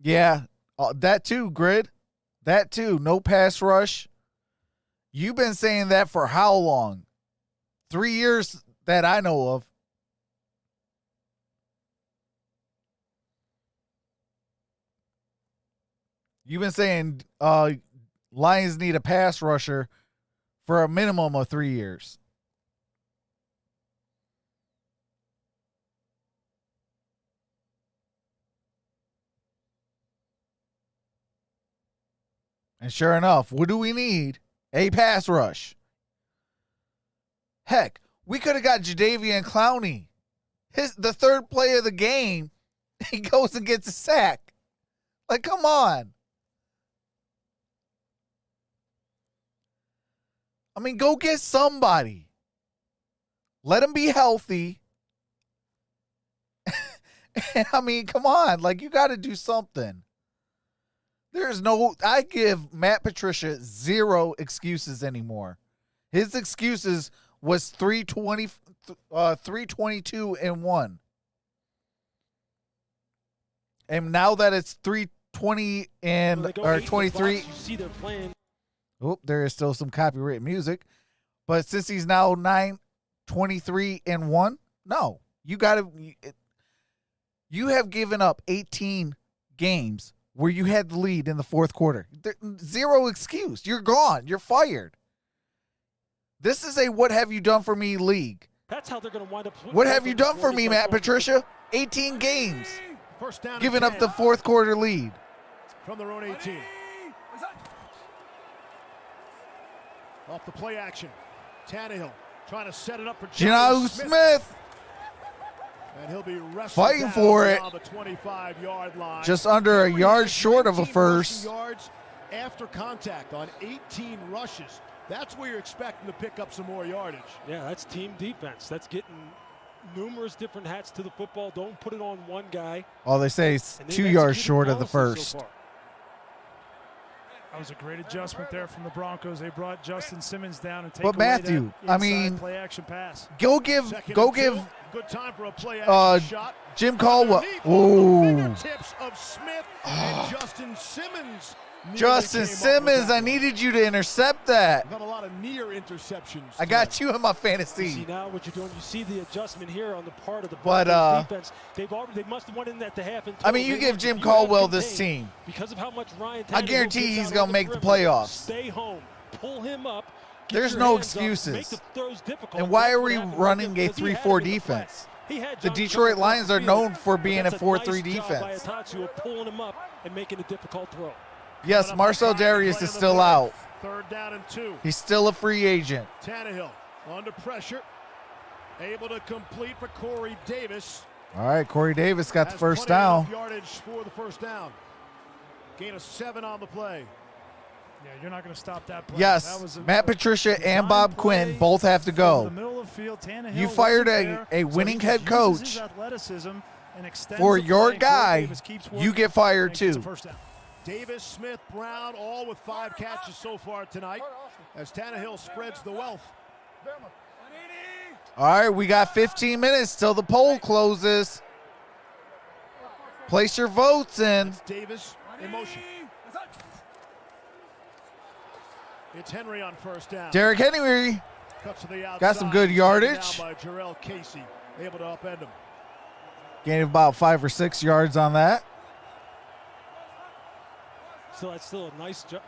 A: Yeah, that too, Grid. That too. No pass rush. You've been saying that for how long? 3 years that I know of. You've been saying Lions need a pass rusher for a minimum of 3 years. And sure enough, what do we need? A pass rush. Heck, we could have got Jadeveon Clowney. The third play of the game, he goes and gets a sack. Like, come on. I mean, go get somebody. Let him be healthy. I mean, come on. Like, you got to do something. I give Matt Patricia zero excuses anymore. His excuses was 322-1. And now that it's 320 or 23.
E: See they're playing.
A: Oh, there is still some copyright music. But since he's now 9-23-1, no. You have given up 18 games where you had the lead in the fourth quarter. Zero excuse. You're gone. You're fired. This is a what have you done for me league.
E: That's how they're going to wind up.
A: What have you done for me, Matt Patricia? 18 games.
B: First down,
A: giving up the fourth quarter lead.
B: From their own 18. Off the play action. Tannehill trying to set it up for
A: Geno Smith.
B: And he'll be
A: fighting for it.
B: On the 25-yard line.
A: Just under a yard short of a first.
B: Yards after contact on 18 rushes. That's where you're expecting to pick up some more yardage.
E: Yeah, that's team defense. That's getting numerous different hats to the football. Don't put it on one guy.
A: All they say is 2 yards short of the first.
E: So
C: that was a great adjustment there from the Broncos. They brought Justin Simmons down and take
A: but
C: away
A: Matthew,
C: that
A: play
C: action pass.
A: Go give
B: good time for a play action shot.
A: Jim Caldwell.
B: Fingertips of Smith and Justin Simmons.
A: Justin Simmons, I needed you to intercept that.
B: I've had a lot of near interceptions.
A: I got you in my fantasy.
E: You see now what you're doing. You see the adjustment here on the part of the defense. They must have won in at the half.
A: I mean, you give Jim Caldwell this team.
E: Because of how much Ryan
A: I guarantee he's going to make the playoffs.
E: Stay home. Pull him up.
A: There's no excuses. And why are we running a 3-4 defense? The Detroit Lions are known for being a 4-3 defense.
E: Pulling him up and making a difficult throw.
A: Yes, Marcel Darius is still out.
B: Third down and 2.
A: He's still a free agent.
B: Tannehill under pressure. Able to complete for Corey Davis.
A: All right, Corey Davis got the first down.
B: Yardage for the first down. Gain of 7 on the play.
C: Yeah, you're not going to stop that play.
A: Yes, Matt Patricia and Bob Quinn both have to go.
C: The middle of the field, Tannehill
A: you fired a winning head coach for your guy. You get fired too.
B: Davis, Smith, Brown, all with 5 catches so far tonight as Tannehill spreads the wealth.
A: All right, we got 15 minutes till the poll closes. Place your votes in.
B: That's Davis in motion. It's Henry on first down.
A: Derrick Henry
B: cuts to the outside.
A: Got some good yardage.
B: By Jarrell Casey, able to upend him.
A: Gained about 5 or 6 yards on that.
E: So that's still a nice job.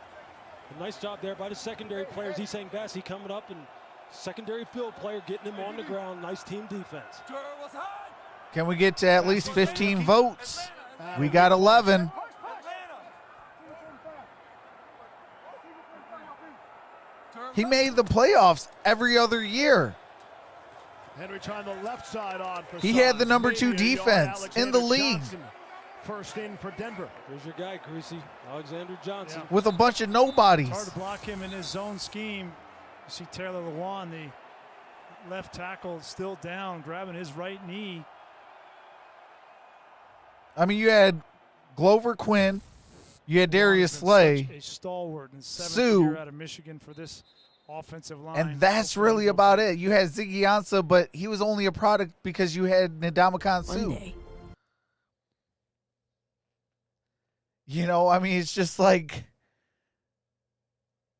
E: A nice job there by the secondary players. Essang Bassey coming up and secondary field player getting him on the ground. Nice team defense.
A: Can we get to at least 15 votes? We got 11. He made the playoffs every other year.
B: Henry trying the left side on.
A: He had the number 2 defense in the league.
B: First in for Denver.
E: There's your guy, Greasy. Alexander Johnson.
A: With a bunch of nobodies.
C: It's hard to block him in his zone scheme. You see Taylor Lewan, the left tackle, still down, grabbing his right knee.
A: I mean, you had Glover Quinn. You had Darius Slay.
C: A stalwart and 7th
A: Sue.
C: year out of Michigan for this offensive line.
A: And that's really about it. You had Ziggy Ansah, but he was only a product because you had Ndamukong Suh. You know, I mean, it's just like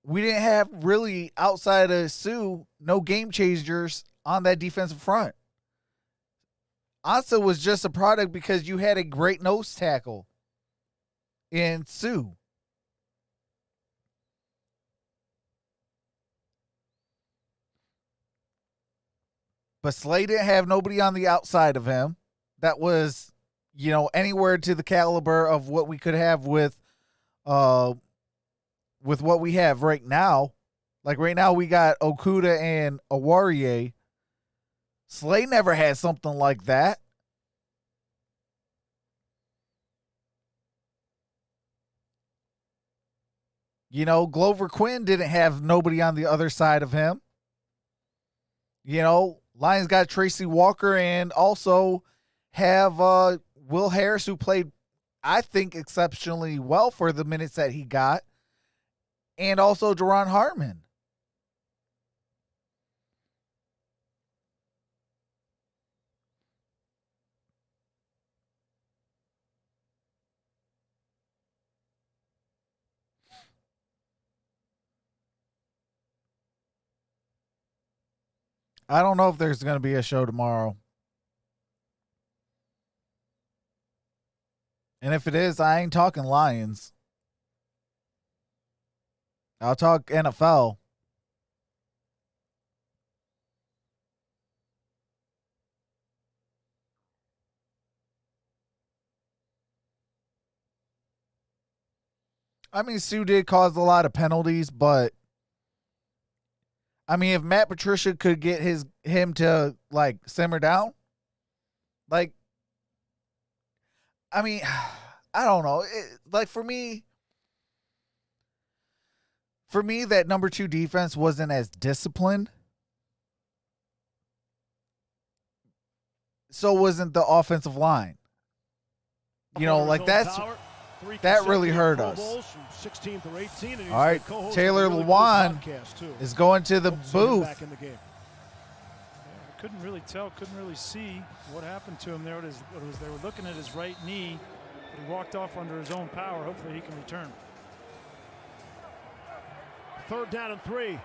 A: we didn't have really outside of Sue, no game changers on that defensive front. Ansah was just a product because you had a great nose tackle in Sue. But Slay didn't have nobody on the outside of him that was, you know, anywhere to the caliber of what we could have with what we have right now. Like right now we got Okudah and Awarie. Slay never had something like that. You know, Glover Quinn didn't have nobody on the other side of him. You know, Lions got Tracy Walker and also have Will Harris, who played, I think, exceptionally well for the minutes that he got, and also Derrn Hartman. I don't know if there's going to be a show tomorrow. And if it is, I ain't talking Lions. I'll talk NFL. I mean, Sue did cause a lot of penalties, but I mean, if Matt Patricia could get him to like simmer down, like, I mean, I don't know. Like for me, that number 2 defense wasn't as disciplined. So wasn't the offensive line. You know, like that really hurt us. All right, Taylor Lewan is going to the booth.
C: Yeah, I couldn't really tell, couldn't really see what happened to him there. They were looking at his right knee. He walked off under his own power. Hopefully he can return.
B: 3rd down and 3.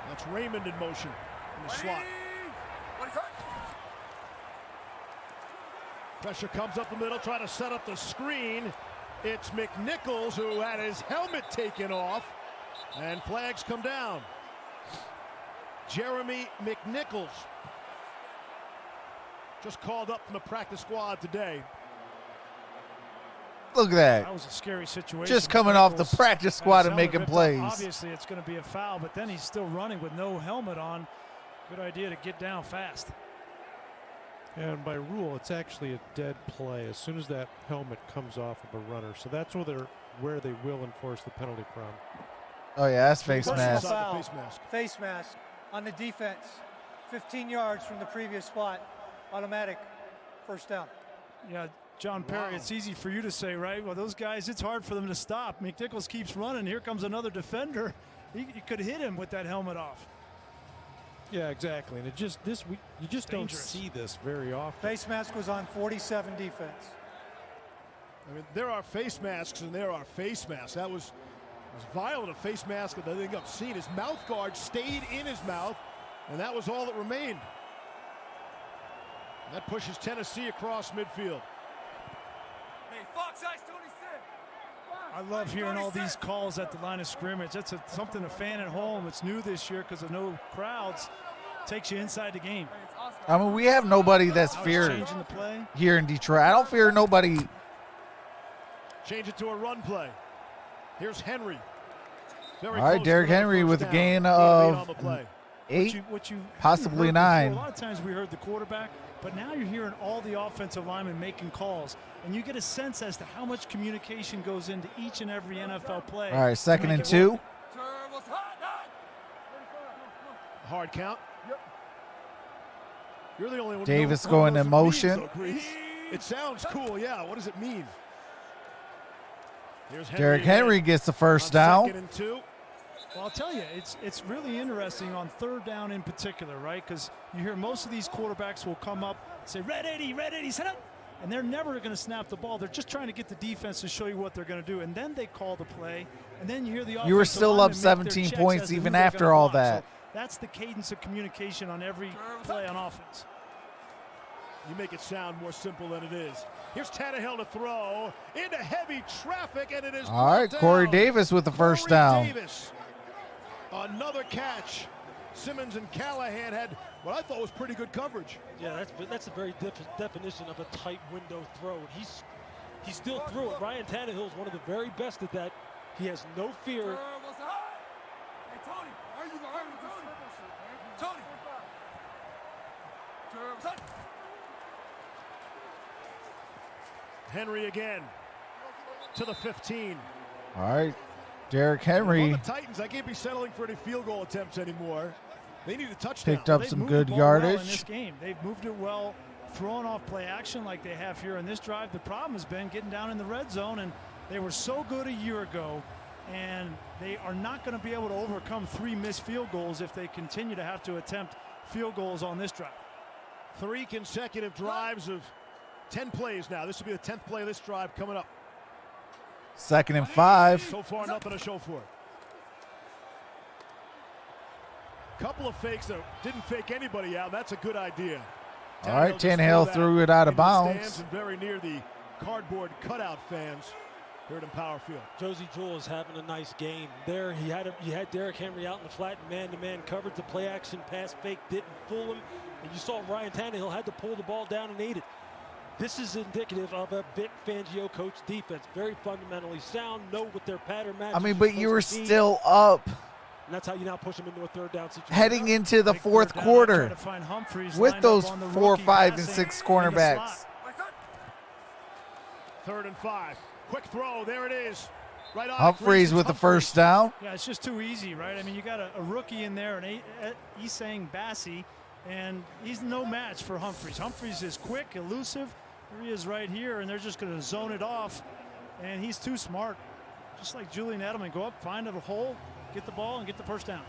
B: That's Raymond in motion in the slot. Pressure comes up the middle, trying to set up the screen. It's McNichols who had his helmet taken off, and flags come down. Jeremy McNichols just called up from the practice squad today.
A: Look at that.
C: That was a scary situation.
A: Just coming off the practice squad and making plays.
C: Obviously, it's going to be a foul, but then he's still running with no helmet on. Good idea to get down fast.
G: And by rule, it's actually a dead play as soon as that helmet comes off of a runner. So that's where they will enforce the penalty from.
A: Oh, yeah, that's face mask.
D: Face mask on the defense. 15 yards from the previous spot. Automatic first down.
C: Yeah, John Perry, It's easy for you to say, right? Well, those guys, it's hard for them to stop. McNichols keeps running. Here comes another defender. He could hit him with that helmet off.
G: Yeah, exactly. And you just don't see this very often.
D: Face mask was on 47 defense.
B: I mean, there are face masks and there are face masks. That was as violent a face mask that I think I've seen. His mouth guard stayed in his mouth, and that was all that remained. And that pushes Tennessee across midfield.
K: Hey, Fox Ice 26.
C: I love hearing all these calls at the line of scrimmage. That's something a fan at home. It's new this year because of no crowds. Takes you inside the game.
A: I mean, we have nobody that's feared here in Detroit. I don't fear nobody.
B: Change it to a run play. Here's Henry.
A: All right, Derrick Henry with a gain of 8, possibly 9.
C: A lot of times we heard the quarterback, but now you're hearing all the offensive linemen making calls, and you get a sense as to how much communication goes into each and every NFL play.
A: All right, 2nd and 2.
B: Hard count. You're the only one.
A: Davis going in motion.
B: It sounds cool, yeah. What does it mean?
A: Derrick Henry gets the first down.
B: 2nd and 2.
C: Well, I'll tell you, it's really interesting on 3rd down in particular, right? Because you hear most of these quarterbacks will come up, say, red 80, set up. And they're never going to snap the ball. They're just trying to get the defense to show you what they're going to do. And then they call the play. And then you hear the offensive
A: You were still up 17 points even after all that.
C: So that's the cadence of communication on every play on offense.
B: You make it sound more simple than it is. Here's Tannehill to throw into heavy traffic, and it is
A: all right. Corey Davis with the first down.
B: Davis, another catch. Simmons and Callahan had what I thought was pretty good coverage.
E: Yeah, that's the very definition of a tight window throw. He still threw it. Ryan Tannehill is one of the very best at that. He has no fear.
K: Hey, Tony, are you behind me? Tony.
B: Henry again to the 15.
A: All right, Derrick Henry.
B: On the Titans, I can't be settling for any field goal attempts anymore. They need a touchdown.
A: Picked up
C: They've
A: some
C: moved
A: good
C: the ball well in
A: yardage.
C: this game. They've moved it well, throwing off play action like they have here in this drive. The problem has been getting down in the red zone, and they were so good a year ago, and they are not going to be able to overcome 3 missed field goals if they continue to have to attempt field goals on this drive.
B: 3 consecutive drives of 10 plays now. This will be the 10th play of this drive coming up.
A: 2nd and 5.
B: So far, nothing to show for it. Couple of fakes that didn't fake anybody out. That's a good idea.
A: All right,
B: just
A: Tannehill threw it out of
B: into the
A: bounds.
B: stands and very near the cardboard cutout fans here at Empower Field.
E: Josie Jewell is having a nice game there. He had Derrick Henry out in the flat, man-to-man coverage. The play action pass fake didn't fool him, and you saw Ryan Tannehill had to pull the ball down and ate it. This is indicative of a Vic Fangio coach defense. Very fundamentally sound, know what their pattern matches.
A: I mean, but you were still up.
E: And that's how you now push them into a 3rd down situation.
A: Heading into the 4th quarter with those 4, 5, and 6 cornerbacks.
B: 3rd and 5. Quick throw. There it is. Right on.
A: Humphreys with the first down.
C: Yeah, it's just too easy, right? I mean, you got a rookie in there, and Isang Bassi, and he's no match for Humphreys. Humphreys is quick, elusive. Here he is right here, and they're just going to zone it off, and he's too smart. Just like Julian Edelman, go up, find a hole, get the ball, and get the first down.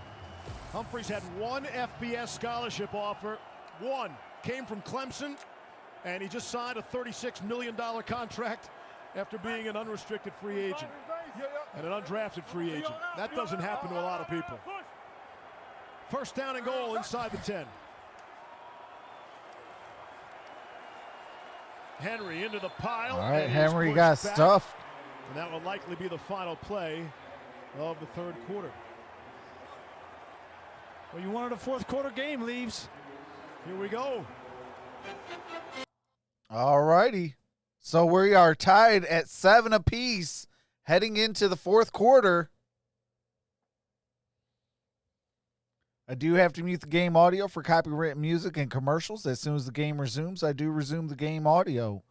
B: Humphreys had 1 FBS scholarship offer. 1 came from Clemson, and he just signed a $36 million contract after being an unrestricted free agent and an undrafted free agent. That doesn't happen to a lot of people. First down and goal inside the 10. Henry into the pile.
A: All right,
B: and
A: Henry
B: he's
A: got
B: pushed back.
A: stuffed.
B: And that will likely be the final play of the 3rd quarter.
C: Well, you wanted a 4th quarter game, Leaves.
B: Here we go.
A: All righty. So we are tied at 7 apiece heading into the 4th quarter. I do have to mute the game audio for copyrighted music and commercials. As soon as the game resumes, I do resume the game audio.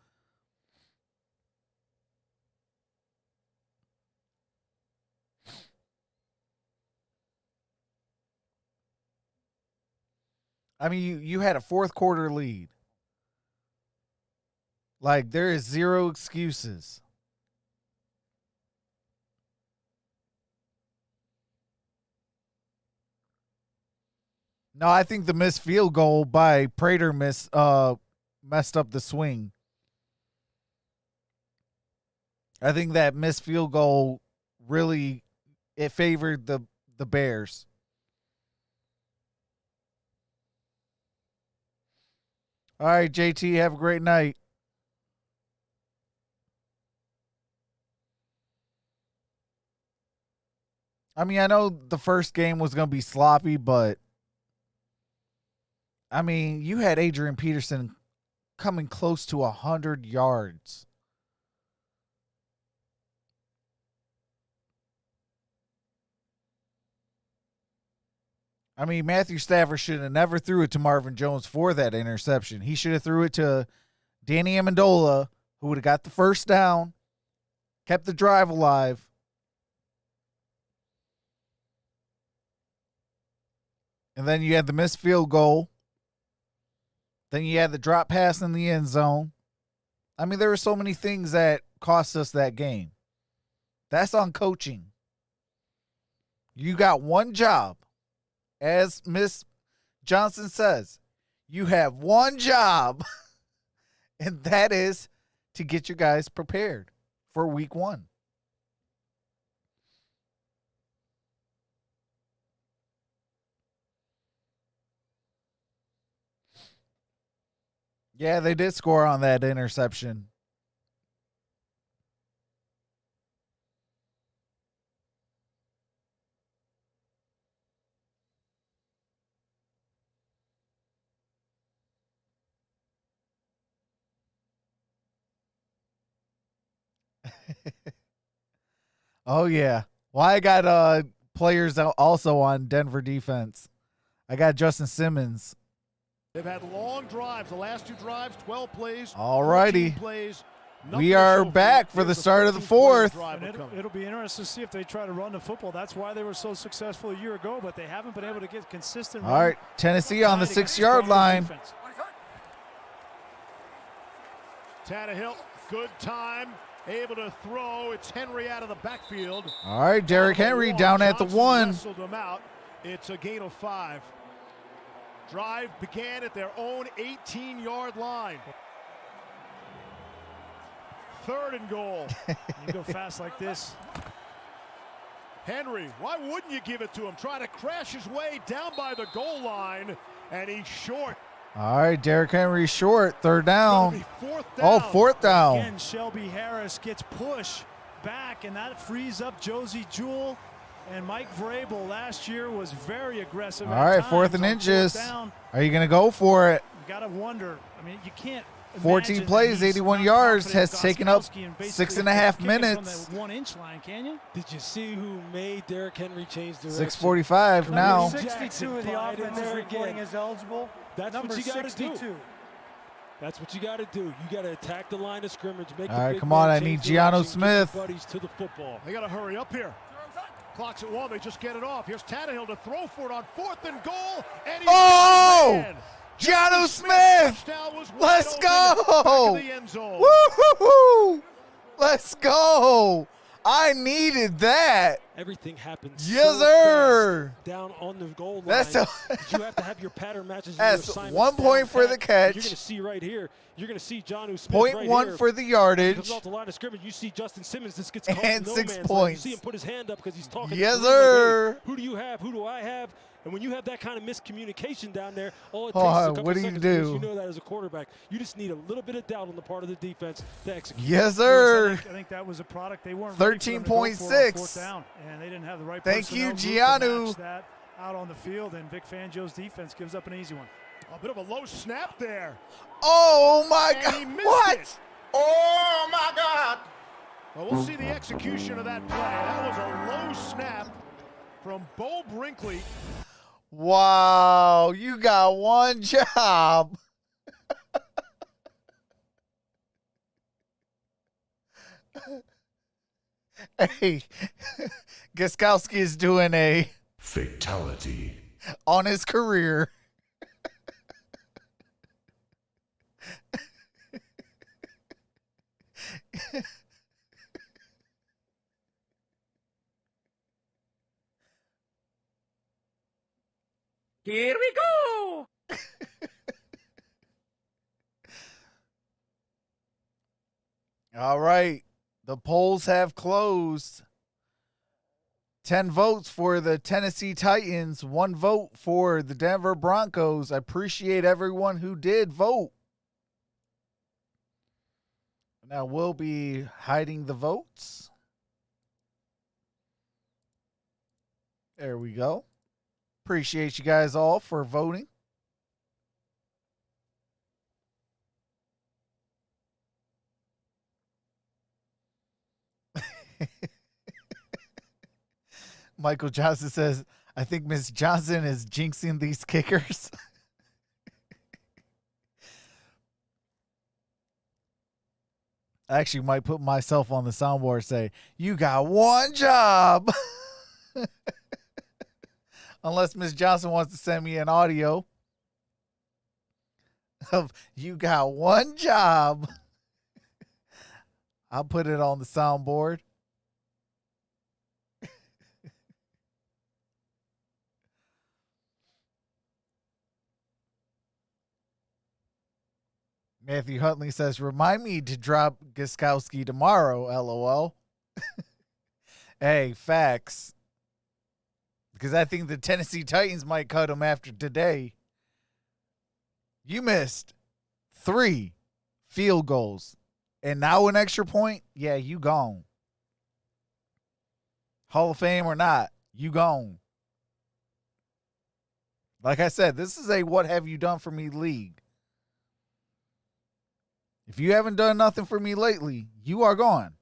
A: I mean, you had a 4th quarter lead. Like, there is 0 excuses. No, I think the missed field goal by Prater messed up the swing. I think that missed field goal really, it favored the Bears. All right, JT, have a great night. I mean, I know the first game was going to be sloppy, but I mean, you had Adrian Peterson coming close to 100 yards. I mean, Matthew Stafford should have never threw it to Marvin Jones for that interception. He should have threw it to Danny Amendola, who would have got the first down, kept the drive alive. And then you had the missed field goal. Then you had the drop pass in the end zone. I mean, there were so many things that cost us that game. That's on coaching. You got one job. As Miss Johnson says, you have one job, and that is to get your guys prepared for week 1. Yeah, they did score on that interception. Oh, yeah. Well, I got players also on Denver defense. I got Justin Simmons.
B: They've had long drives. The last 2 drives, 12 plays.
A: All righty.
B: 14 plays,
A: We are back for the start of the fourth.
C: And it'll be interesting to see if they try to run the football. That's why they were so successful a year ago, but they haven't been able to get consistent.
A: All right, Tennessee on the 6-yard line.
C: Defense.
B: Tannehill, good time, able to throw. It's Henry out of the backfield.
A: All right, Derrick Henry down at the 1.
B: Wrestled him out. It's a gain of 5. Drive began at their own 18-yard line. 3rd and goal.
C: You go fast like this.
B: Henry, why wouldn't you give it to him? Trying to crash his way down by the goal line, and he's short.
A: All right, Derrick Henry short. 3rd down.
B: 4th down.
A: Oh, 4th down.
C: Again, Shelby Harris gets pushed back, and that frees up Josie Jewell. And Mike Vrabel last year was very aggressive.
A: All right, 4th and inches. Are you going to go for it?
C: You got to wonder. I mean, you can't.
A: 14 plays, 81 yards, has taken up 6.5 minutes.
C: 1-inch line, can you?
E: Did you see who made Derrick Henry change direction?
A: 6:45 now.
D: 62 of the offense is reporting as eligible.
E: That's
D: Number
E: what you got to
D: 62.
E: do. That's what you got to do. You got to attack the line of scrimmage. Make
A: All
E: the
A: right,
E: big
A: come
E: man
A: on, I
E: change
A: need Gianno
E: direction, get
A: Smith.
E: the buddies to the football.
B: They got to hurry up here. Clock's at 1. They just get it off. Here's Tannehill to throw for it on 4th and goal. And he's
A: Gianno Smith! Let's go! Woo-hoo-hoo! Let's go! I needed that.
E: Everything happens.
A: Yes,
E: so
A: sir.
E: fast down on the goal line.
A: That's
E: you have to have your pattern matches.
A: That's 1 point for the catch.
E: You're going to see right here. You're going to see Jonnu Smith
A: Point
E: right
A: 1
E: here.
A: for the
E: He
A: yardage.
E: comes off the line of scrimmage. You see Justin Simmons. This gets caught
A: And
E: in no
A: 6
E: man's land.
A: points.
E: You see him put his hand up because he's talking.
A: Yes,
E: to the league like,
A: sir.
E: hey, who do you have? Who do I have? And when you have that kind of miscommunication down there, all it takes
A: Oh,
E: is a couple
A: what do you
E: seconds
A: do?
E: because you know that as a quarterback. You just need a little bit of doubt on the part of the defense to execute.
A: Yes, sir.
C: I think that was a product they weren't ready for them to go for on
A: 13.6.
C: 4th down, and they didn't have the right
A: Thank you,
C: personnel group to
A: Giannu.
C: match that out on the field, and Vic Fangio's defense gives up an easy one.
B: A bit of a low snap there.
A: Oh, my
B: And
A: God.
B: he missed
A: What?
B: it.
H: Oh my God!
B: Well, we'll see the execution of that play. That was a low snap from Bo Brinkley.
A: Wow, you got one job. Hey, Gostkowski is doing a
J: Fatality.
A: on his career.
I: Here we go!
A: All right. The polls have closed. 10 votes for the Tennessee Titans, 1 vote for the Denver Broncos. I appreciate everyone who did vote. Now we'll be hiding the votes. There we go. Appreciate you guys all for voting. Michael Johnson says, I think Miss Johnson is jinxing these kickers. I actually might put myself on the soundboard and say, you got one job. Unless Miss Johnson wants to send me an audio of you got one job. I'll put it on the soundboard. Matthew Huntley says, remind me to drop Gostkowski tomorrow, LOL. Hey, facts. Because I think the Tennessee Titans might cut him after today. You missed 3 field goals. And now an extra point? Yeah, you gone. Hall of Fame or not, you gone. Like I said, this is a what have you done for me league. If you haven't done nothing for me lately, you are gone.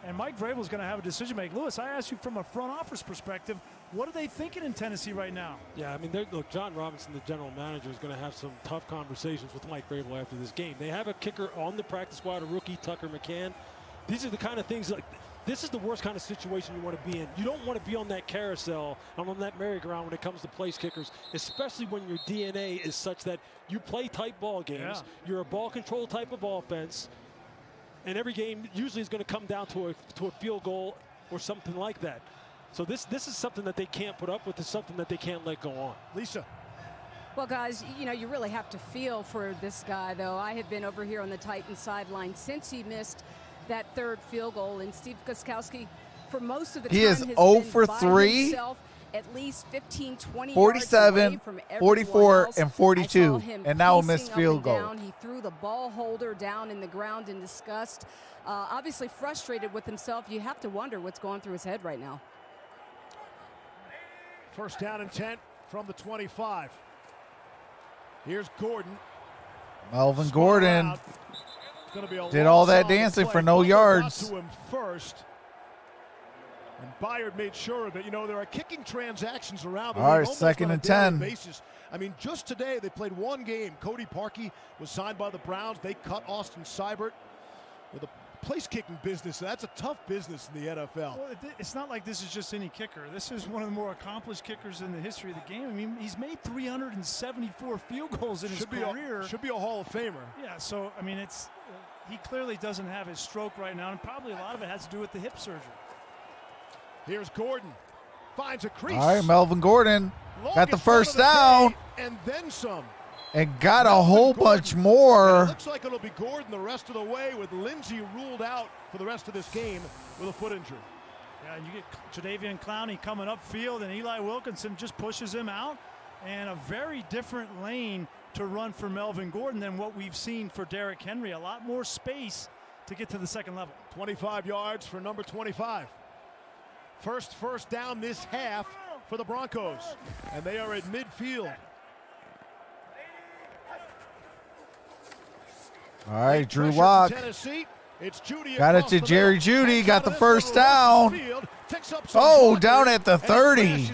C: And Mike Vrabel's going to have a decision to make. Lewis, I asked you from a front office perspective, what are they thinking in Tennessee right now?
E: Yeah, I mean, look, John Robinson, the general manager, is going to have some tough conversations with Mike Vrabel after this game. They have a kicker on the practice squad, a rookie, Tucker McCann. These are the kind of things, like, this is the worst kind of situation you want to be in. You don't want to be on that carousel and on that merry-go-round when it comes to place kickers, especially when your DNA is such that you play tight ball games. Yeah. You're a ball control type of offense. And every game usually is going to come down to a field goal or something like that. So this is something that they can't put up with. It's something that they can't let go on.
B: Lisa.
F: Well, guys, you know, you really have to feel for this guy, though. I have been over here on the Titans sideline since he missed that third field goal. And Steve Gostkowski, for most of the time,
A: he is 0 for 3.
F: At least 15, 20
A: 47,
F: yards away from
A: 44,
F: else.
A: and 42, and now a missed
F: pacing
A: field
F: up
A: goal.
F: and down. He threw the ball holder down in the ground in disgust. Obviously frustrated with himself. You have to wonder what's going through his head right now.
B: First down and 10 from the 25. Here's Gordon.
A: Melvin Gordon did
B: all
A: all that dancing for no yards.
B: To him first. And Byard made sure that, you know, there are kicking transactions around.
A: All right, second and 10.
B: Basis. I mean, just today they played one game. Cody Parkey was signed by the Browns. They cut Austin Seibert with a place kicking business. That's a tough business in the NFL.
C: Well, it's not like this is just any kicker. This is one of the more accomplished kickers in the history of the game. I mean, he's made 374 field goals in his career.
B: Should be a Hall of Famer.
C: Yeah, so, I mean, it's he clearly doesn't have his stroke right now, and probably a lot of it has to do with the hip surgery.
B: Here's Gordon. Finds a crease.
A: All right, Melvin Gordon got the first down.
B: And then some.
A: And got a whole bunch more.
B: It looks like it'll be Gordon the rest of the way, with Lindsey ruled out for the rest of this game with a foot injury.
C: Yeah, and you get Jadeveon Clowney coming upfield, and Eli Wilkinson just pushes him out. And a very different lane to run for Melvin Gordon than what we've seen for Derrick Henry. A lot more space to get to the second level.
B: 25 yards for number 25. First down this half for the Broncos, and they are at midfield.
A: All right, Drew Lock got it to Jerry Jeudy, got the first down. Oh, down at the 30.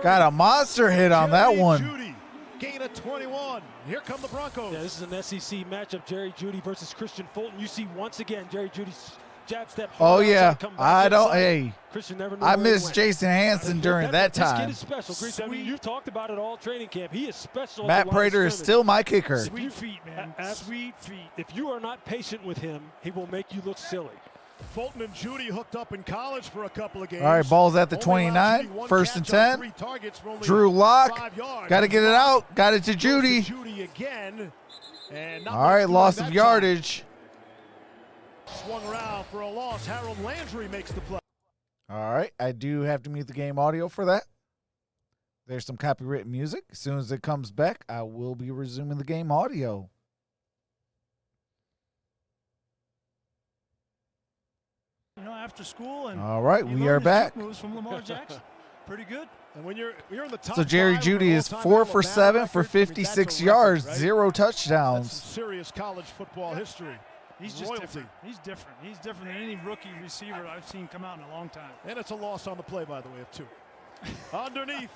A: Got a monster hit on that one.
B: Gain of 21. Here come the Broncos.
E: Yeah, this is an SEC matchup, Jerry Jeudy versus Christian Fulton. You see once again Jerry Jeudy's jab step.
A: Oh yeah, I don't.
E: Inside.
A: Hey,
E: Christian never knew
A: I
E: where he
A: missed
E: went.
A: Jason Hansen during that time.
E: This kid is special. I mean, you've talked about it all training camp. He is special.
A: Matt Prater is still my kicker.
C: Sweet feet, man. Sweet feet.
E: If you are not patient with him, he will make you look silly.
B: Fulton and Jeudy hooked up in college for a couple of games.
A: All right, ball's at the 29. First and 10. Drew Lock. Got to get it out. Got it to Jeudy.
B: Again. And
A: all right, loss of yardage.
B: Swung around for a loss. Harold Landry makes the play.
A: All right, I do have to mute the game audio for that. There's some copyrighted music. As soon as it comes back, I will be resuming the game audio.
C: You know, after school, and
A: all right, we are back.
C: Moves from Lamar Jackson. Pretty good.
B: And when you're in the top
A: so Jerry Jeudy is 4 for 7 for 56 yards, right? 0 touchdowns.
B: That's some serious college football history.
C: He's just different. He's different. He's different than any rookie receiver I've seen come out in a long time.
B: And it's a loss on the play, by the way, of 2. Underneath,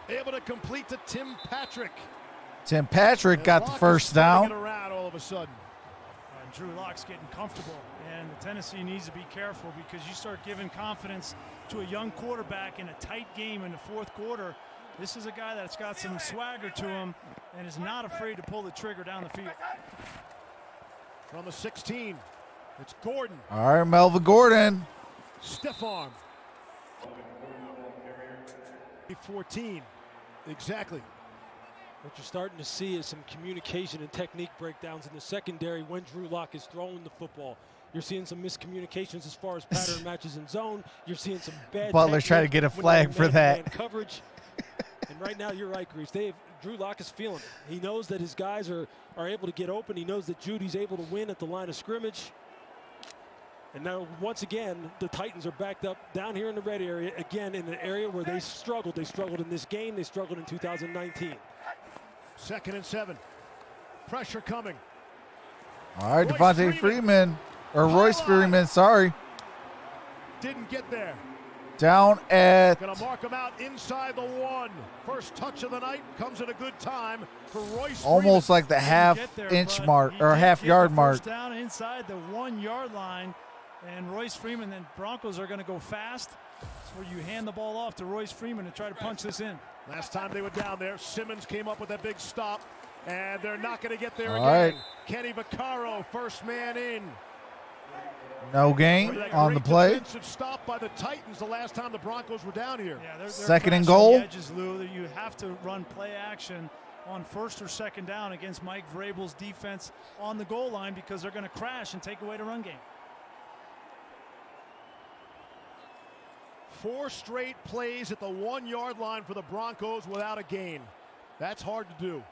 B: able to complete to Tim Patrick.
A: Tim Patrick got the first down.
B: Around all of a sudden.
C: Drew Lock's getting comfortable, and Tennessee needs to be careful because you start giving confidence to a young quarterback in a tight game in the fourth quarter. This is a guy that's got some swagger to him and is not afraid to pull the trigger down the field.
B: From the 16, it's Gordon.
A: All right, Melvin Gordon.
B: Stiff arm. 14, exactly.
E: What you're starting to see is some communication and technique breakdowns in the secondary when Drew Lock is throwing the football. You're seeing some miscommunications as far as pattern matches in zone. You're seeing some bad
A: Butler's trying to get a flag for that.
E: Coverage. And right now, you're right, Grease. Drew Lock is feeling it. He knows that his guys are able to get open. He knows that Judy's able to win at the line of scrimmage. And now, once again, the Titans are backed up down here in the red area, again, in an area where they struggled. They struggled in this game. They struggled in 2019.
B: 2nd and 7. Pressure coming.
A: All right, Devontae Freeman Or Royce Freeman, sorry.
B: Didn't get there.
A: Down at...
B: Gonna mark him out inside the 1. First touch of the night comes at a good time for Royce
A: almost
B: Freeman.
A: like the half-inch mark or half-yard mark.
C: First down inside the 1-yard line. And Royce Freeman and Broncos are going to go fast. That's where you hand the ball off to Royce Freeman to try to punch this in.
B: Last time they were down there, Simmons came up with that big stop, and they're not going to get there
A: All
B: again.
A: right.
B: Kenny Vaccaro, first man in.
A: No gain on the play.
B: Defensive stop by the Titans the last time the Broncos were down here.
C: Yeah, they're
A: second and
C: crashing
A: goal.
C: the edges, Lou. You have to run play action on first or second down against Mike Vrabel's defense on the goal line because they're going to crash and take away the run game.
B: 4 straight plays at the 1-yard line for the Broncos without a gain. That's hard to do.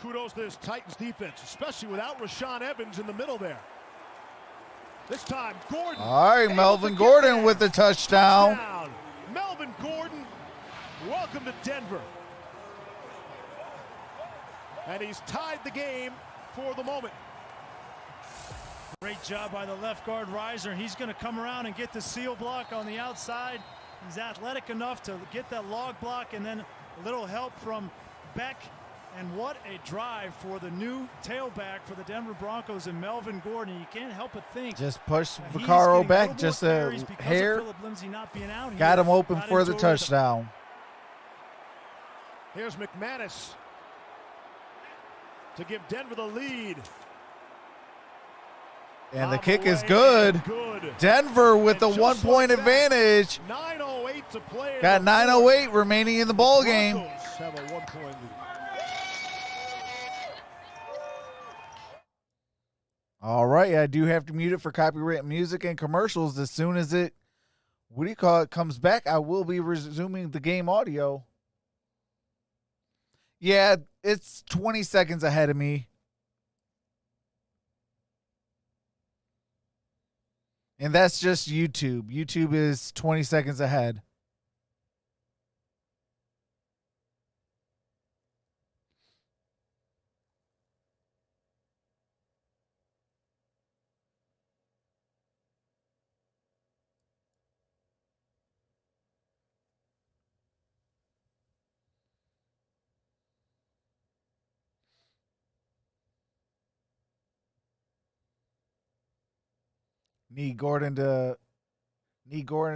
B: Kudos to this Titans defense, especially without Rashaan Evans in the middle there. This time, Gordon.
A: All right, Melvin Gordon with the touchdown.
B: Melvin Gordon, welcome to Denver. And he's tied the game for the moment.
C: Great job by the left guard Riser. He's going to come around and get the seal block on the outside. He's athletic enough to get that log block and then a little help from Beck. And what a drive for the new tailback for the Denver Broncos and Melvin Gordon. You can't help but think.
A: Just push Vaccaro back just a hair. Got him open for the touchdown.
B: Here's McManus to give Denver the lead.
A: And the kick is good. Denver with the 1-point advantage.
B: 9:08 to play.
A: Got 9:08 remaining in the ball game.
B: Have a 1-point lead.
A: All right, I do have to mute it for copyright music and commercials. As soon as it, comes back, I will be resuming the game audio. Yeah, it's 20 seconds ahead of me. And that's just YouTube. YouTube is 20 seconds ahead. Need Gordon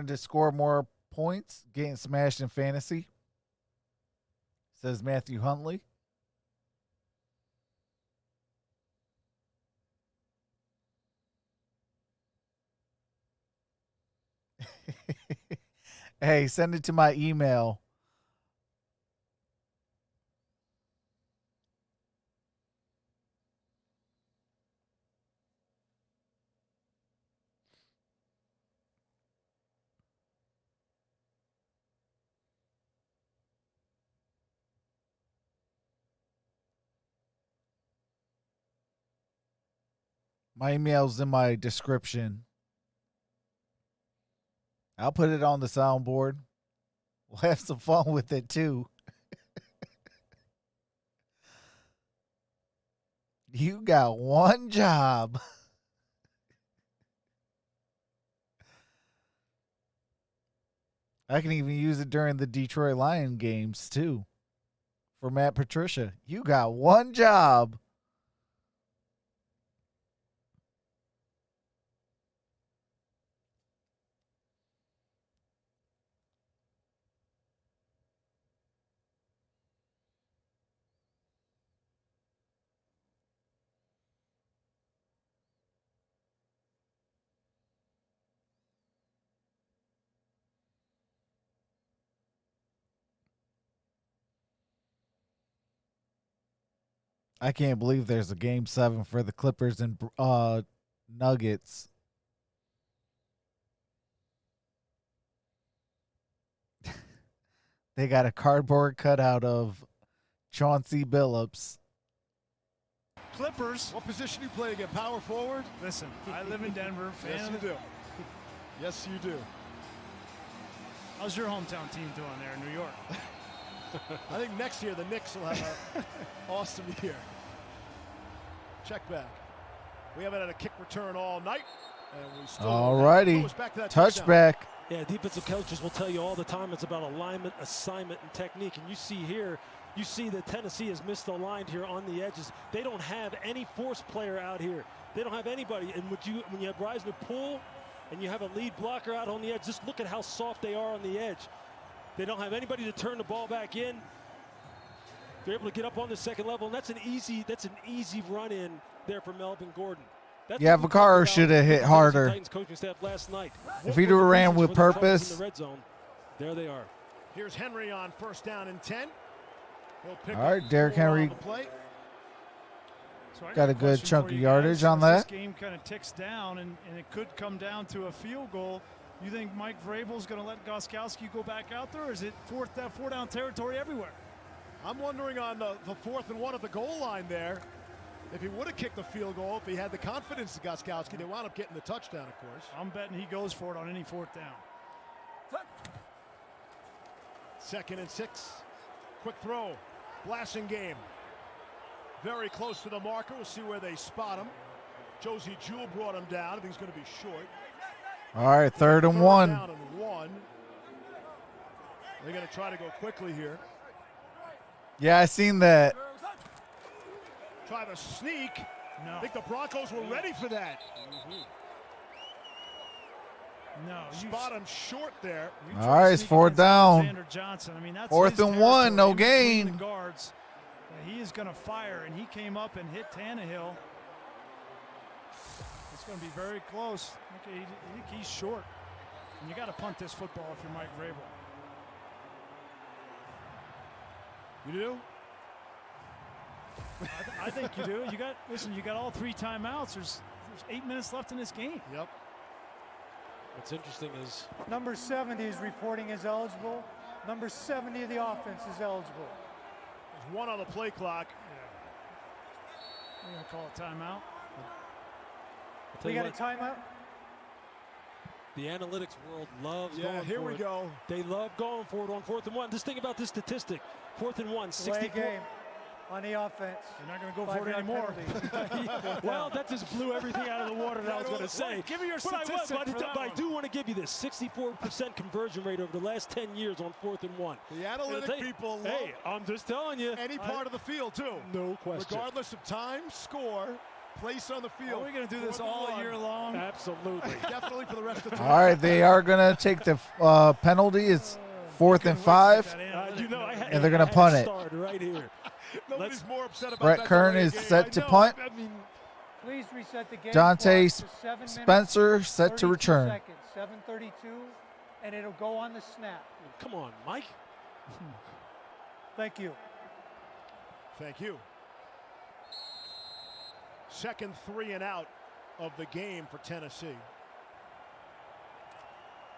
A: to score more points, getting smashed in fantasy, says Matthew Huntley. Hey, send it to my email. My email's in my description. I'll put it on the soundboard. We'll have some fun with it too. You got one job. I can even use it during the Detroit Lions games too. For Matt Patricia. You got one job. I can't believe there's a game 7 for the Clippers and Nuggets. They got a cardboard cutout of Chauncey Billups.
C: Clippers.
B: What position do you play again? Power forward?
C: Listen, I live in Denver.
B: Yes, you do. Yes, you do.
C: How's your hometown team doing there in New York?
B: I think next year the Knicks will have an awesome year. Check back. We haven't had a kick return all night. And we still
A: Alrighty.
B: back to that
A: Touchback.
E: Yeah, defensive coaches will tell you all the time it's about alignment, assignment, and technique. And you see here, you see that Tennessee has misaligned here on the edges. They don't have any force player out here. They don't have anybody. And when you have Reisner pull and you have a lead blocker out on the edge, just look at how soft they are on the edge. They don't have anybody to turn the ball back in. They're able to get up on the second level, and that's an easy run in there for Melvin Gordon.
A: Yeah, Vaccaro should have hit harder.
E: Titans coaching staff last night.
A: If he'd have ran with purpose.
E: In the red zone. There they are.
B: Here's Henry on 1st down and 10. He'll pick
A: All right, Derrick Henry
C: So
A: got a good chunk of yardage on that.
C: This game kind of ticks down, and it could come down to a field goal. You think Mike Vrabel's going to let Gostkowski go back out there, or is it four down territory everywhere?
B: I'm wondering on the 4th and 1 at the goal line there, if he would have kicked the field goal, if he had the confidence of Gostkowski, they wound up getting the touchdown, of course.
C: I'm betting he goes for it on any 4th down.
B: 2nd and 6. Quick throw. Blasting game. Very close to the marker. We'll see where they spot him. Josie Jewell brought him down. I think he's going to be short.
A: All right, 3rd and 1.
B: Down and 1. They're going to try to go quickly here.
A: Yeah, I seen that.
B: Try to sneak.
C: No.
B: I think the Broncos were ready for that.
C: No.
B: Spot him short there.
A: All right, it's 4th down.
C: Alexander Johnson. I mean, that's
A: 4th and 1, no gain.
C: The guards. He is going to fire, and he came up and hit Tannehill. It's going to be very close. Okay, I think he's short. And you got to punt this football if you're Mike Vrabel.
B: You do?
C: I think you do. You got all 3 timeouts. There's 8 minutes left in this game.
B: Yep.
E: What's interesting is
D: Number 70 is reporting as eligible. Number 70 of the offense is eligible.
B: There's 1 on the play clock.
C: We're going to call a timeout.
D: We got a timeout?
E: the analytics world loves
B: Yeah,
E: going
B: here
E: for
B: we
E: it.
B: go.
E: They love going for it on 4th and 1. Just think about this statistic. 4th and 1, 64.
D: Game on the offense.
C: They're not going to go for it anymore.
E: Well, that just blew everything out of the water that I was going to say.
C: Give me your
E: But
C: statistic
E: I do want to give you this. 64% conversion rate over the last 10 years on 4th and 1.
B: The analytic people love
E: Hey, I'm just telling you.
B: any part of the field, too.
E: No question.
B: Regardless of time, score, place on the field.
C: Are we going to do this all year long?
E: Absolutely.
B: Definitely for the rest of the time.
A: All right, they are going to take the penalty. It's 4th and 5. And they're going to punt it.
E: Right here.
B: Nobody's more upset about
A: Brett
B: that
A: Kern
B: delay
A: is
B: game.
A: set to punt.
D: Please reset the game.
A: Dante
D: clock to 7 minutes,
A: Spencer set to
D: 32
A: return.
D: Seconds, 7:32, and it'll go on the snap.
E: Come on, Mike.
D: Thank you.
B: Thank you. Second 3 and out of the game for Tennessee.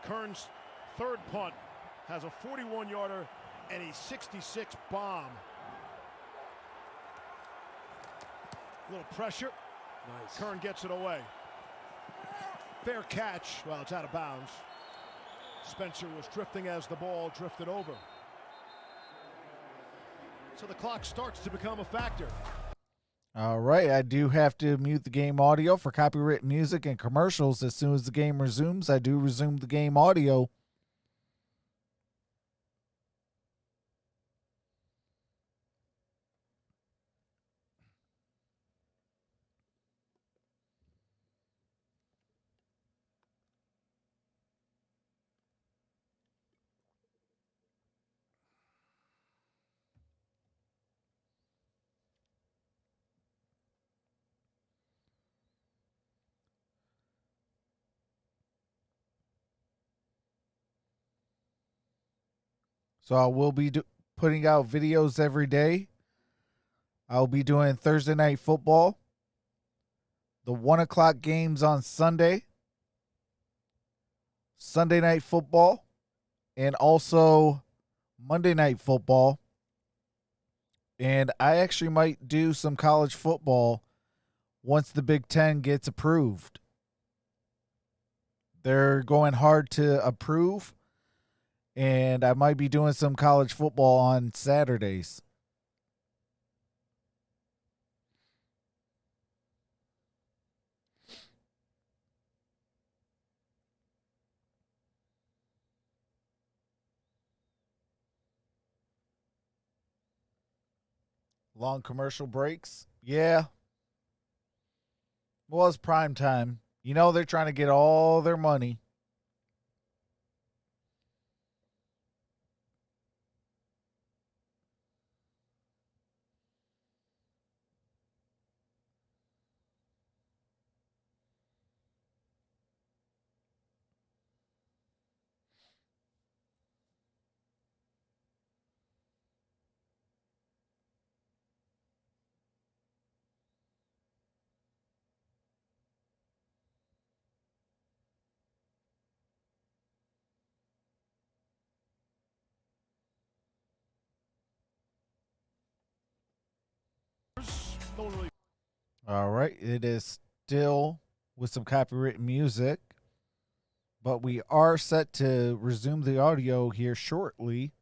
B: Kern's third punt has a 41-yarder and a 66 bomb. A little pressure.
E: Nice.
B: Kern gets it away. Fair catch. Well, it's out of bounds. Spencer was drifting as the ball drifted over. So the clock starts to become a factor.
A: All right, I do have to mute the game audio for copyright music and commercials. As soon as the game resumes, I do resume the game audio. So I will be putting out videos every day. I'll be doing Thursday Night Football, the 1 o'clock games on Sunday, Sunday Night Football, and also Monday Night Football. And I actually might do some college football once the Big Ten gets approved. They're going hard to approve. And I might be doing some college football on Saturdays. Long commercial breaks. Yeah. Well, it's prime time. You know they're trying to get all their money. All right. It is still with some copyrighted music, but we are set to resume the audio here shortly.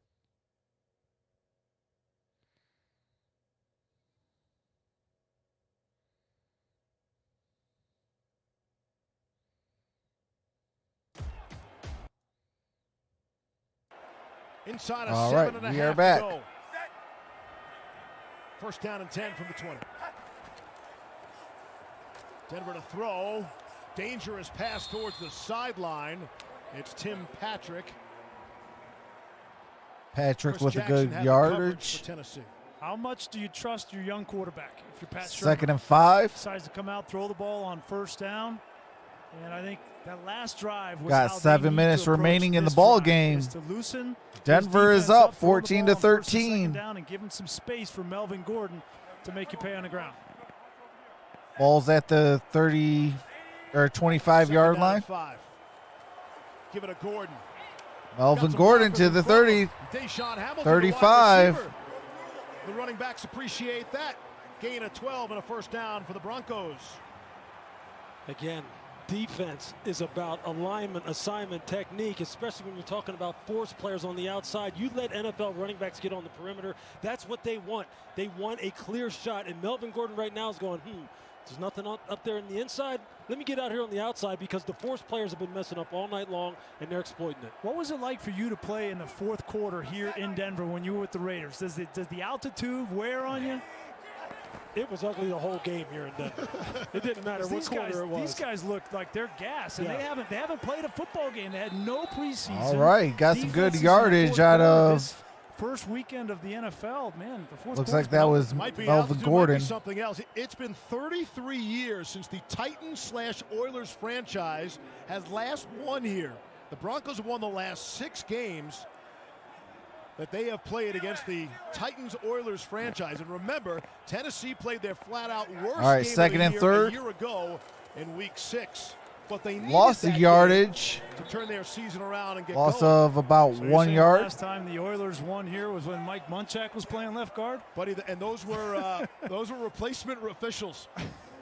B: Inside of
A: All
B: 7
A: right,
B: and a
A: we
B: half
A: are back.
B: to go. First down and 10 from the 20. Denver to throw. Dangerous pass towards the sideline. It's Tim Patrick.
A: Patrick
B: Chris
A: with
B: Jackson
A: a good
B: had the coverage
A: yardage.
B: for Tennessee.
C: How much do you trust your young quarterback? If you're Pat Shermer,
A: Second and 5.
C: decides to come out, throw the ball on first down. And I think that last drive was
A: Got
C: how
A: 7
C: they need
A: minutes
C: to approach
A: remaining in the
C: this
A: ball
C: drive,
A: game.
C: is to loosen
A: Denver
C: his
A: is
C: defense
A: up
C: throw the
A: 14
C: ball
A: to
C: on first and second
A: 13.
C: down and give him some space for Melvin Gordon to make you pay on the ground.
A: Ball's at the 30 or 25-yard line.
B: 5. Give it to Gordon.
A: Melvin Gordon to the 30.
B: Deshaun Hamilton,
A: 35.
B: the wide receiver. The running backs appreciate that. Gain of 12 and a first down for the Broncos.
E: Again, defense is about alignment, assignment, technique, especially when you're talking about force players on the outside. You let NFL running backs get on the perimeter. That's what they want. They want a clear shot. And Melvin Gordon right now is going, there's nothing up there in the inside. Let me get out here on the outside because the force players have been messing up all night long, and they're exploiting it.
C: What was it like for you to play in the fourth quarter here in Denver when you were with the Raiders? Does the altitude wear on you?
E: It was ugly the whole game here in Denver. It didn't matter what quarter it was.
C: These guys look like they're gassed, and they haven't played a football game. They had no preseason.
A: All right, got some good
C: Defenses in the
A: yardage
C: fourth
A: out
C: quarter
A: of.
C: this first weekend of the NFL, man. The fourth
A: Looks
C: quarter's
A: like that
C: been
A: was
B: Might be
A: Melvin
B: altitude,
A: Gordon.
B: might be something else. It's been 33 years since the Titans/Oilers franchise has last won here. The Broncos have won the last 6 games that they have played against the Titans-Oilers franchise. And remember, Tennessee played their flat-out worst
A: All right,
B: game
A: second
B: of
A: and
B: the year
A: third.
B: a year ago in Week 6. But they needed
A: Lost the
B: that
A: yardage.
B: game to turn their season around and get
A: Loss
B: going.
A: of about
C: So you're
A: 1
C: saying
A: yard.
C: Last time the Oilers won here was when Mike Munchak was playing left guard.
B: Buddy, and those were replacement officials.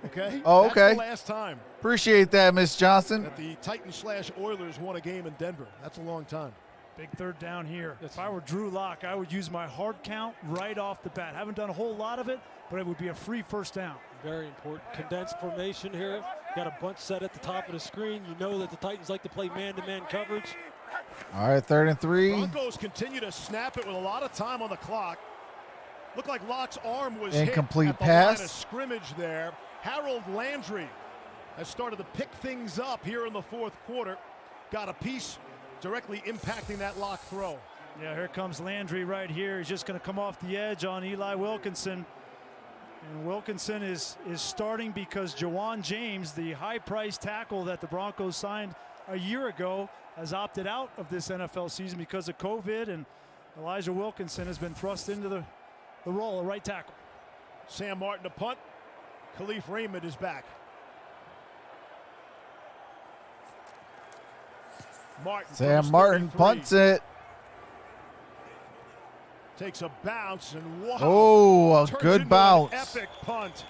B: Okay.
A: Oh,
B: That's
A: okay.
B: the last time
A: Appreciate that, Miss Johnson.
B: that the Titans/Oilers won a game in Denver. That's a long time.
C: Big third down here. If I were Drew Lock, I would use my hard count right off the bat. Haven't done a whole lot of it, but it would be a free first down.
E: Very important. Condensed formation here. Got a bunch set at the top of the screen. You know that the Titans like to play man-to-man coverage.
A: All right, 3rd and 3.
B: Broncos continue to snap it with a lot of time on the clock. Looked like Locke's arm was
A: Incomplete
B: hit at the
A: pass.
B: line of scrimmage there. Harold Landry has started to pick things up here in the fourth quarter. Got a piece directly impacting that Locke throw.
C: Yeah, here comes Landry right here. He's just going to come off the edge on Eli Wilkinson. And Wilkinson is starting because Jawan James, the high-priced tackle that the Broncos signed a year ago, has opted out of this NFL season because of COVID, and Elijah Wilkinson has been thrust into the role of right tackle.
B: Sam Martin to punt. Khalif Raymond is back. Martin.
A: Sam Martin punts it.
B: Takes a bounce and wow.
A: Oh, a
B: turns
A: good
B: into
A: bounce.
B: An epic punt.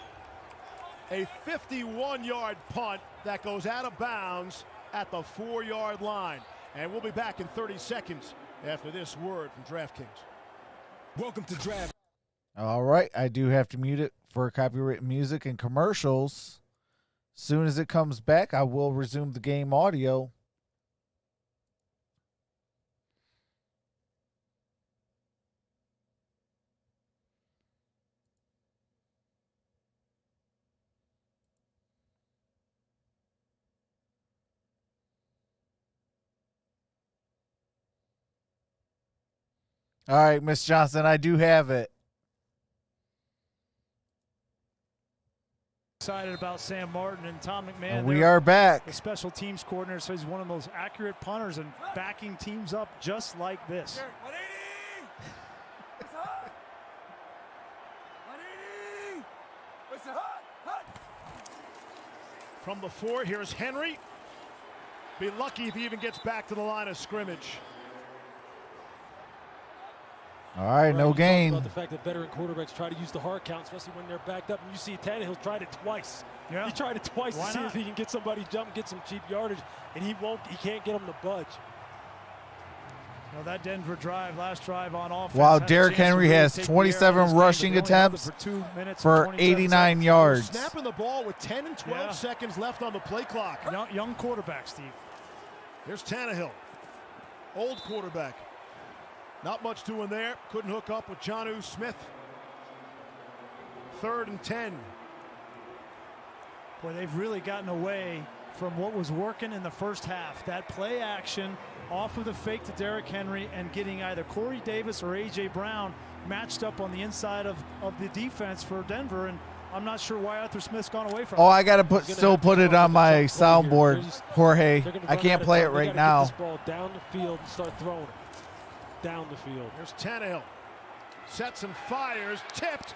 B: A 51-yard punt that goes out of bounds at the 4-yard line. And we'll be back in 30 seconds after this word from DraftKings.
K: Welcome to Draft.
A: All right, I do have to mute it for copyright music and commercials. Soon as it comes back, I will resume the game audio. All right, Miss Johnson, I do have it.
C: Excited about Sam Martin and Tom McMahon.
A: And we are back.
C: The special teams coordinator says he's one of the most accurate punters and backing teams up just like this.
K: 180! It's hot! 180! It's hot! Hot!
B: From the 4, here's Henry. Be lucky if he even gets back to the line of scrimmage.
A: All right, no gain.
E: About the fact that veteran quarterbacks try to use the hard count, especially when they're backed up. And you see Tannehill tried it twice.
C: Yeah.
E: He tried it twice
C: Why
E: to see
C: not?
E: if he can get somebody jump, get some cheap yardage, and he can't get them to budge.
C: Well, that Denver drive, last drive on offense.
A: Wow,
C: had a
A: Derrick
C: chance to
A: Henry
C: really
A: has
C: take the
A: 27
C: air out of this game,
A: rushing
C: but they only held it
A: attempts
C: for 2 minutes
A: for
C: and 27
A: 89
C: seconds.
A: yards.
B: Snapping the ball with 10 and 12 seconds left on the play clock.
C: Young quarterback, Steve.
B: Here's Tannehill. Old quarterback. Not much doing there. Couldn't hook up with Jonnu Smith. 3rd and 10.
C: Boy, they've really gotten away from what was working in the first half. That play action off of the fake to Derrick Henry and getting either Corey Davis or A.J. Brown matched up on the inside of the defense for Denver. And I'm not sure why Arthur Smith's gone away from it.
A: Oh, I got to still put it on my soundboard, Jorge. I can't play it right now.
E: Get this ball down the field and start throwing it. Down the field.
B: Here's Tannehill. Sets and fires. Tipped.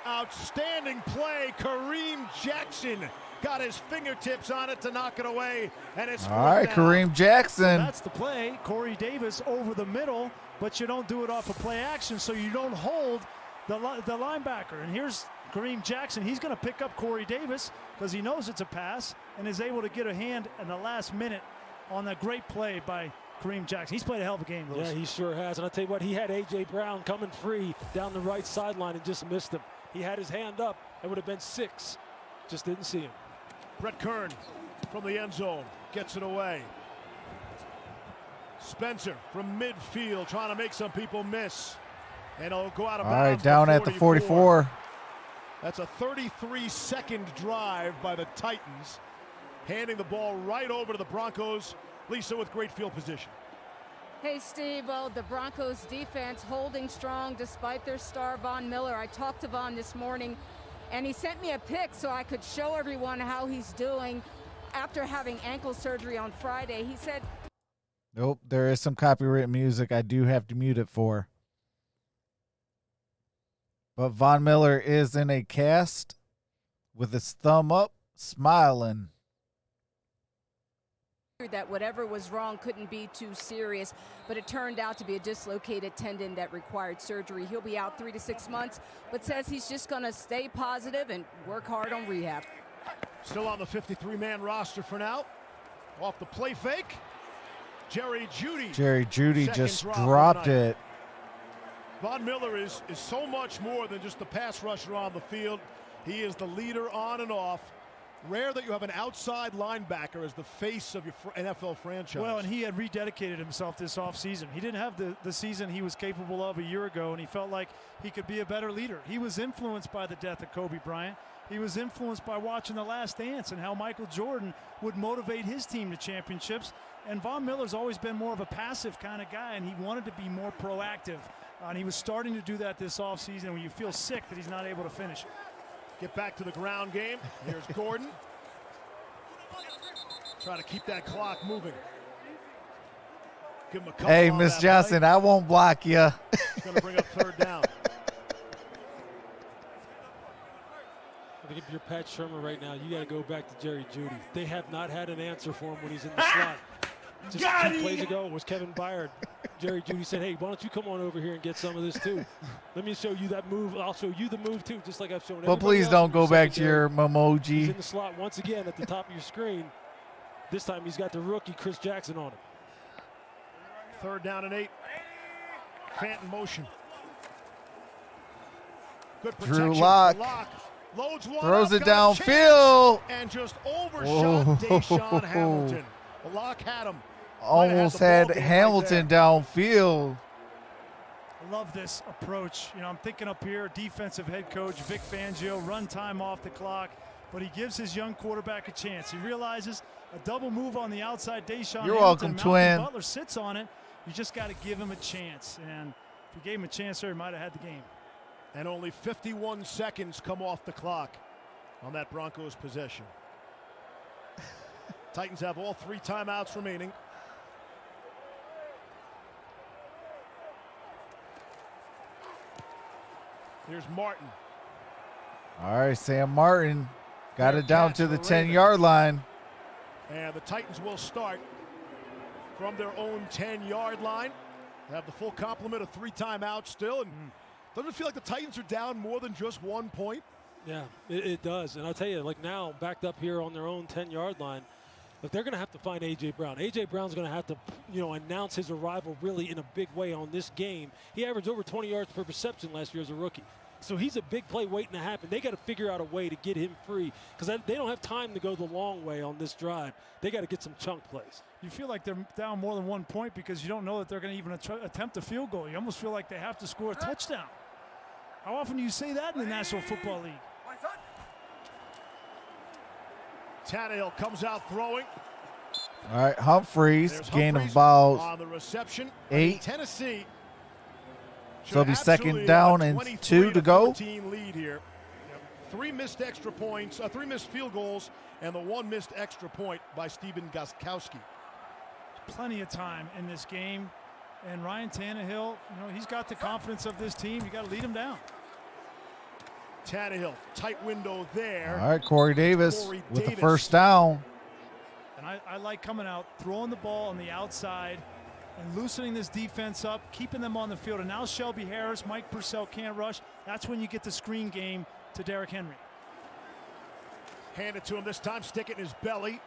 B: Outstanding play. Kareem Jackson got his fingertips on it to knock it away. And it's
A: all right, Kareem Jackson.
C: That's the play. Corey Davis over the middle, but you don't do it off of play action, so you don't hold the linebacker. And here's Kareem Jackson. He's going to pick up Corey Davis because he knows it's a pass and is able to get a hand in the last minute on that great play by Kareem Jackson. He's played a hell of a game, Lewis.
E: Yeah, he sure has. And I'll tell you what, he had A.J. Brown coming free down the right sideline and just missed him. He had his hand up. It would have been 6. Just didn't see him.
B: Brett Kern from the end zone gets it away. Spencer from midfield trying to make some people miss. And it'll go out of bounds.
A: All right, down at the 44.
B: That's a 33-second drive by the Titans. Handing the ball right over to the Broncos. Lisa with great field position.
F: Hey, Steve. Well, the Broncos defense holding strong despite their star, Von Miller. I talked to Von this morning, and he sent me a pic so I could show everyone how he's doing after having ankle surgery on Friday. He said,
A: Nope, there is some copyright music I do have to mute it for. But Von Miller is in a cast with his thumb up, smiling.
F: that whatever was wrong couldn't be too serious, but it turned out to be a dislocated tendon that required surgery. He'll be out 3 to 6 months, but says he's just going to stay positive and work hard on rehab.
B: Still on the 53-man roster for now. Off the play fake, Jerry Jeudy.
A: Jerry Jeudy just dropped it.
B: Von Miller is so much more than just the pass rusher on the field. He is the leader on and off. Rare that you have an outside linebacker as the face of your NFL franchise.
C: Well, and he had rededicated himself this offseason. He didn't have the season he was capable of a year ago, and he felt like he could be a better leader. He was influenced by the death of Kobe Bryant. He was influenced by watching The Last Dance and how Michael Jordan would motivate his team to championships. And Von Miller's always been more of a passive kind of guy, and he wanted to be more proactive. And he was starting to do that this offseason when you feel sick that he's not able to finish it.
B: Get back to the ground game. Here's Gordon. Try to keep that clock moving. Give him a couple.
A: Hey, Miss Johnson, I won't block you.
B: He's going to bring up 3rd down.
E: I think if you're Pat Shermer right now, you got to go back to Jerry Jeudy. They have not had an answer for him when he's in the slot. Just 2 plays ago was Kevin Byard. Jerry Jeudy said, hey, why don't you come on over here and get some of this too? Let me show you that move. I'll show you the move too, just like I've shown everybody
A: But please
E: else
A: don't go back to
E: secondary.
A: your
E: He's
A: memoji.
E: in the slot once again at the top of your screen. This time he's got the rookie Chris Jackson on him.
B: 3rd down and 8. Fant in motion. Good protection.
A: Drew Lock.
B: Loads one
A: Throws
B: up,
A: it
B: got a
A: downfield.
B: And just overshot Deshaun Hamilton. The Lock had him.
A: Almost had Hamilton downfield.
C: I love this approach. You know, I'm thinking up here, defensive head coach Vic Fangio, run time off the clock, but he gives his young quarterback a chance. He realizes a double move on the outside, Deshaun
A: You're
C: Hamilton,
A: welcome,
C: Malcolm
A: twin.
C: Butler sits on it. You just got to give him a chance. And If you gave him a chance there, he might have had the game.
B: And only 51 seconds come off the clock on that Broncos possession. Titans have all 3 timeouts remaining. Here's Martin.
A: All right, Sam Martin got it down to the 10-yard line.
B: And the Titans will start from their own 10-yard line. They have the full complement of 3 timeouts still. And doesn't it feel like the Titans are down more than just 1 point?
E: Yeah, it does. And I'll tell you, like now, backed up here on their own 10-yard line, look, they're going to have to find A.J. Brown. A.J. Brown's going to have to, announce his arrival really in a big way on this game. He averaged over 20 yards per reception last year as a rookie. So he's a big play waiting to happen. They got to figure out a way to get him free because they don't have time to go the long way on this drive. They got to get some chunk plays.
C: You feel like they're down more than 1 point because you don't know that they're going to even attempt a field goal. You almost feel like they have to score a touchdown. How often do you say that in the National Football League?
B: Tannehill comes out throwing.
A: All right, Humphreys,
B: There's
A: gain
B: Humphreys
A: of about
B: on the reception.
A: 8.
B: Tennessee.
A: So it'll be second down and 2 to go.
B: Lead here. 3 missed extra points, 3 missed field goals, and the 1 missed extra point by Stephen Gostkowski.
C: Plenty of time in this game, and Ryan Tannehill, he's got the confidence of this team. You got to lead him down.
B: Tannehill, tight window there.
A: All right, Corey Davis with the first down.
C: And I like coming out, throwing the ball on the outside, and loosening this defense up, keeping them on the field. And now Shelby Harris, Mike Purcell can't rush. That's when you get the screen game to Derrick Henry.
B: Hand it to him this time, stick it in his belly.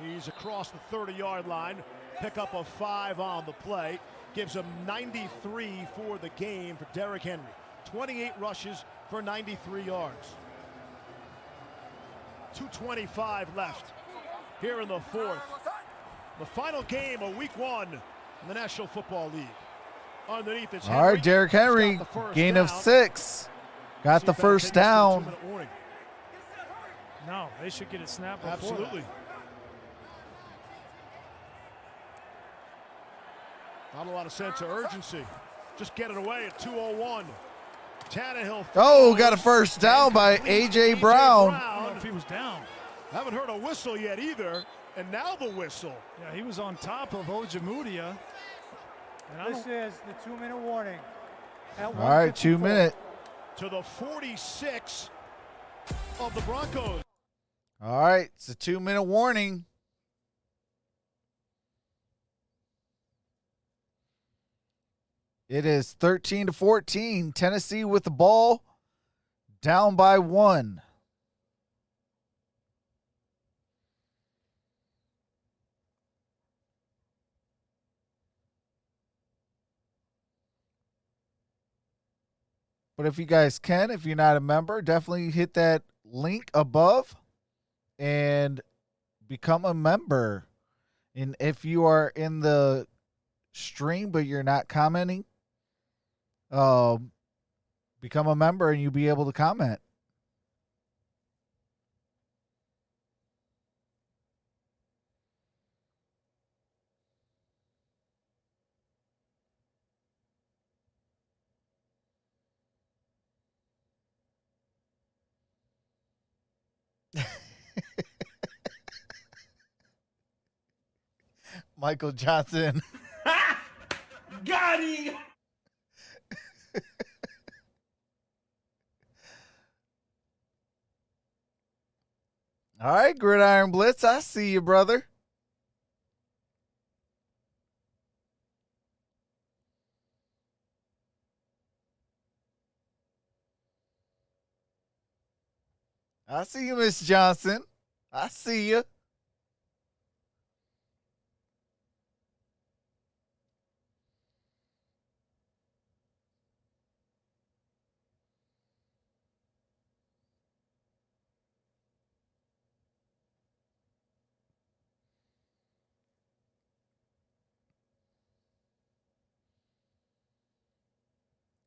B: He's across the 30-yard line. Pick up a 5 on the play. Gives him 93 for the game for Derrick Henry. 28 rushes for 93 yards. 2:25 left here in the 4th. The final game of week 1 in the National Football League. Underneath is Henry.
A: All right, Derrick Henry, gain of 6. Got the first down.
C: No, they should get it snapped before
B: Absolutely. Not a lot of sense of urgency. Just get it away at 2:01. Tannehill.
A: Oh, got a first down by A.J. Brown.
C: I don't know if he was down.
B: Haven't heard a whistle yet either. And now the whistle.
C: Yeah, he was on top of Ojemudia.
D: This is the 2-minute warning.
A: All right, 2 minute.
B: To the 46 of the Broncos.
A: All right, it's a 2-minute warning. It is 13-14. Tennessee with the ball, down by 1. But if you guys can, if you're not a member, definitely hit that link above and become a member. And if you are in the stream but you're not commenting, become a member and you'll be able to comment. Michael Johnson.
I: Got him!
A: All right, Gridiron Blitz, I see you, brother. I see you, Miss Johnson. I see you.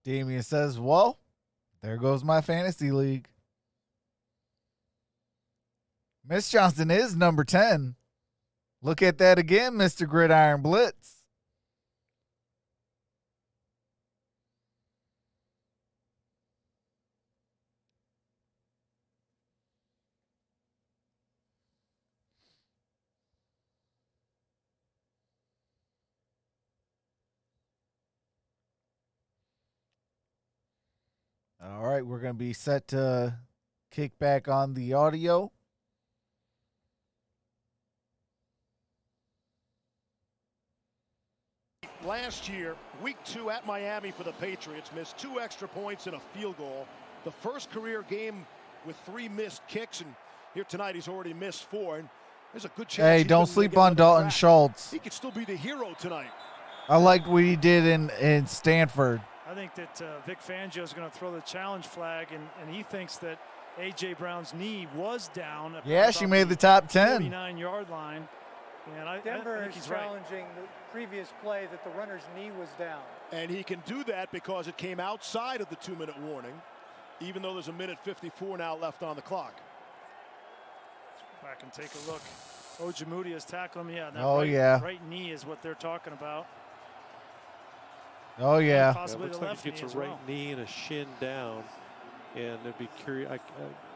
A: Damian says, well, there goes my fantasy league. Miss Johnson is number 10. Look at that again, Mr. Gridiron Blitz. All right, we're going to be set to kick back on the audio.
B: Last year, week 2 at Miami for the Patriots, missed 2 extra points and a field goal. The first career game with 3 missed kicks, and here tonight he's already missed 4. And there's a good chance.
A: Hey, don't sleep on Dalton Schultz.
B: He could still be the hero tonight.
A: I liked what he did in Stanford.
C: I think that Vic Fangio is going to throw the challenge flag, and he thinks that A.J. Brown's knee was down.
A: Yeah, she made the top 10.
C: 49-yard line. And
D: Denver
C: I think
D: is
C: he's right.
D: challenging the previous play that the runner's knee was down.
B: And he can do that because it came outside of the 2-minute warning, even though there's a minute 54 now left on the clock.
C: Back and take a look. Ojemudia is tackling him. Yeah, that right knee is what they're talking about.
A: Oh, yeah.
G: It looks like he gets a right knee and a shin down. And it'd be curious.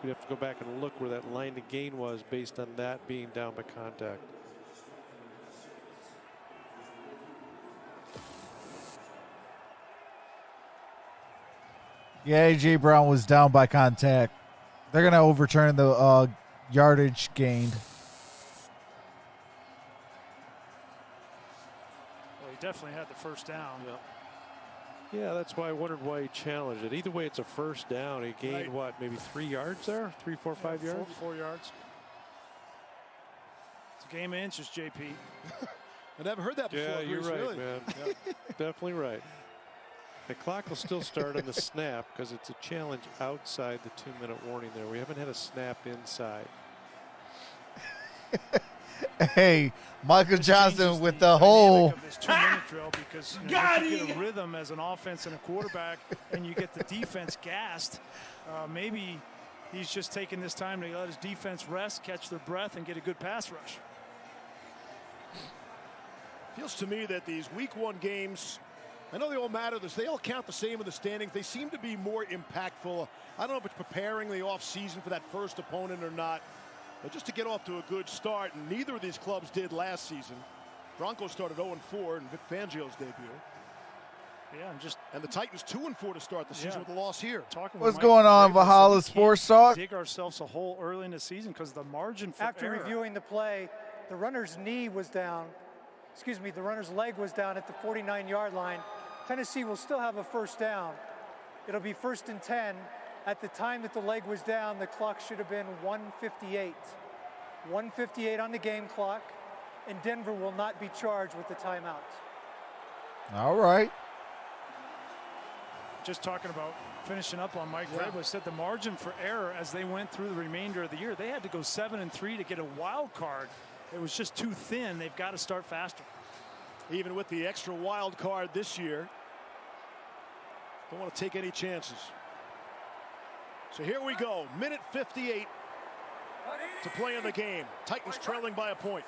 G: We'd have to go back and look where that line to gain was based on that being down by contact.
A: Yeah, A.J. Brown was down by contact. They're going to overturn the yardage gained.
C: Well, he definitely had the first down.
G: Yeah, that's why I wondered why he challenged it. Either way, it's a first down. He gained, what, maybe 3 yards there? 3, 4, 5 yards?
C: 4 yards. It's a game of inches, JP.
B: I never heard that before.
G: Yeah, you're right,
B: really.
G: man. Definitely right. The clock will still start on the snap because it's a challenge outside the 2-minute warning there. We haven't had a snap inside.
A: Hey, Michael Johnson with the whole.
C: This 2-minute drill because you get a rhythm as an offense and a quarterback, and you get the defense gassed. Maybe he's just taking this time to let his defense rest, catch their breath, and get a good pass rush.
B: Feels to me that these week 1 games, I know they all matter. They all count the same in the standings. They seem to be more impactful. I don't know if it's preparing the offseason for that first opponent or not, but just to get off to a good start, and neither of these clubs did last season. Broncos started 0-4 in Vic Fangio's debut.
C: Yeah,
B: and the Titans 2-4 to start the season with a loss here.
A: What's going on, Valhalla Sports Talk?
C: Dig ourselves a hole early in the season because the margin for
D: After
C: error.
D: reviewing the play, the runner's knee was down. Excuse me, the runner's leg was down at the 49-yard line. Tennessee will still have a first down. It'll be 1st and 10. At the time that the leg was down, the clock should have been 1:58. 1:58 on the game clock, and Denver will not be charged with the timeout.
A: All right.
C: Just talking about finishing up on Mike Vrabel, said the margin for error as they went through the remainder of the year, they had to go 7-3 to get a wild card. It was just too thin. They've got to start faster.
B: Even with the extra wild card this year, don't want to take any chances. So here we go, minute 58 to play in the game. Titans trailing by a point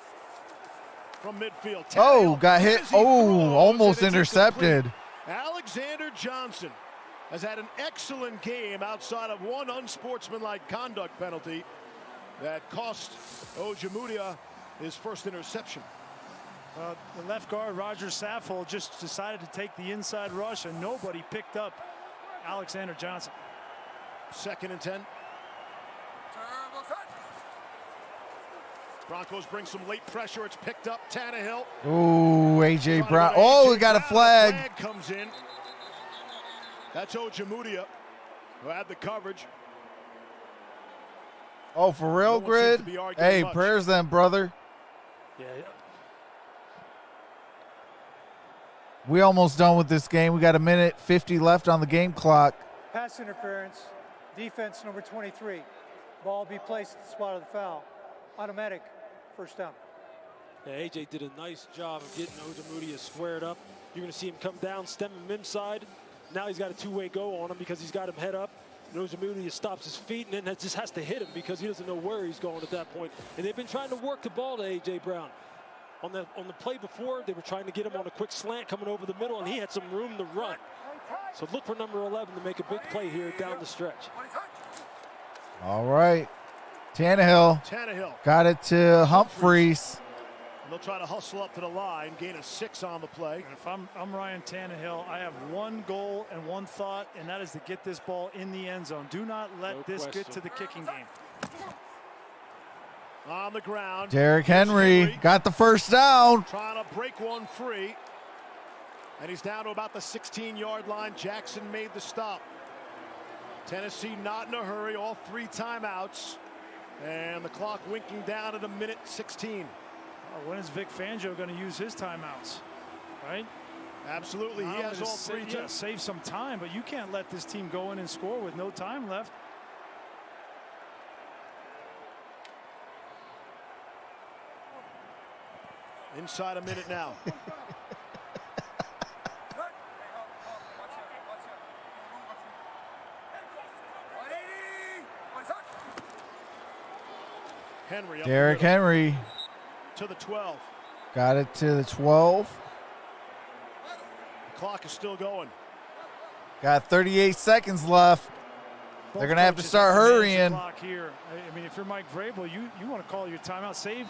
B: from midfield.
A: Oh, got hit. Oh, almost intercepted.
B: Alexander Johnson has had an excellent game outside of one unsportsmanlike conduct penalty that cost Ojemudia his first interception.
C: The left guard, Roger Saffold, just decided to take the inside rush, and nobody picked up Alexander Johnson.
B: 2nd and 10. Broncos bring some late pressure. It's picked up. Tannehill.
A: Ooh, A.J. Brown. Oh, we got a flag.
B: Flag comes in. That's Ojemudia, who had the coverage.
A: Oh, for real, Grid? Hey, prayers then, brother.
C: Yeah.
A: We almost done with this game. We got a minute 50 left on the game clock.
D: Pass interference, defense number 23. Ball be placed at the spot of the foul. Automatic first down.
E: Yeah, AJ did a nice job of getting Ojemudia squared up. You're going to see him come down, stem him inside. Now he's got a two-way go on him because he's got him head up. And Ojemudia stops his feet and then just has to hit him because he doesn't know where he's going at that point. And they've been trying to work the ball to A.J. Brown. On the play before, they were trying to get him on a quick slant coming over the middle, and he had some room to run. So look for number 11 to make a big play here down the stretch.
A: All right. Tannehill got it to Humphreys.
B: They'll try to hustle up to the line, gain a 6 on the play.
C: And if I'm Ryan Tannehill, I have one goal and one thought, and that is to get this ball in the end zone. Do not let this get to the kicking game.
B: On the ground.
A: Derrick Henry got the first down.
B: Trying to break one free. And he's down to about the 16-yard line. Jackson made the stop. Tennessee not in a hurry, all 3 timeouts. And the clock winking down at 1:16.
C: When is Vic Fangio going to use his timeouts, right?
B: Absolutely, he has all 3.
C: Yeah, save some time, but you can't let this team go in and score with no time left.
B: Inside a minute now. Henry.
A: Derrick Henry.
B: To the 12.
A: Got it to the 12.
B: The clock is still going.
A: Got 38 seconds left. They're going to have to start hurrying.
C: Here. I mean, if you're Mike Vrabel, you want to call your timeout. Save.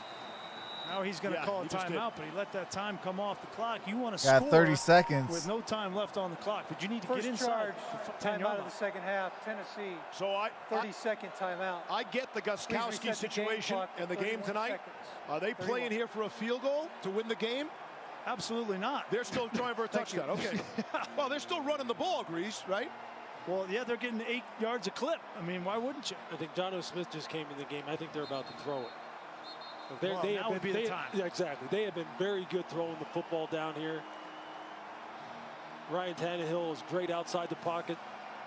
C: Now he's going to call a timeout, but he let that time come off the clock. You want to
A: got
C: score
A: 30 seconds
C: with no time left on the clock, but you need to
D: First
C: get inside.
D: timeout of the second half, Tennessee.
B: So
D: 30-second timeout.
B: I get the Gostkowski situation and the game tonight. Are they playing here for a field goal to win the game?
C: Absolutely not.
B: They're still trying for a touchdown. Okay. Well, they're still running the ball, Grease, right?
C: Well, yeah, they're getting 8 yards a clip. I mean, why wouldn't you?
E: I think Jono Smith just came in the game. I think they're about to throw it.
C: Now would be the time.
E: Yeah, exactly. They have been very good throwing the football down here. Ryan Tannehill is great outside the pocket.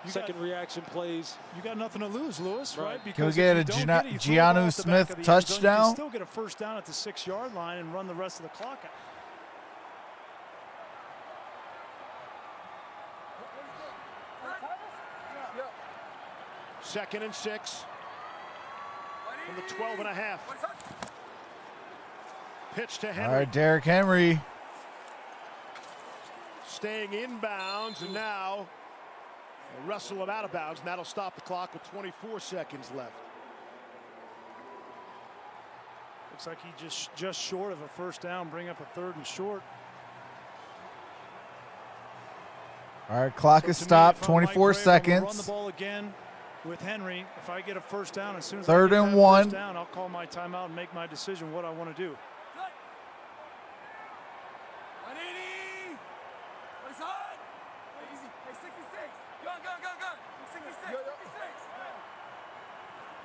E: Second reaction plays.
C: You got nothing to lose, Lewis, right?
A: Because can we get a Giannu Smith touchdown?
C: You can still get a first down at the 6-yard line and run the rest of the clock out.
B: Second and 6 from the 12.5. Pitch to Henry.
A: All right, Derrick Henry.
B: Staying inbounds, and now a wrestle him out of bounds, and that'll stop the clock with 24 seconds left.
C: Looks like he just short of a first down, bring up a 3rd and short.
A: All right, clock is stopped, 24 seconds.
C: Run the ball again with Henry. If I get a first down, as soon as
A: 3rd
C: I get
A: and
C: that
A: 1.
C: first down, I'll call my timeout and make my decision what I want to do.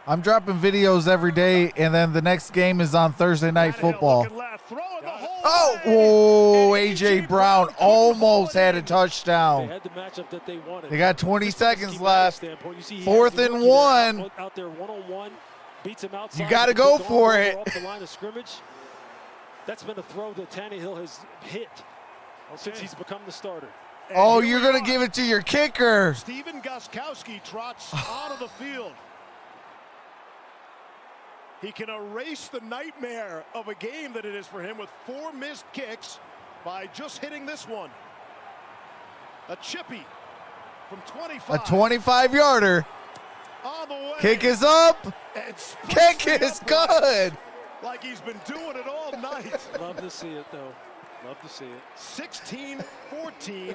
A: I'm dropping videos every day, and then the next game is on Thursday Night Football. Oh, A.J. Brown almost had a touchdown.
E: They had the matchup that they wanted.
A: They got 20 seconds left. 4th and 1.
E: Out there one-on-one, beats him outside.
A: You got to go for it.
E: Off the line of scrimmage. That's been a throw that Tannehill has hit since he's become the starter.
A: Oh, you're going to give it to your kicker.
B: Stephen Gostkowski trots out of the field. He can erase the nightmare of a game that it is for him with 4 missed kicks by just hitting this one. A chippy from 25.
A: A 25-yarder.
B: On the way.
A: Kick is up. Kick is good.
B: Like he's been doing it all night.
E: Love to see it, though. Love to see it.
B: 16-14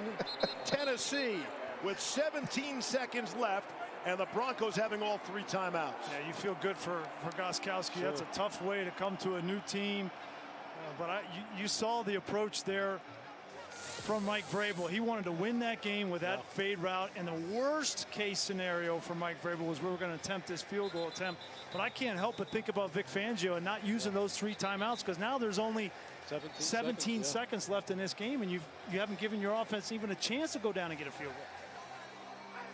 B: Tennessee with 17 seconds left. And the Broncos having all 3 timeouts.
C: Yeah, you feel good for Gostkowski. Sure. That's a tough way to come to a new team. But you saw the approach there from Mike Vrabel. He wanted to win that game with that fade route. And the worst case scenario for Mike Vrabel was we were going to attempt this field goal attempt. But I can't help but think about Vic Fangio and not using those 3 timeouts, because now there's only 17 seconds left in this game, and you haven't given your offense even a chance to go down and get a field goal.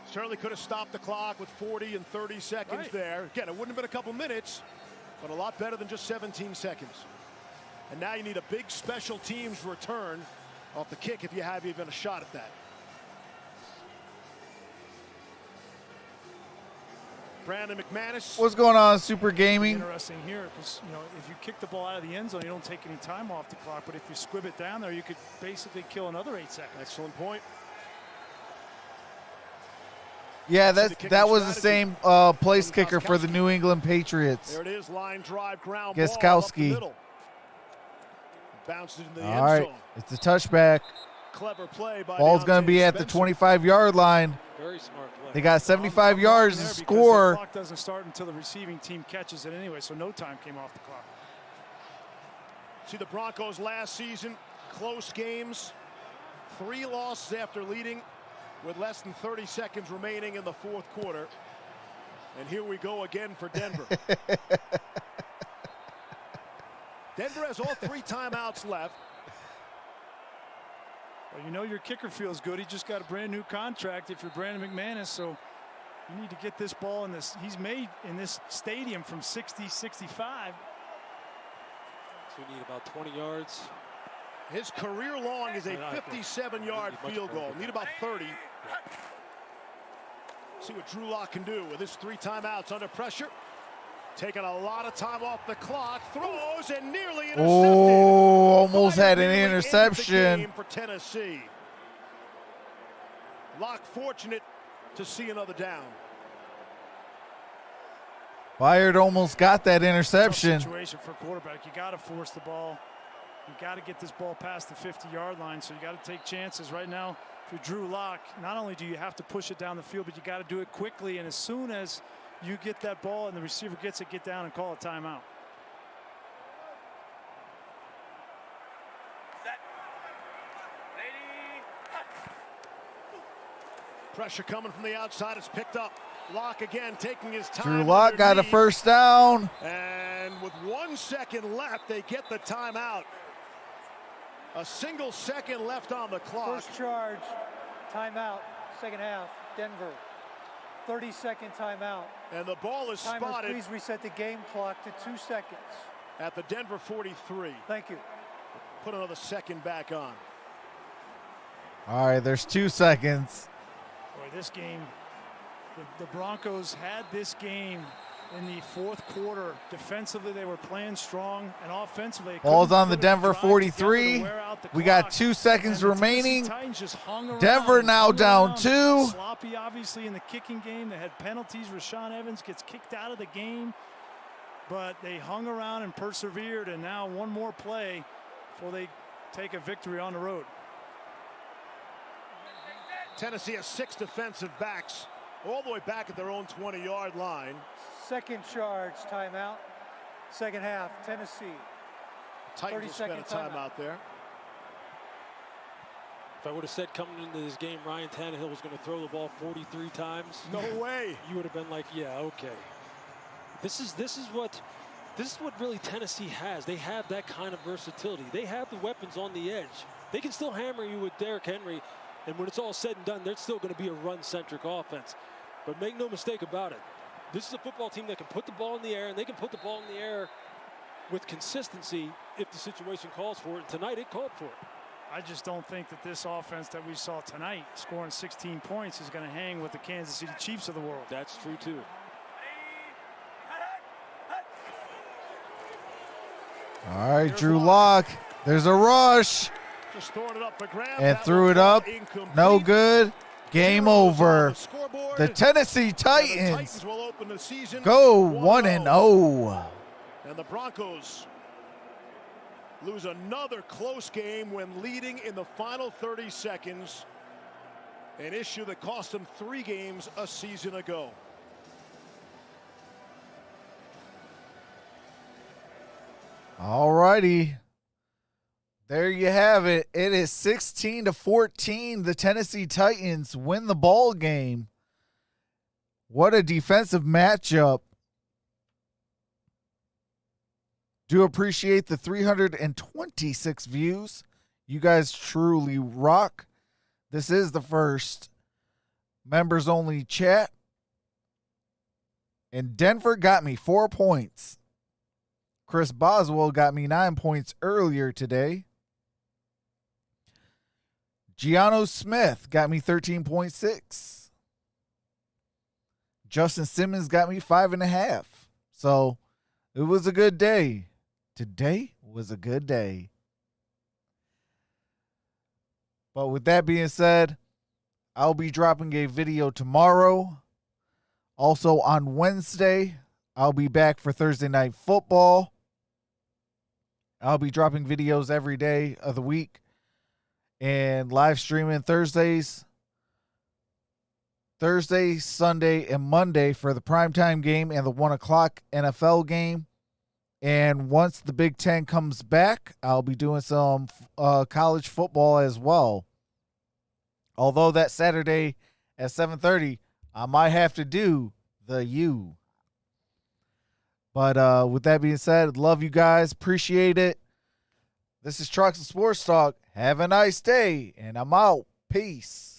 B: Certainly could have stopped the clock with 40 and 30 seconds there. Again, it wouldn't have been a couple minutes, but a lot better than just 17 seconds. And now you need a big special teams return off the kick if you have even a shot at that. Brandon McManus.
A: What's going on, Super Gaming?
C: Interesting here, because if you kick the ball out of the end zone, you don't take any time off the clock. But if you squib it down there, you could basically kill another 8 seconds.
B: Excellent point.
A: Yeah, that was the same place kicker for the New England Patriots.
B: There it is, line drive, ground
A: Gostkowski.
B: ball up the middle. Bounces in the
A: All
B: end
A: right,
B: zone.
A: it's a touchback.
B: Clever play by
A: Ball's going to be at the 25-yard line.
E: Very smart play.
A: They got 75
C: I'm
A: yards to
C: there because
A: score.
C: The clock doesn't start until the receiving team catches it anyway, so no time came off the clock.
B: See the Broncos last season, close games, 3 losses after leading with less than 30 seconds remaining in the fourth quarter. And here we go again for Denver. Denver has all 3 timeouts left.
C: Well, you know your kicker feels good. He just got a brand new contract if you're Brandon McManus, so you need to get this ball in this. He's made in this stadium from 60, 65.
E: So we need about 20 yards.
B: His career long is a 57-yard field goal. Need about 30. See what Drew Lock can do with his 3 timeouts under pressure. Taking a lot of time off the clock. Throws and nearly intercepted.
A: Oh, almost had an interception.
B: For Tennessee. Lock fortunate to see another down.
A: Byard almost got that interception.
C: Tough situation for quarterback. You got to force the ball. You got to get this ball past the 50-yard line, so you got to take chances. Right now, for Drew Lock, not only do you have to push it down the field, but you got to do it quickly. And as soon as you get that ball and the receiver gets it, get down and call a timeout.
B: Pressure coming from the outside. It's picked up. Lock again taking his time.
A: Drew Lock got a first down.
B: And with 1 second left, they get the timeout. A single second left on the clock.
D: First charge, timeout, second half, Denver. 30-second timeout.
B: And the ball is
D: Timer,
B: spotted.
D: please reset the game clock to 2 seconds.
B: At the Denver 43.
D: Thank you.
B: Put another second back on.
A: All right, there's 2 seconds.
C: Boy, this game, the Broncos had this game in the fourth quarter. Defensively, they were playing strong, and offensively,
A: Ball's on the Denver 43. We got 2 seconds remaining. Denver now down 2.
C: Sloppy, obviously, in the kicking game. They had penalties. Rashaan Evans gets kicked out of the game, but they hung around and persevered, and now one more play before they take a victory on the road.
B: Tennessee has 6 defensive backs all the way back at their own 20-yard line.
D: Second charge, timeout. Second half, Tennessee.
B: Titans will spend a timeout there.
E: If I would have said coming into this game Ryan Tannehill was going to throw the ball 43 times,
B: no way.
E: You would have been like, yeah, okay. This is what really Tennessee has. They have that kind of versatility. They have the weapons on the edge. They can still hammer you with Derrick Henry, and when it's all said and done, they're still going to be a run-centric offense. But make no mistake about it, this is a football team that can put the ball in the air, and they can put the ball in the air with consistency if the situation calls for it. And tonight it called for it.
C: I just don't think that this offense that we saw tonight, scoring 16 points, is going to hang with the Kansas City Chiefs of the world.
E: That's true, too.
A: All right, Drew Lock. There's a rush.
B: Just throwing it up for grabs.
A: And threw it up. No good. Game over. The Tennessee Titans
B: will open the season
A: go 1-0.
B: And the Broncos lose another close game when leading in the final 30 seconds. An issue that cost them 3 games a season ago.
A: All righty. There you have it. It is 16-14. The Tennessee Titans win the ball game. What a defensive matchup. Do appreciate the 326 views. You guys truly rock. This is the first members only chat. And Denver got me 4 points. Chris Boswell got me 9 points earlier today. Gianno Smith got me 13.6. Justin Simmons got me 5.5. So it was a good day. Today was a good day. But with that being said, I'll be dropping a video tomorrow. Also on Wednesday, I'll be back for Thursday Night Football. I'll be dropping videos every day of the week and live streaming Thursday, Sunday, and Monday for the primetime game and the 1 o'clock NFL game. And once the Big Ten comes back, I'll be doing some college football as well. Although that Saturday at 7:30, I might have to do the U. But with that being said, love you guys. Appreciate it. This is Troxel Sports Talk. Have a nice day, and I'm out. Peace.